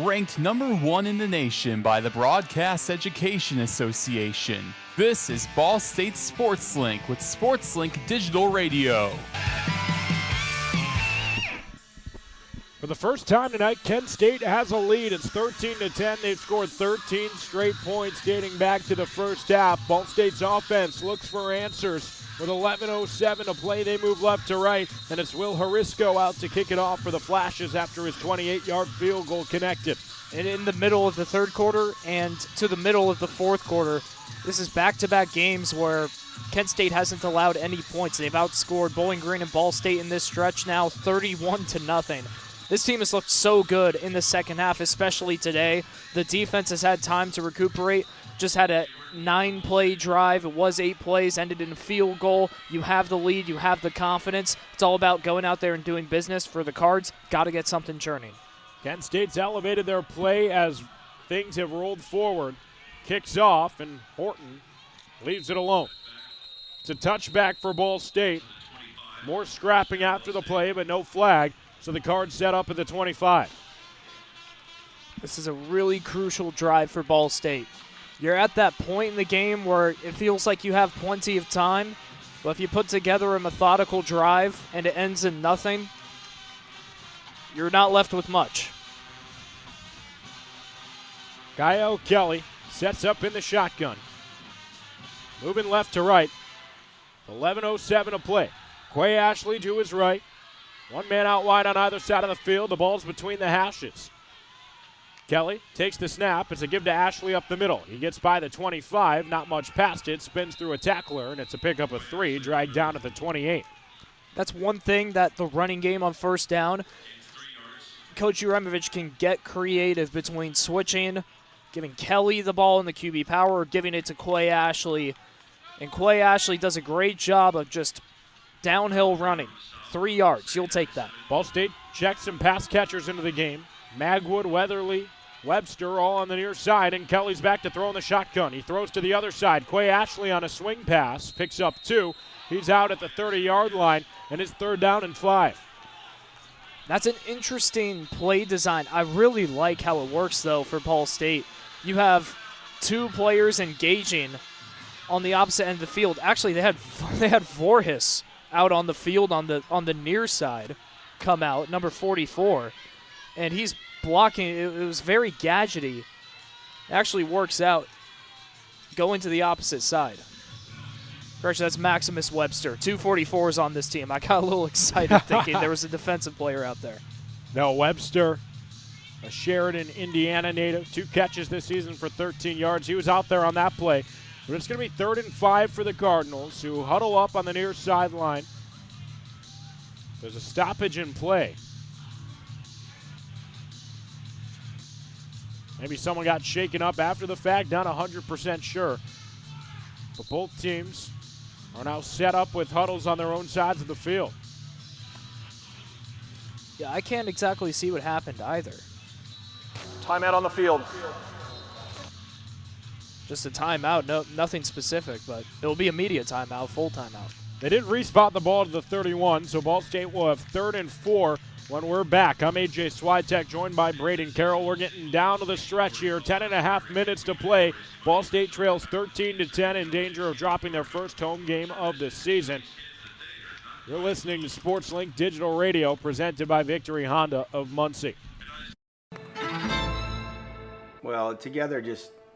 ranked number 1 in the nation by the Broadcast Education Association. This is Ball State Sports Link with SportsLink Digital Radio. For the first time tonight, Kent State has a lead. It's 13-10. They've scored 13 straight points dating back to the first half. Ball State's offense looks for answers. With 11:07 to play, they move left to right, and it's Will Harisco out to kick it off for the Flashes after his 28-yard field goal connected. And in the middle of the third quarter and to the middle of the fourth quarter, this is back-to-back games where Kent State hasn't allowed any points. They've outscored Bowling Green and Ball State in this stretch now 31-0. This team has looked so good in the second half, especially today. The defense has had time to recuperate. Just had a 9-play drive. It was 8 plays, ended in a field goal. You have the lead. You have the confidence. It's all about going out there and doing business for the Cards. Got to get something churning. Kent State's elevated their play as things have rolled forward. Kicks off, and Horton leaves it alone. It's a touchback for Ball State. More scrapping after the play, but no flag. So the Cards set up at the 25. This is a really crucial drive for Ball State. You're at that point in the game where it feels like you have plenty of time, but if you put together a methodical drive and it ends in nothing, you're not left with much. Kyle Kelly sets up in the shotgun. Moving left to right. 11:07 to play. Quay Ashley to his right. One man out wide on either side of the field. The ball's between the hashes. Kelly takes the snap. It's a give to Ashley up the middle. He gets by the 25, not much past it, spins through a tackler, and it's a pickup of 3, dragged down at the 28. That's one thing that the running game on first down, Coach Uremovich can get creative between switching, giving Kelly the ball in the QB power, or giving it to Quay Ashley. And Quay Ashley does a great job of just downhill running. 3 yards, you'll take that. Ball State checks some pass catchers into the game. Magwood, Weatherly, Webster all on the near side, and Kelly's back to throw in the shotgun. He throws to the other side. Quay Ashley on a swing pass, picks up 2. He's out at the 30-yard line, and it's 3rd down and 5. That's an interesting play design. I really like how it works, though, for Ball State. You have 2 players engaging on the opposite end of the field. Actually, they had Voorhis out on the field on the near side come out, number 44. And he's blocking. It was very gadgety. It actually works out going to the opposite side. Correction, that's Maximus Webster. 244s on this team. I got a little excited thinking there was a defensive player out there. No, Webster, a Sheridan, Indiana native. 2 catches this season for 13 yards. He was out there on that play. But it's going to be 3rd and 5 for the Cardinals, who huddle up on the near sideline. There's a stoppage in play. Maybe someone got shaken up after the fact, not 100% sure. But both teams are now set up with huddles on their own sides of the field. Yeah, I can't exactly see what happened either. Timeout on the field. Just a timeout, no, nothing specific, but it'll be a media timeout, full timeout. They did respot the ball to the 31, so Ball State will have 3rd and 4 when we're back. I'm AJ Swiatek, joined by Brayden Carroll. We're getting down to the stretch here. 10.5 minutes to play. Ball State trails 13-10, in danger of dropping their first home game of the season. You're listening to SportsLink Digital Radio, presented by Victory Honda of Muncie. Well, together,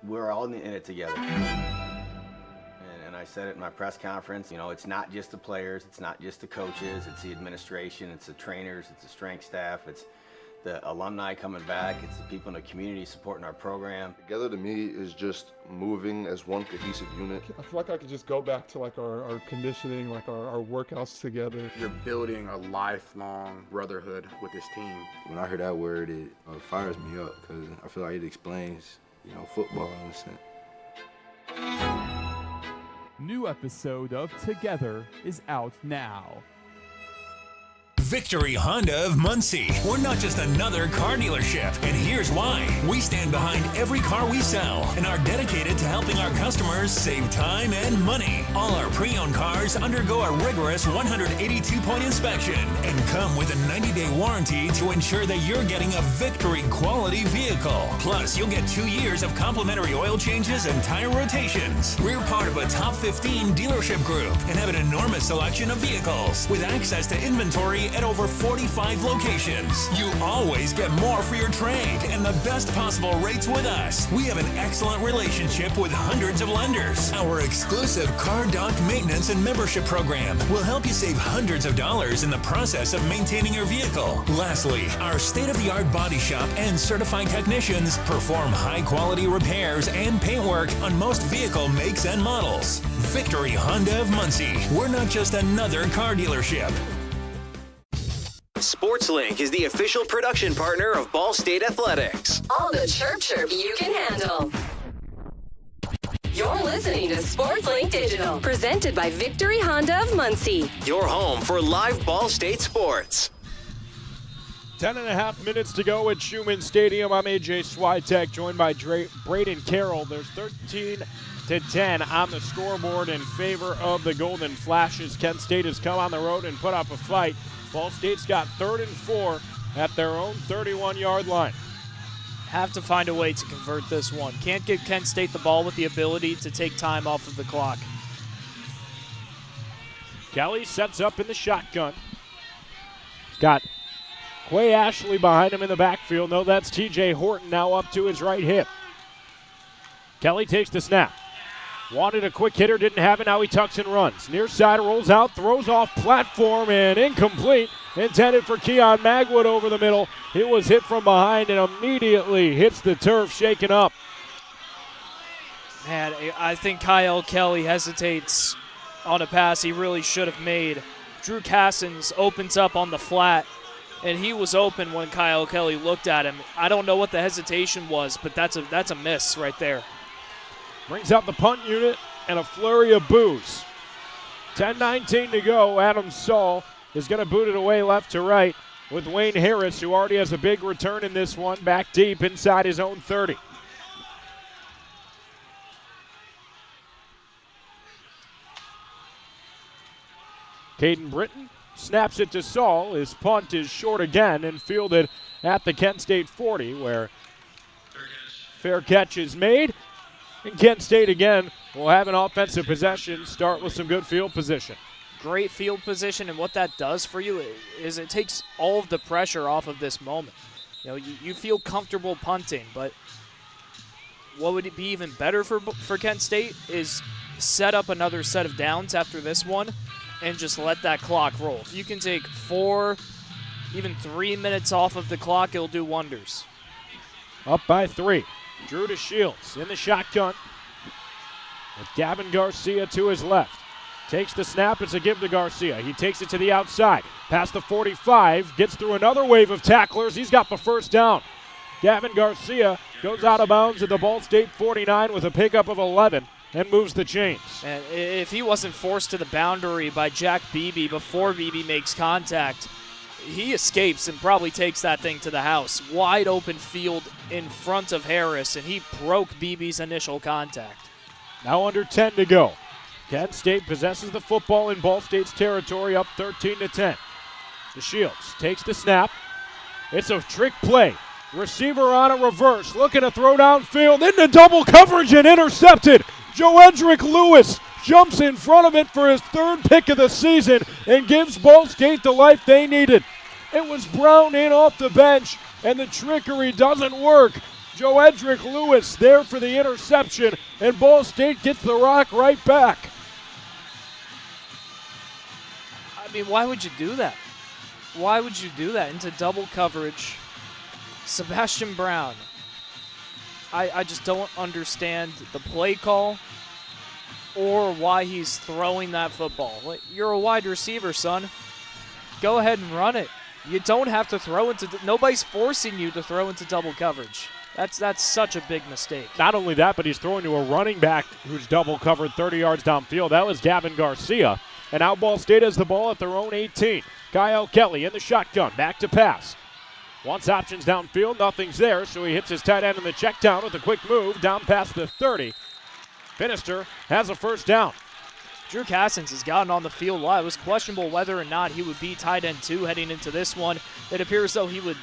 we're all in it together. And I said it in my press conference, it's not just the players, it's not just the coaches, it's the administration, it's the trainers, it's the strength staff, it's the alumni coming back, it's the people in the community supporting our program. Together to me is just moving as one cohesive unit. I feel like I could just go back to our conditioning, our workouts together. You're building a lifelong brotherhood with this team. When I hear that word, it fires me up because I feel like it explains, football in a sense. New episode of Together is out now. Victory Honda of Muncie. We're not just another car dealership, and here's why. We stand behind every car we sell and are dedicated to helping our customers save time and money. All our pre-owned cars undergo a rigorous 182-point inspection and come with a 90-day warranty to ensure that you're getting a Victory quality vehicle. Plus, you'll get 2 years of complimentary oil changes and tire rotations. We're part of a top 15 dealership group and have an enormous selection of vehicles with access to inventory at over 45 locations. You always get more for your trade and the best possible rates with us. We have an excellent relationship with hundreds of lenders. Our exclusive Car Doc maintenance and membership program will help you save hundreds of dollars in the process of maintaining your vehicle. Lastly, our state-of-the-art body shop and certified technicians perform high-quality repairs and paintwork on most vehicle makes and models. Victory Honda of Muncie. We're not just another car dealership. SportsLink is the official production partner of Ball State Athletics. All the chirp you can handle. You're listening to SportsLink Digital, presented by Victory Honda of Muncie. Your home for live Ball State sports. 10.5 minutes to go at Schumann Stadium. I'm AJ Swiatek, joined by Brayden Carroll. There's 13-10 on the scoreboard in favor of the Golden Flashes. Kent State has come on the road and put up a fight. Ball State's got 3rd and 4 at their own 31-yard line. Have to find a way to convert this one. Can't give Kent State the ball with the ability to take time off of the clock. Kelly sets up in the shotgun. Got Quay Ashley behind him in the backfield. No, that's TJ Horton now up to his right hip. Kelly takes the snap. Wanted a quick hitter, didn't have it. Now he tucks and runs. Near side, rolls out, throws off platform, and incomplete. Intended for Keon Magwood over the middle. It was hit from behind and immediately hits the turf, shaken up. Man, I think Kyle Kelly hesitates on a pass he really should have made. Drew Cassins opens up on the flat, and he was open when Kyle Kelly looked at him. I don't know what the hesitation was, but that's a miss right there. Brings out the punt unit and a flurry of boos. 10:19 to go. Adam Saul is going to boot it away left to right with Wayne Harris, who already has a big return in this one, back deep inside his own 30. Caden Britton snaps it to Saul. His punt is short again and fielded at the Kent State 40, where fair catch is made. And Kent State again will have an offensive possession, start with some good field position. Great field position, and what that does for you is it takes all of the pressure off of this moment. You know, you feel comfortable punting, but what would it be even better for Kent State is set up another set of downs after this one and just let that clock roll. If you can take 4, even 3 minutes off of the clock, it'll do wonders. Up by 3. Drew to Shields in the shotgun with Gavin Garcia to his left. Takes the snap. It's a give to Garcia. He takes it to the outside. Past the 45. Gets through another wave of tacklers. He's got the first down. Gavin Garcia goes out of bounds at the Ball State 49 with a pickup of 11 and moves the chains. And if he wasn't forced to the boundary by Jack Beebe before Beebe makes contact, he escapes and probably takes that thing to the house. Wide open field in front of Harris, and he broke Beebe's initial contact. Now under 10 to go. Kent State possesses the football in Ball State's territory, up 13-10. The Shields takes the snap. It's a trick play. Receiver on a reverse, looking to throw downfield into double coverage and intercepted. Joedric Lewis jumps in front of it for his 3rd pick of the season and gives Ball State the life they needed. It was Brown in off the bench, and the trickery doesn't work. Joedric Lewis there for the interception, and Ball State gets the rock right back. I mean, why would you do that? Why would you do that into double coverage? Sebastian Brown. I just don't understand the play call or why he's throwing that football. You're a wide receiver, son. Go ahead and run it. You don't have to throw into nobody's forcing you to throw into double coverage. That's such a big mistake. Not only that, but he's throwing to a running back who's double covered 30 yards downfield. That was Gavin Garcia. And now Ball State has the ball at their own 18. Kyle Kelly in the shotgun, back to pass. Wants options downfield, nothing's there, so he hits his tight end in the check down with a quick move down past the 30. Finister has a first down. Drew Cassins has gotten on the field a lot. It was questionable whether or not he would be tight end 2 heading into this one. It appears though he would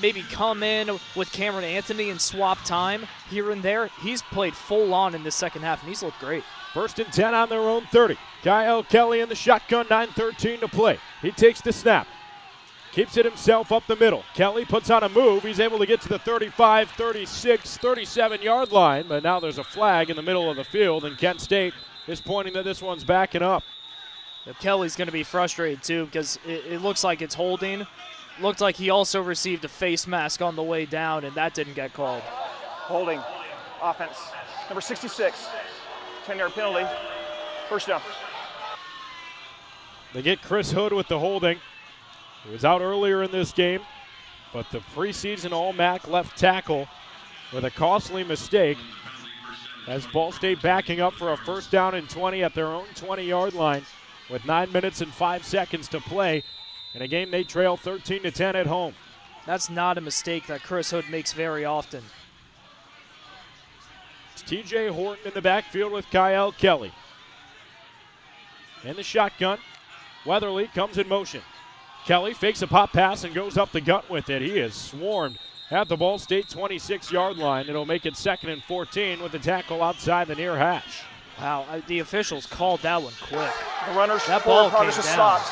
maybe come in with Cameron Anthony and swap time here and there. He's played full on in the second half, and he's looked great. 1st and 10 on their own 30. Kyle Kelly in the shotgun, 9:13 to play. He takes the snap. Keeps it himself up the middle. Kelly puts on a move. He's able to get to the 35, 36, 37-yard line, but now there's a flag in the middle of the field, and Kent State is pointing that this one's backing up. Kelly's going to be frustrated, too, because it looks like it's holding. Looked like he also received a face mask on the way down, and that didn't get called. Holding. Offense. Number 66. 10-yard penalty. First down. They get Chris Hood with the holding. He was out earlier in this game, but the preseason All-MAC left tackle with a costly mistake as Ball State backing up for a first down and 20 at their own 20-yard line with 9 minutes and 5 seconds to play in a game they trail 13-10 at home. That's not a mistake that Chris Hood makes very often. It's TJ Horton in the backfield with Kyle Kelly. In the shotgun, Weatherly comes in motion. Kelly fakes a pop pass and goes up the gut with it. He is swarmed at the Ball State 26-yard line. It'll make it 2nd and 14 with the tackle outside the near hash. Wow, the officials called that one quick. The runner's that ball came down. Stopped.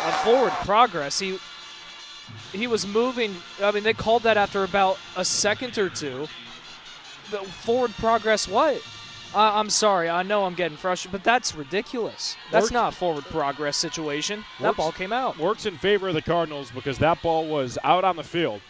A forward progress. He was moving. I mean, they called that after about a second or two. The forward progress what? I'm sorry. I know I'm getting frustrated, but that's ridiculous. That's not a forward progress situation. That ball came out. Works in favor of the Cardinals because that ball was out on the field.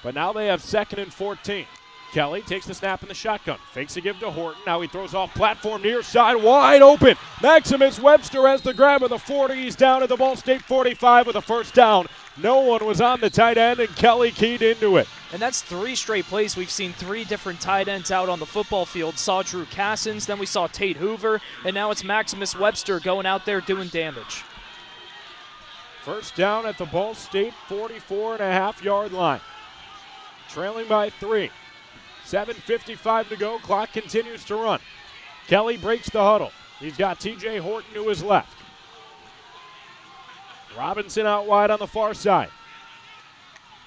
But now they have 2nd and 14. Kelly takes the snap in the shotgun. Fakes a give to Horton. Now he throws off platform near side. Wide open. Maximus Webster has the grab of the 40. He's down at the Ball State 45 with a first down. No one was on the tight end, and Kelly keyed into it. And that's 3 straight plays. We've seen 3 different tight ends out on the football field. Saw Drew Cassins, then we saw Tate Hoover, and now it's Maximus Webster going out there doing damage. First down at the Ball State 44.5-yard line. Trailing by 3. 7:55 to go. Clock continues to run. Kelly breaks the huddle. He's got TJ Horton to his left. Robinson out wide on the far side.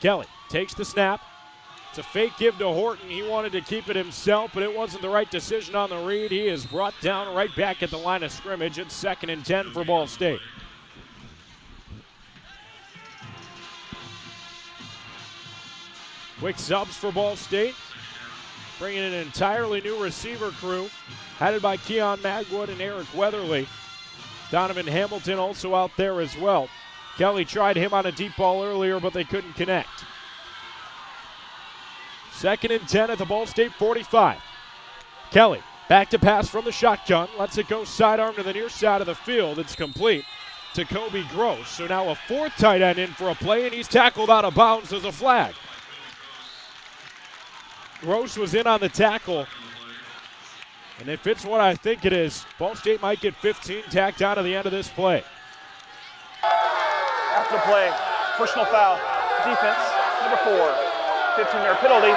Kelly takes the snap. It's a fake give to Horton. He wanted to keep it himself, but it wasn't the right decision on the read. He is brought down right back at the line of scrimmage. It's 2nd and 10 for Ball State. Quick subs for Ball State. Bringing in an entirely new receiver crew, headed by Keon Magwood and Eric Weatherly. Donovan Hamilton also out there as well. Kelly tried him on a deep ball earlier, but they couldn't connect. 2nd and 10 at the Ball State 45. Kelly back to pass from the shotgun. Lets it go sidearm to the near side of the field. It's complete to Kobe Gross. So now a 4th tight end in for a play, and he's tackled out of bounds as a flag. Gross was in on the tackle. And if it's what I think it is, Ball State might get 15 tacked on to the end of this play. After the play, personal foul, defense, number 4, 15-yard penalty,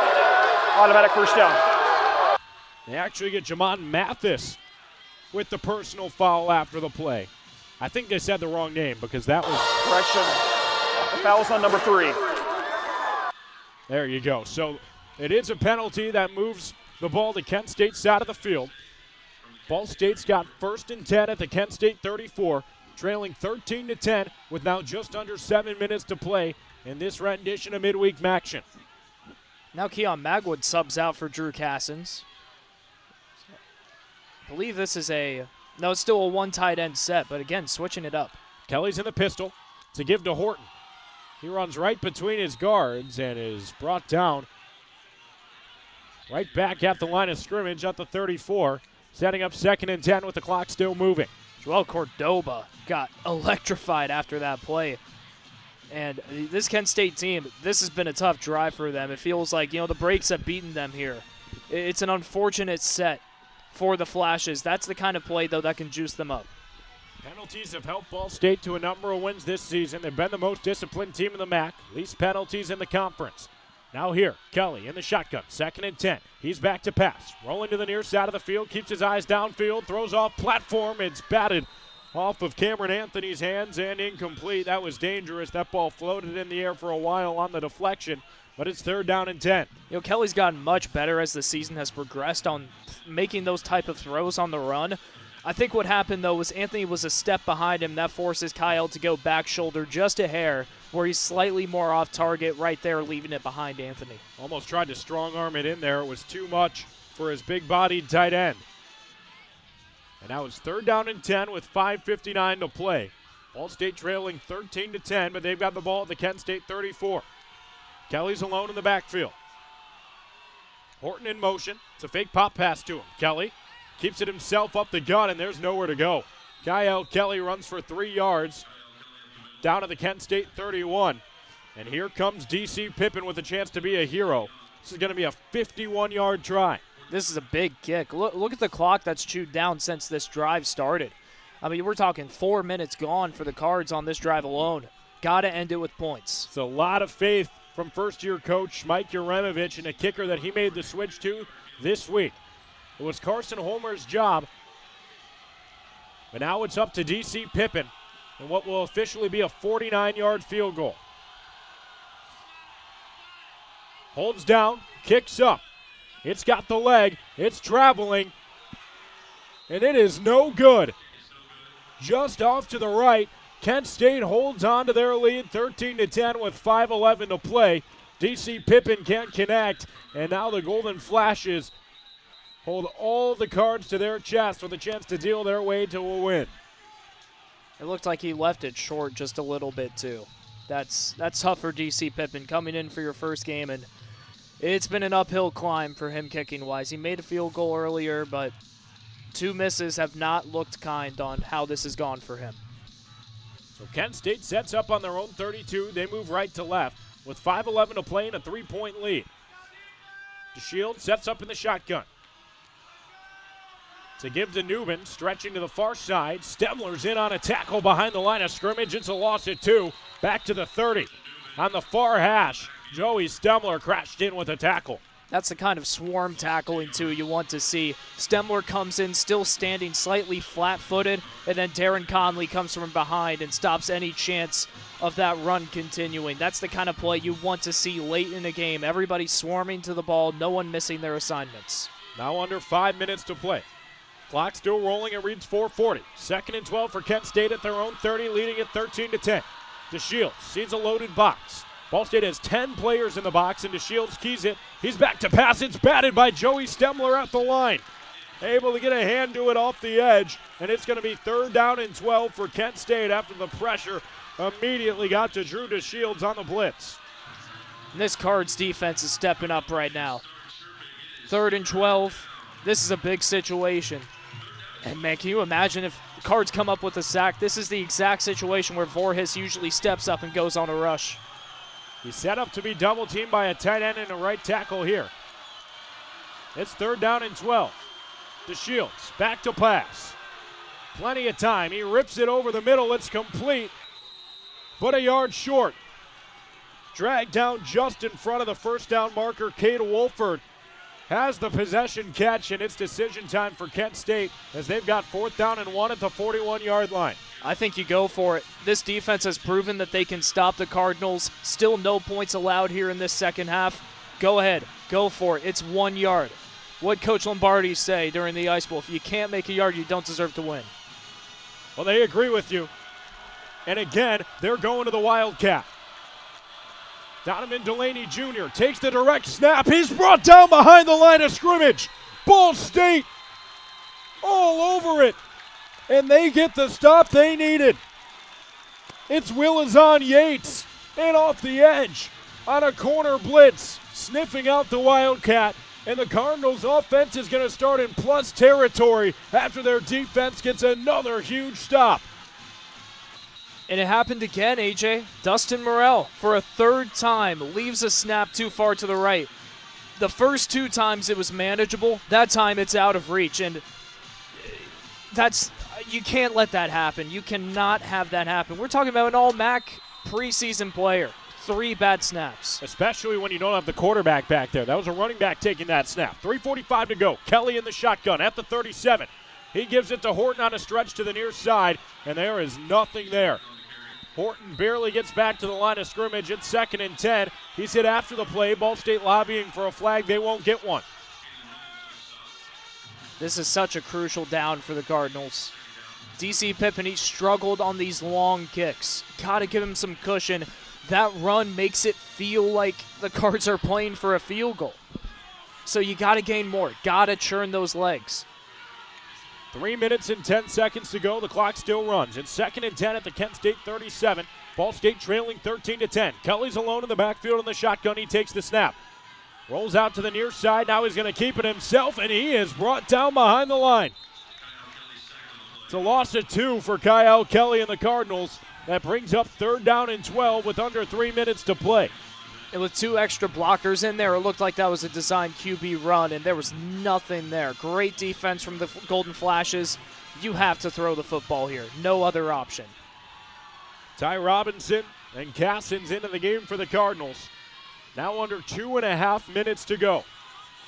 automatic first down. They actually get Jamon Mathis with the personal foul after the play. I think they said the wrong name because that was... Correction, the foul was on number 3. There you go. So it is a penalty that moves the ball to Kent State's side of the field. Ball State's got 1st and 10 at the Kent State 34, trailing 13-10 with now just under 7 minutes to play in this rendition of Midweek MACTION. Now Keon Magwood subs out for Drew Cassins. I believe this is no, it's still a 1 tight end set, but again, switching it up. Kelly's in the pistol. It's a give to Horton. He runs right between his guards and is brought down right back at the line of scrimmage at the 34, setting up 2nd and 10 with the clock still moving. Joel Cordoba got electrified after that play. And this Kent State team, this has been a tough drive for them. It feels like, the breaks have beaten them here. It's an unfortunate set for the Flashes. That's the kind of play, though, that can juice them up. Penalties have helped Ball State to a number of wins this season. They've been the most disciplined team in the MAC, least penalties in the conference. Now here, Kelly in the shotgun, 2nd and 10. He's back to pass, rolling to the near side of the field, keeps his eyes downfield, throws off platform. It's batted off of Cameron Anthony's hands and incomplete. That was dangerous. That ball floated in the air for a while on the deflection, but it's 3rd down and 10. You know, Kelly's gotten much better as the season has progressed on making those type of throws on the run. I think what happened, though, was Anthony was a step behind him. That forces Kyle to go back shoulder just a hair, where he's slightly more off target right there, leaving it behind Anthony. Almost tried to strong-arm it in there. It was too much for his big-bodied tight end. And now it's 3rd down and 10 with 5:59 to play. Ball State trailing 13-10, but they've got the ball at the Kent State 34. Kelly's alone in the backfield. Horton in motion. It's a fake pop pass to him. Kelly keeps it himself up the gut, and there's nowhere to go. Kyle Kelly runs for 3 yards down to the Kent State 31. And here comes D.C. Pippin with a chance to be a hero. This is going to be a 51-yard try. This is a big kick. Look at the clock that's chewed down since this drive started. I mean, we're talking 4 minutes gone for the Cards on this drive alone. Got to end it with points. It's a lot of faith from first-year coach Mike Uremovich and a kicker that he made the switch to this week. It was Carson Holmer's job, but now it's up to D.C. Pippin and what will officially be a 49-yard field goal. Holds down, kicks up. It's got the leg, it's traveling, and it is no good. Just off to the right, Kent State holds on to their lead, 13-10 with 5:11 to play. D.C. Pippin can't connect, and now the Golden Flashes hold all the cards to their chest with a chance to deal their way to a win. It looked like he left it short just a little bit, too. That's tough for D.C. Pippin coming in for your first game, and it's been an uphill climb for him kicking-wise. He made a field goal earlier, but 2 misses have not looked kind on how this has gone for him. So Kent State sets up on their own 32. They move right to left with 5:11 to play and a 3-point lead. DeShield sets up in the shotgun. To give to Newman, stretching to the far side. Stemler's in on a tackle behind the line of scrimmage. It's a loss at 2. Back to the 30. On the far hash, Joey Stemler crashed in with a tackle. That's the kind of swarm tackling, too, you want to see. Stemler comes in still standing slightly flat-footed, and then Darren Conley comes from behind and stops any chance of that run continuing. That's the kind of play you want to see late in the game. Everybody swarming to the ball, no one missing their assignments. Now under 5 minutes to play. Clock still rolling. It reads 4:40. 2nd and 12 for Kent State at their own 30, leading at 13-10. DeShields sees a loaded box. Ball State has 10 players in the box, and DeShields keys it. He's back to pass. It's batted by Joey Stemler at the line. Able to get a hand to it off the edge, and it's going to be 3rd down and 12 for Kent State after the pressure immediately got to Drew DeShields on the blitz. And this Cards defense is stepping up right now. 3rd and 12. This is a big situation. And, man, can you imagine if Cards come up with a sack? This is the exact situation where Voorhis usually steps up and goes on a rush. He's set up to be double-teamed by a tight end and a right tackle here. It's 3rd down and 12. DeShields back to pass. Plenty of time. He rips it over the middle. It's complete, but a yard short. Dragged down just in front of the first down marker. Cade Wolford has the possession catch, and it's decision time for Kent State as they've got 4th down and 1 at the 41-yard line. I think you go for it. This defense has proven that they can stop the Cardinals. Still no points allowed here in this second half. Go ahead. Go for it. It's 1 yard. What'd Coach Lombardi say during the Ice Bowl? If you can't make a yard, you don't deserve to win. Well, they agree with you. And again, they're going to the Wildcat. Donovan Delaney Jr. takes the direct snap. He's brought down behind the line of scrimmage. Ball State all over it. And they get the stop they needed. It's Willazon Yates. And off the edge on a corner blitz, sniffing out the Wildcat. And the Cardinals offense is going to start in plus territory after their defense gets another huge stop. And it happened again, AJ. Dustin Morrell, for a 3rd time, leaves a snap too far to the right. The first 2 times it was manageable. That time it's out of reach. And You can't let that happen. You cannot have that happen. We're talking about an all-MAC preseason player. 3 bad snaps. Especially when you don't have the quarterback back there. That was a running back taking that snap. 3:45 to go. Kelly in the shotgun at the 37. He gives it to Horton on a stretch to the near side, and there is nothing there. Horton barely gets back to the line of scrimmage. It's 2nd and 10. He's hit after the play. Ball State lobbying for a flag. They won't get one. This is such a crucial down for the Cardinals. DC Pippen, he struggled on these long kicks. Got to give him some cushion. That run makes it feel like the Cards are playing for a field goal. So you got to gain more. Got to churn those legs. 3 minutes and 10 seconds to go. The clock still runs. It's 2nd and 10 at the Kent State 37. Ball State trailing 13-10. Kelly's alone in the backfield in the shotgun. He takes the snap. Rolls out to the near side. Now he's going to keep it himself, and he is brought down behind the line. It's a loss of 2 for Kyle Kelly and the Cardinals. That brings up 3rd down and 12 with under 3 minutes to play. And with 2 extra blockers in there, it looked like that was a designed QB run, and there was nothing there. Great defense from the Golden Flashes. You have to throw the football here. No other option. Ty Robinson and Cassins into the game for the Cardinals. Now under 2.5 minutes to go.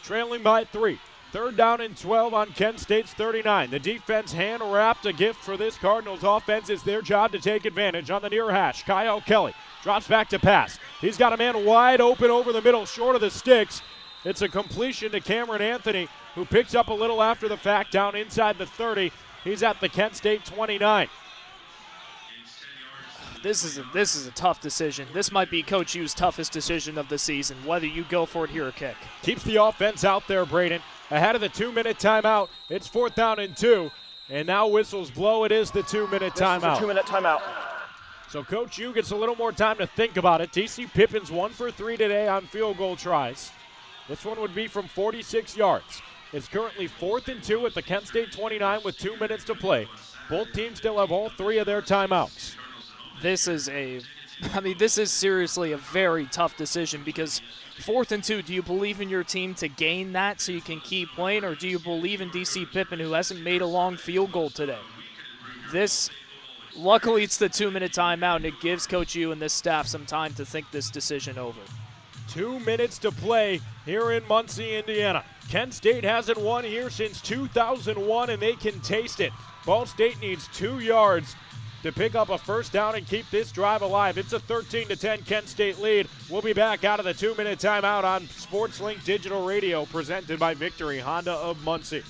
Trailing by 3. 3rd down and 12 on Kent State's 39. The defense hand-wrapped a gift for this Cardinals offense. It's their job to take advantage on the near hash. Kyle Kelly drops back to pass. He's got a man wide open over the middle, short of the sticks. It's a completion to Cameron Anthony, who picks up a little after the fact down inside the 30. He's at the Kent State 29. This is a tough decision. This might be Coach U's toughest decision of the season, whether you go for it here or kick. Keeps the offense out there, Brayden. Ahead of the 2-minute timeout. It's 4th down and 2. And now whistles blow. It is the 2-minute timeout. This is a 2-minute timeout. So Coach U gets a little more time to think about it. DC Pippen's 1 for 3 today on field goal tries. This one would be from 46 yards. It's currently 4th and 2 at the Kent State 29 with 2 minutes to play. Both teams still have all 3 of their timeouts. This is seriously a very tough decision because 4th and 2, do you believe in your team to gain that so you can keep playing, or do you believe in DC Pippen, who hasn't made a long field goal today? Luckily it's the 2-minute timeout, and it gives Coach U and this staff some time to think this decision over. 2 minutes to play here in Muncie, Indiana. Kent State hasn't won here since 2001, and they can taste it. Ball State needs 2 yards to pick up a 1st down and keep this drive alive. It's a 13-10 Kent State lead. We'll be back out of the 2-minute timeout on SportsLink Digital Radio, presented by Victory Honda of Muncie.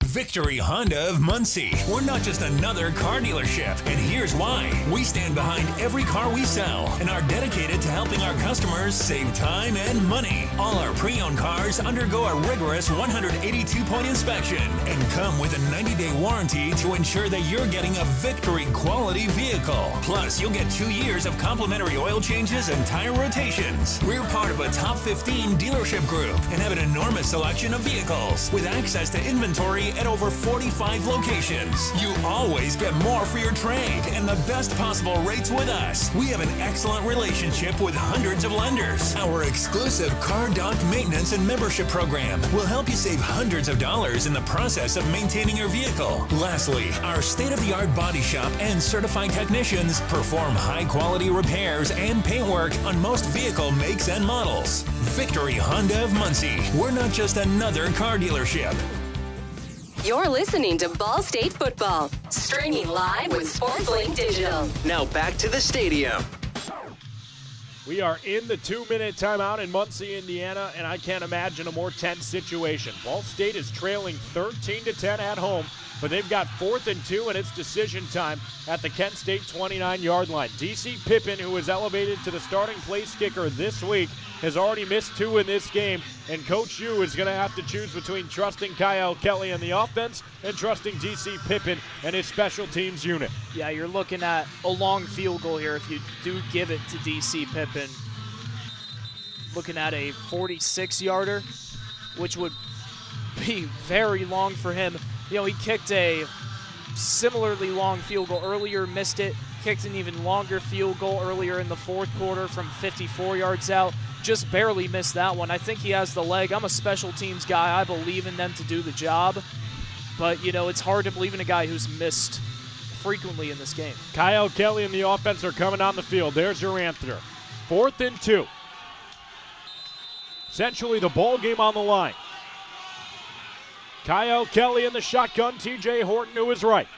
Victory Honda of Muncie. We're not just another car dealership, and here's why. We stand behind every car we sell and are dedicated to helping our customers save time and money. All our pre-owned cars undergo a rigorous 182-point inspection and come with a 90-day warranty to ensure that you're getting a Victory quality vehicle. Plus, you'll get 2 years of complimentary oil changes and tire rotations. We're part of a top 15 dealership group and have an enormous selection of vehicles with access to inventory at over 45 locations. You always get more for your trade and the best possible rates with us. We have an excellent relationship with hundreds of lenders. Our exclusive Car Doc maintenance and membership program will help you save hundreds of dollars in the process of maintaining your vehicle. Lastly, our state-of-the-art body shop and certified technicians perform high-quality repairs and paintwork on most vehicle makes and models. Victory Honda of Muncie. We're not just another car dealership. You're listening to Ball State Football, streaming live with SportsLink Digital. Now back to the stadium. We are in the 2-minute timeout in Muncie, Indiana, and I can't imagine a more tense situation. Ball State is trailing 13-10 at home, but they've got 4th and 2, and it's decision time at the Kent State 29-yard line. DC Pippen, who was elevated to the starting place kicker this week, has already missed 2 in this game, and Coach U is going to have to choose between trusting Kyle Kelly and the offense and trusting DC Pippen and his special teams unit. Yeah, you're looking at a long field goal here if you do give it to DC Pippen. Looking at a 46-yarder, which would be very long for him. You know, he kicked a similarly long field goal earlier, missed it, kicked an even longer field goal earlier in the 4th quarter from 54 yards out. Just barely missed that one. I think he has the leg. I'm a special teams guy. I believe in them to do the job. But, it's hard to believe in a guy who's missed frequently in this game. Kyle Kelly and the offense are coming on the field. There's your answer. 4th and 2. Essentially the ball game on the line. Kyle Kelly in the shotgun. TJ Horton to his right.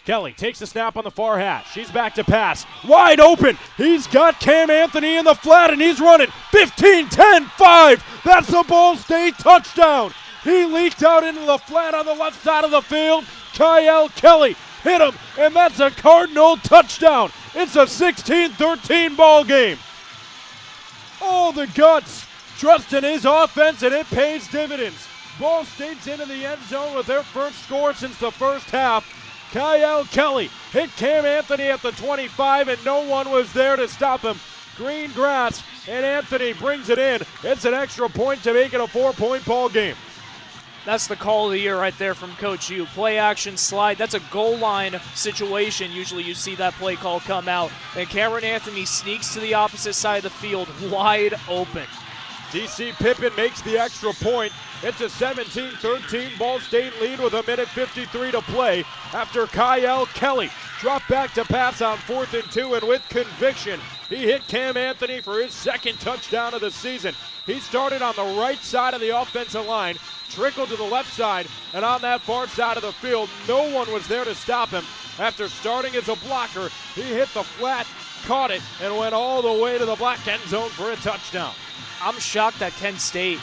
Kelly takes the snap on the far hash. She's back to pass. Wide open. He's got Cam Anthony in the flat, and he's running 15, 10, 5. That's a Ball State touchdown. He leaked out into the flat on the left side of the field. Kyle Kelly hit him, and that's a Cardinal touchdown. It's a 16-13 ball game. Oh, the guts. Trusting his offense, and it pays dividends. Ball State's into the end zone with their first score since the first half. Kyle Kelly hit Cam Anthony at the 25, and no one was there to stop him. Green grass, and Anthony brings it in. It's an extra point to make it a 4-point ball game. That's the call of the year right there from Coach U. Play action slide. That's a goal line situation. Usually you see that play call come out. And Cameron Anthony sneaks to the opposite side of the field, wide open. DC Pippin makes the extra point. It's a 17-13 Ball State lead with 1:53 to play after Kyle Kelly dropped back to pass on 4th and 2, and with conviction, he hit Cam Anthony for his second touchdown of the season. He started on the right side of the offensive line, trickled to the left side, and on that far side of the field, no one was there to stop him. After starting as a blocker, he hit the flat, caught it, and went all the way to the black end zone for a touchdown. I'm shocked that Kent State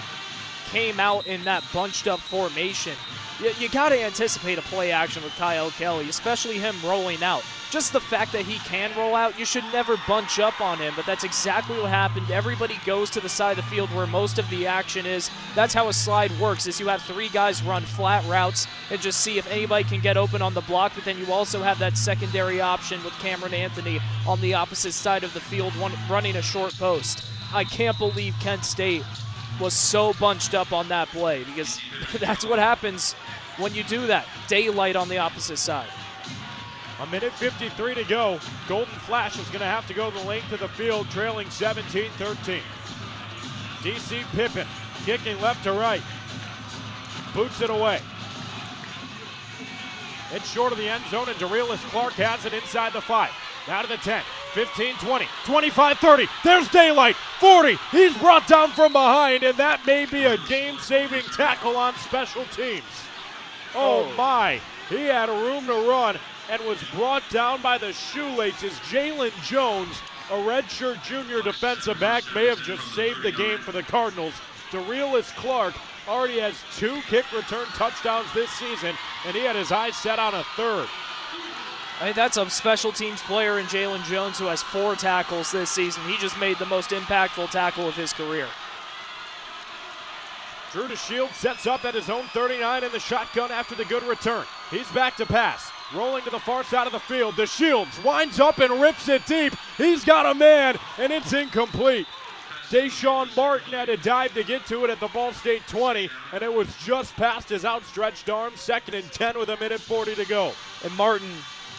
came out in that bunched-up formation. You got to anticipate a play action with Kyle Kelly, especially him rolling out. Just the fact that he can roll out, you should never bunch up on him, but that's exactly what happened. Everybody goes to the side of the field where most of the action is. That's how a slide works, is you have 3 guys run flat routes and just see if anybody can get open on the block, but then you also have that secondary option with Cameron Anthony on the opposite side of the field running a short post. I can't believe Kent State was so bunched up on that play, because that's what happens when you do that. Daylight on the opposite side. 1:53 to go. Golden Flash is going to have to go the length of the field, trailing 17-13. DC Pippin kicking left to right. Boots it away. It's short of the end zone, and Darelis Clark has it inside the 5. Now to the 10, 15, 20, 25, 30. There's daylight, 40. He's brought down from behind, and that may be a game-saving tackle on special teams. Oh my, he had room to run and was brought down by the shoelaces. Jalen Jones, a redshirt junior defensive back, may have just saved the game for the Cardinals. Darelis Clark already has 2 kick return touchdowns this season, and he had his eyes set on a 3rd. I mean, that's a special teams player in Jalen Jones who has 4 tackles this season. He just made the most impactful tackle of his career. Drew DeShields sets up at his own 39 in the shotgun after the good return. He's back to pass. Rolling to the far side of the field. DeShields winds up and rips it deep. He's got a man, and it's incomplete. Deshaun Martin had to dive to get to it at the Ball State 20, and it was just past his outstretched arm. 2nd and 10 with 1:40 to go. And Martin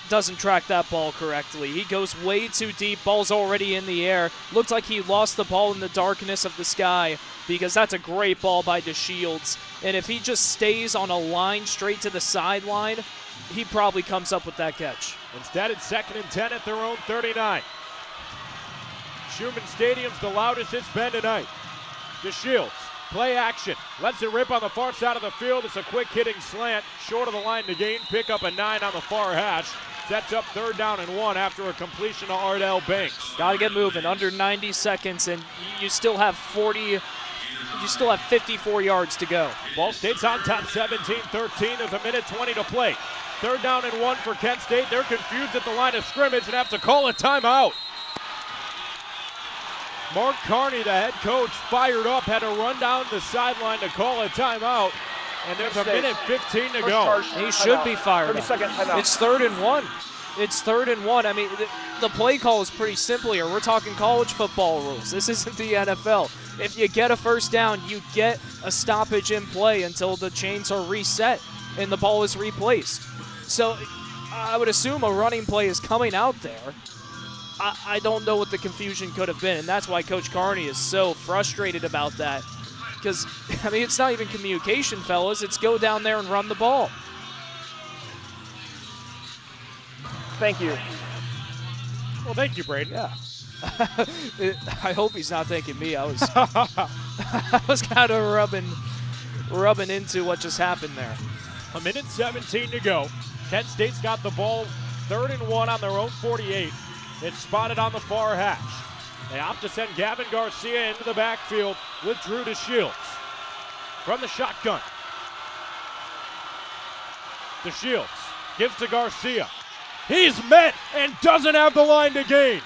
doesn't track that ball correctly. He goes way too deep. Ball's already in the air. Looks like he lost the ball in the darkness of the sky, because that's a great ball by DeShields. And if he just stays on a line straight to the sideline, he probably comes up with that catch. Instead, it's 2nd and 10 at their own 39. Schumann Stadium's the loudest it's been tonight. DeShields, play action, lets it rip on the far side of the field. It's a quick hitting slant, short of the line to gain. Pick up a 9 on the far hash. Sets up 3rd down and 1 after a completion to Ardell Banks. Got to get moving. Under 90 seconds, and you still have 54 yards to go. Ball State's on top 17-13. There's 1:20 to play. 3rd down and 1 for Kent State. They're confused at the line of scrimmage and have to call a timeout. Mark Carney, the head coach, fired up, had to run down the sideline to call a timeout. And there's 1:15 to go. He should be fired up. It's 3rd and 1. It's 3rd and 1. I mean, the play call is pretty simple here. We're talking college football rules. This isn't the NFL. If you get a 1st down, you get a stoppage in play until the chains are reset and the ball is replaced. So I would assume a running play is coming out there. I don't know what the confusion could have been, and that's why Coach Carney is so frustrated about that. Because, I mean, it's not even communication, fellas. It's go down there and run the ball. Thank you. Well, thank you, Brayden. Yeah. I hope he's not thanking me. I was I was kind of rubbing into what just happened there. 1:17 to go. Kent State's got the ball 3rd and 1 on their own 48. It's spotted on the far hash. They opt to send Gavin Garcia into the backfield with Drew DeShields. From the shotgun. DeShields gives to Garcia. He's met and doesn't have the line to gain.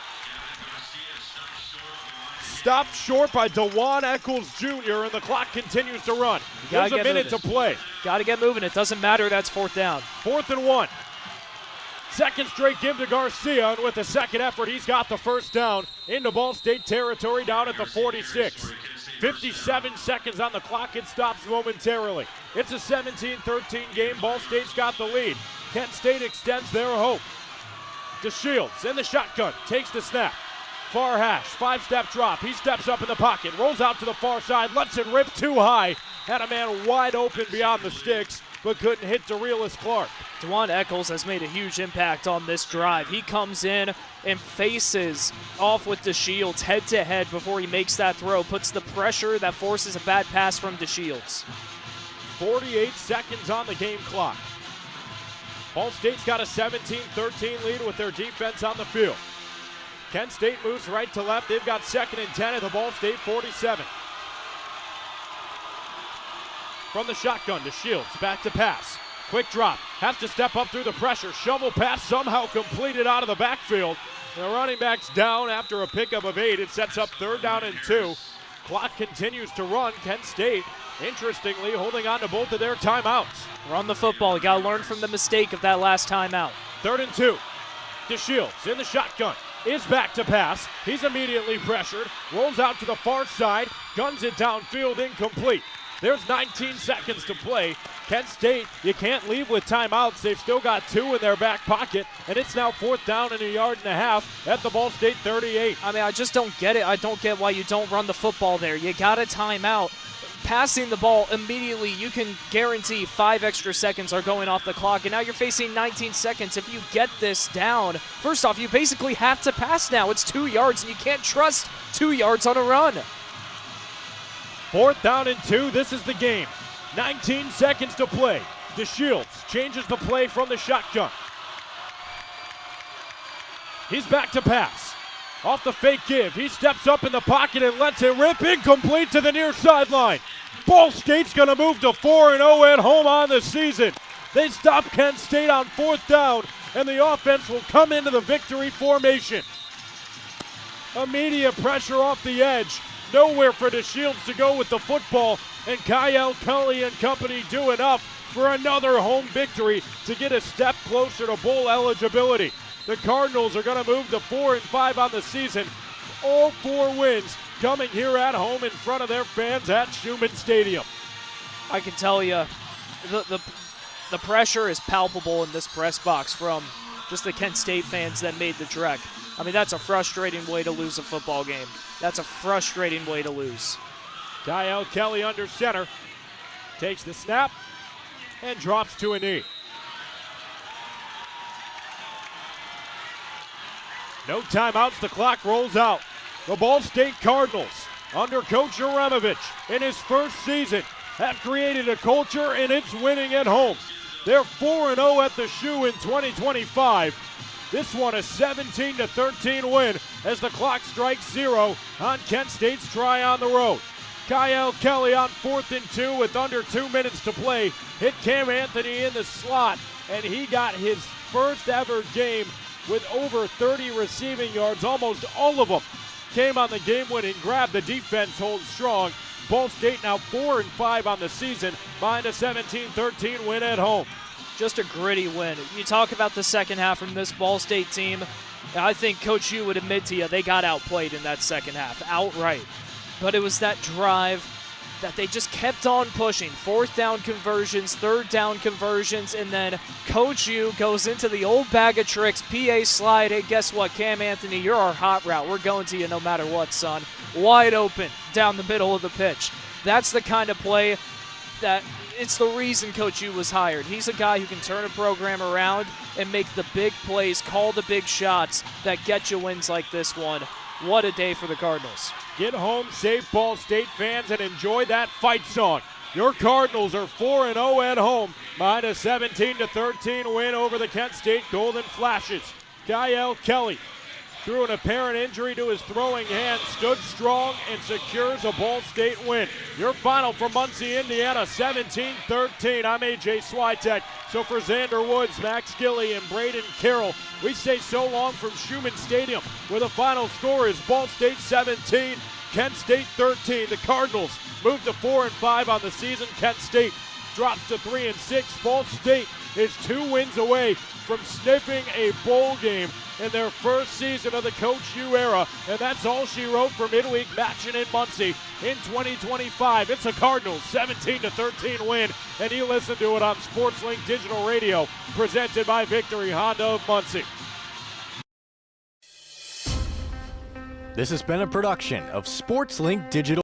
Stopped short by DeJuan Eccles Jr., and the clock continues to run. There's a minute to play. Got to get moving. It doesn't matter. That's 4th down. 4th and 1. Second straight give to Garcia, and with the second effort, he's got the first down into Ball State territory down at the 46. 57 seconds on the clock. It stops momentarily. It's a 17-13 game. Ball State's got the lead. Kent State extends their hope. DeShields in the shotgun, takes the snap. Far hash, 5-step drop. He steps up in the pocket, rolls out to the far side, lets it rip too high. Had a man wide open beyond the sticks, but couldn't hit DeRealis Clark. DeJuan Eccles has made a huge impact on this drive. He comes in and faces off with DeShields head-to-head before he makes that throw, puts the pressure that forces a bad pass from DeShields. 48 seconds on the game clock. Ball State's got a 17-13 lead with their defense on the field. Kent State moves right to left. They've got 2nd and 10 at the Ball State 47. From the shotgun to DeShields, back to pass. Quick drop, has to step up through the pressure. Shovel pass somehow completed out of the backfield. The running back's down after a pickup of 8. It sets up 3rd down and 2. Clock continues to run. Kent State, interestingly, holding on to both of their timeouts. Run the football. You got to learn from the mistake of that last timeout. 3rd and 2. DeShields in the shotgun. Is back to pass. He's immediately pressured. Rolls out to the far side. Guns it downfield, incomplete. There's 19 seconds to play. Kent State, you can't leave with timeouts. They've still got 2 in their back pocket, and it's now 4th down and 1.5 yards at the Ball State 38. I mean, I just don't get it. I don't get why you don't run the football there. You got a timeout. Passing the ball immediately, you can guarantee 5 extra seconds are going off the clock, and now you're facing 19 seconds. If you get this down, first off, you basically have to pass now. It's 2 yards, and you can't trust 2 yards on a run. 4th down and 2. This is the game. 19 seconds to play. DeShields changes the play from the shotgun. He's back to pass. Off the fake give, he steps up in the pocket and lets it rip, incomplete to the near sideline. Ball State's going to move to 4-0 at home on the season. They stop Kent State on 4th down, and the offense will come into the victory formation. Immediate pressure off the edge. Nowhere for DeShields to go with the football, and Kyle Kelly and company do enough for another home victory to get a step closer to bowl eligibility. The Cardinals are going to move to 4-5 on the season. All 4 wins coming here at home in front of their fans at Schumann Stadium. I can tell you, the pressure is palpable in this press box from just the Kent State fans that made the trek. I mean, that's a frustrating way to lose a football game. That's a frustrating way to lose. Kyle Kelly under center, takes the snap, and drops to a knee. No timeouts, the clock rolls out. The Ball State Cardinals, under Coach Jeremovich, in his first season, have created a culture and it's winning at home. They're 4-0 at the Shoe in 2025. This one a 17-13 win as the clock strikes 0 on Kent State's try on the road. Kyle Kelly on 4th and 2 with under 2 minutes to play. Hit Cam Anthony in the slot, and he got his first ever game with over 30 receiving yards. Almost all of them came on the game-winning grab. The defense holds strong. Ball State now 4-5 on the season, behind a 17-13 win at home. Just a gritty win. You talk about the second half from this Ball State team. I think Coach Hugh would admit to you they got outplayed in that second half, outright. But it was that drive that they just kept on pushing. 4th down conversions, 3rd down conversions, and then Coach Hugh goes into the old bag of tricks, PA slide. Hey, guess what, Cam Anthony, you're our hot route. We're going to you no matter what, son. Wide open down the middle of the pitch. That's the kind of play that it's the reason Coach Hugh was hired. He's a guy who can turn a program around. and make the big plays, call the big shots that get you wins like this one. What a day for the Cardinals. Get home safe, Ball State fans, and enjoy that fight song. Your Cardinals are 4-0 at home behind a 17-13 win over the Kent State Golden Flashes. Kyle Kelly, through an apparent injury to his throwing hand, stood strong and secures a Ball State win. Your final from Muncie, Indiana, 17-13. I'm A.J. Swiatek. So for Xander Woods, Max Gillie, and Brayden Carroll, we say so long from Schumann Stadium, where the final score is Ball State 17, Kent State 13. The Cardinals move to 4-5 on the season. Kent State drops to 3-6. Ball State is 2 wins away from sniffing a bowl game in their first season of the Coach U era, and that's all she wrote for Midweek MACTION in Muncie in 2025. It's a Cardinals 17-13 win, and you listen to it on SportsLink Digital Radio, presented by Victory Honda of Muncie. This has been a production of SportsLink Digital.